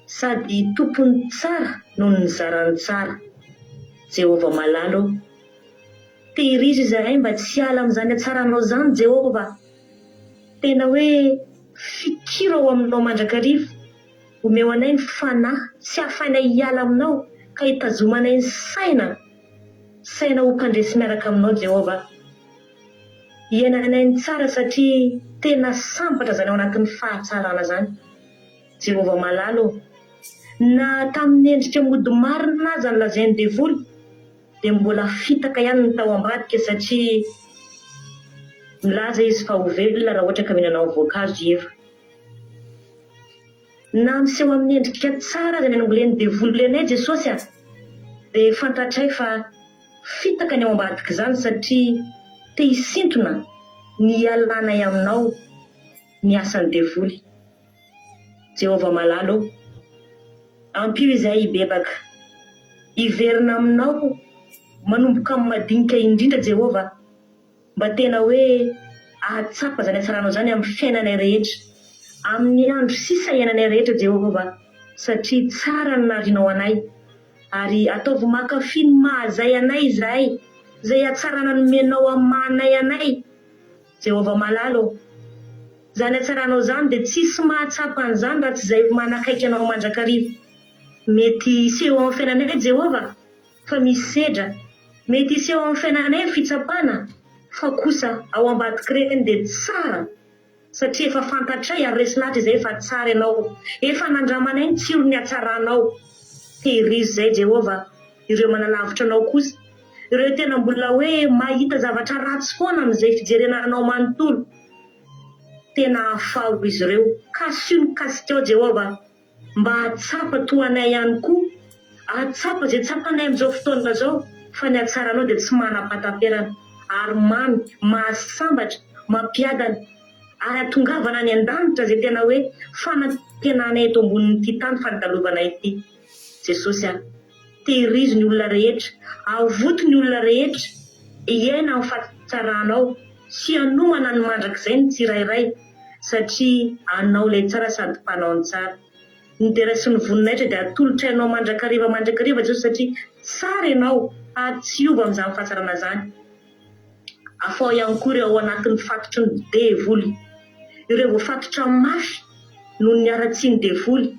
sady tompony tsara noho ny zarany tsara. Jehovah malalo tehirizy izahay mba tsy hiala amin'izany hatsaranao zany Jehovah. Tena hoe fikiro ao aminao mandrakariva, omeo anay ny fanahy, tsy hahafainay hiala aminao ka hitazomanay ny saina ho mpandresy miaraka aminao Jehovah. Hiainanay ny tsara satria tena sambatra zany ao anatin'ny fahatsarana zany. Jehovah malalo na tamin'ny endrika mody marina aza ny lazain'ny devoly dia mbola fitaka ihany ny tao ambadika satria milaza izy fa ho velona raha ohatra ka mihinanao voankazo eva. Na miseho amin'ny endrika tsara zany anamboleny devoly lenay Jesosy dia fantatray fa fitaka ny ao ambadika zany satria te hisintona ny alanay aminao ny asany devoly. Jehova malalo, ampio izay bebaka iverina aminao manomboka amin'ny madinika indrindra Jehova, mba tena hoe ahatsapa zany hatsaranao zany amin'ny fiainanay rehetra, amin'ny andro sisa iainanay rehetra Jehova, satria tsara ny narinao anay ary ataovy mankafy ny mahazay anay izahay, zay hatsarana nomenao amin'ny mahanay anay Jehova malalo. Zany hatsaranao zany dia tsisy mahatsapa an'izany raha tsy izay manakaiky anao mandrakariva. Mety iseho amin'ny fiainanay Jehova fa misy sedra, mety iseho amin'ny fiainanay fitsapana fa kosa ao ambadika reny dia tsara, satria efa fantatray ary resy lahatra izay efa tsara ianao, efa nandramanay ny tsiro ny hatsaranao. Tehirizy izay Jehova ireo manalavitra anao kosa, ireo tena mbola hoe mahita zavatra ratsy foana amin'izay fijerenanao manontolo, tena ahafaho izy ireo. Kasio kasikao Jehova mba hatsapa toanay ihany koa, hatsapa izay tsapanay amin'izao fotoana zao, fa ny hatsaranao dia tsy manam-pataperana ary mamy, mahasambatra, mampiadana ary atongavana any an-danitra izay tena hoe fanantenanay eto ambonin'ity tany fanodalovanay ity. Jesosy tehirizy ny olona rehetra, avoto ny olona rehetra iaina amin'ny fahatsaranao, sy hanomana ny mandrakizay ny tsirairay, satria anao ilay tsara sady mpanao ny tsara. Ny dera sy ny voninahitra dia atolotra ianao mandrakariva Jesosy, satria tsara ianao, atsiova amin'izany fahatsarana zany. Afao ihany koa ireo ao anatin'ny fatotry ny devoly, ireo voafatotra mafy noho ny aratsiny devoly,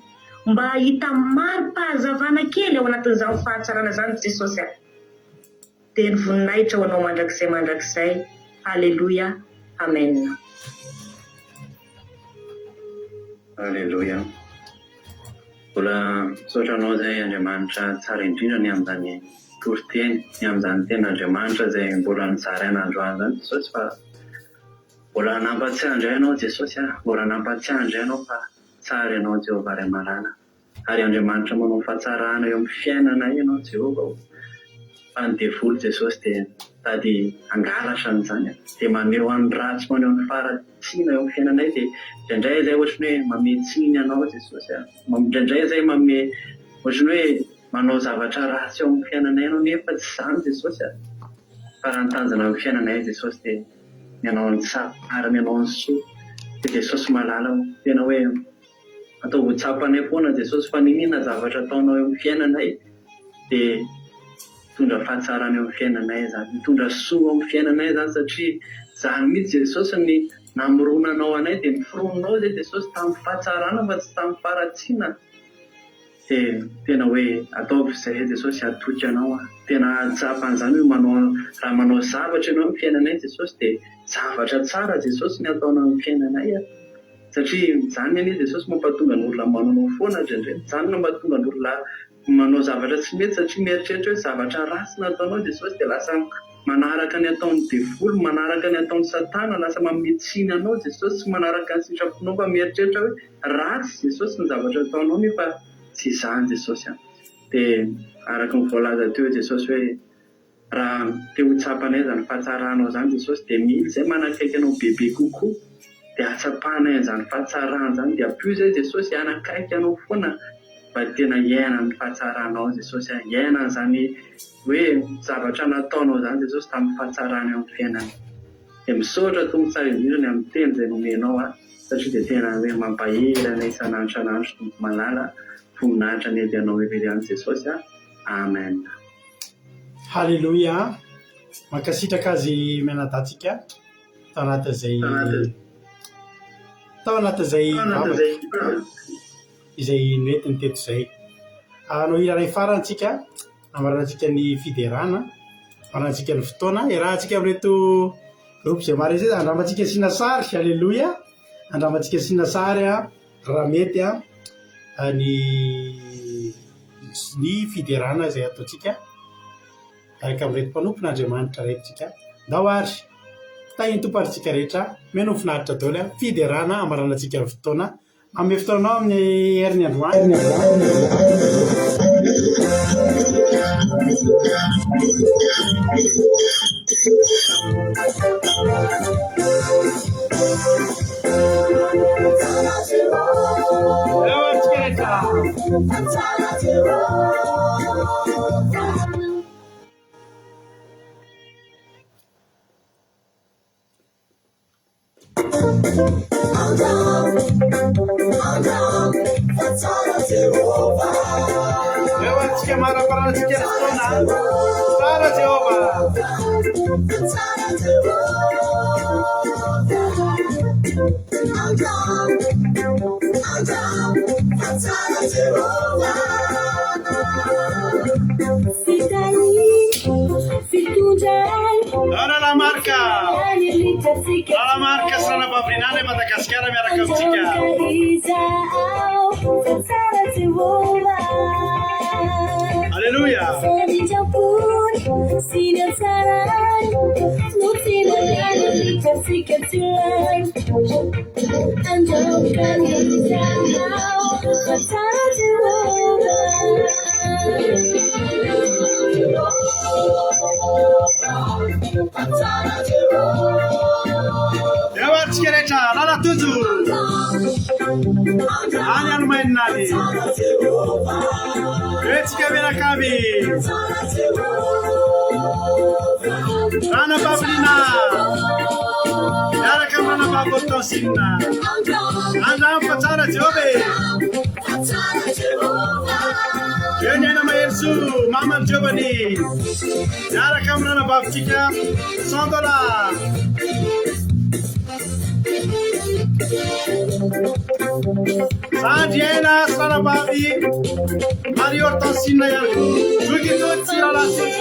mba hita mari-pahazavana kely ao anatin'izany fahatsarana zany Jesosy. Dia ny voninahitra ho anao mandrakizay. Alleluia, amen. Alleluia. Mbola misaotranao izay Andriamanitra tsara indrindra ny amin'izany toriteny, ny amin'izany tena Andriamanitra izay mbola nizaraina androany zany Jesosy, fa mbola nampatsiahy indray ianao Jesosy, mbola nampatsiahy indray ianao fa tsara ianao Jehova Ray Amalala, ary Andriamanitra manao fahatsarana eo amin'ny fiainana ianao Jehova. Fa ny devoly Jesosy dia tady angalatra n'izany, dia maneho an'ny ratsy, maneho ny faratsiana eo amin'ny fiainanay, dia indraindray izay ohatrany hoe mame tsiny ianao Jesosy, indraindray izay mame ohatrany hoe manao zavatra ratsy eo amin'ny fiainanay ianao, nefa tsy izany Jesosy, fa raha nitanjana amin'ny fiainanay Jesosy dia mianao ny tsara, mianao ny soa. Dia Jesosy malala, tena hoe atao ho tsapanay foana Jesosy, fa ninona zavatra ataonao eo amin'ny fiainanay dia mitondra fahatsarana eo amin'ny fiainanay zany, mitondra soa eo amin'ny fiainanay zany, satria zany mihitsy Jesosy ny namoronanao anay, dia niforononao izay Jesosy tamin'ny fahatsarana fa tsy tamin'ny faratsiana. Dia tena hoe ataovy izay Jesosy atoky anao, tena atsapa an'izany hoe raha manao zavatra ianao amin'ny fiainanay Jesosy dia zavatra tsara Jesosy ny ataonao amin'ny fiainanay, satria zany anie Jesosy mampatonga ny olona manao foana indraindray, zany no mampatonga ny olona manao zavatra tsy mety, satria mieritreritra hoe zavatra ratsy nataonao Jesosy dia lasa manaraka ny ataon'ny devoly, manaraka ny ataon'ny Satana, lasa mametsiny anao Jesosy, tsy manaraka ny sitraponao fa mieritreritra hoe ratsy Jesosy ny zavatra ataonao, nefa tsy izany Jesosy. Dia araka ny voalaza teo Jesosy hoe raha te ho tsapanay zany fahatsaranao zany Jesosy, dia mily izay manakaiky anao bebe kokoa, dia atsapanay an'izany fahatsarana zany, dia ampio izay Jesosy anakaiky anao foana mba tena iaina ny fahatsaranao Jesosy, iaina n'izany hoe zavatra nataonao zany Jesosy tamin'ny fahatsarana eo amin'ny fiainana. Dia misaotra tompo tsara indrindra ny amin'ny teny izay nomenao, satria dia tena hoe mampahirana isan'andro tompo malala, voninahitra ny edianao everany Jesosy. Amen. Halleluia. Mankasitraka azy mianadatsika tao anatin'izay vavaka izay noentiny teto izay. No iray farantsika amarantsika ny fiderana, amarantsika ny fotoana, irahantsika amin'reto groupe izay maro izay, andramantsika sina sary. Halleluia. Andramantsika sina sary raha mety ny fiderana izay ataontsika araka amin'reto mpanompon'Andriamanitra rehetrika. Ndao ary tahiny tomparintsika rehetra meno finaritra daholo fiderana amaranantsika ny fotoana, ame fotoanao amin'ny herin'ny androany. Ewantsika maraparantsika fotoana tsara Jehova la marca sarana babrinana Madagasikara miaraka amintsika Alleluia ewantsika rehetra lalatojo any anomaininaly etsika mianakavy ranababilina miaraka amin'ny ranabavy hortensine andramo fa tsara Jehova eo ny aina mahery mamany Jehovany miaraka amin'ny ranabavitsika $100 Sandry aina ranabavy Marie Hortensine ihany koa jokitoty tsy rahalatsotra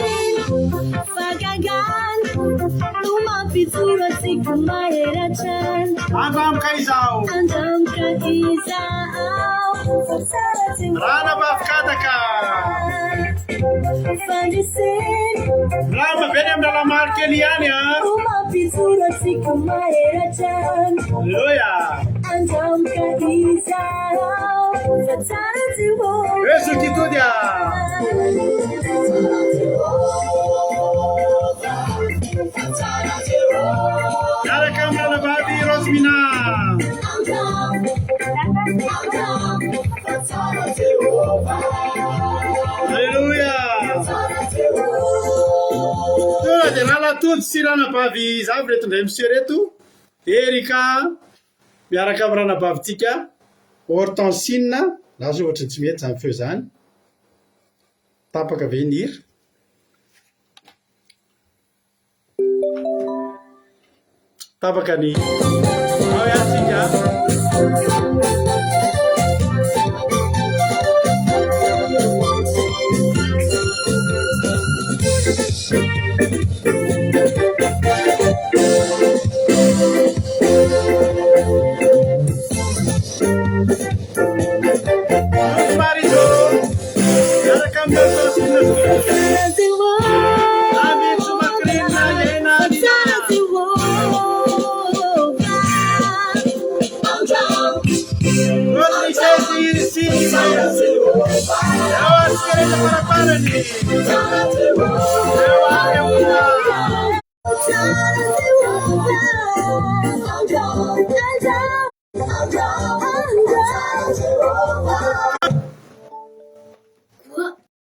andramka izao ranabavy kadaka rama beny amin'ny lalamarikely ihany Alleluia Yesu kitudia Yara kamera babi Rosmina Alleluia Tora janala tudo sirana babi zavre tundai monsieur reto Erika miaraka amin'ny ranabavitsika Hortensine na zo ohatra tsy mety zany feo zany tapaka venir tapaka ny ao yatsika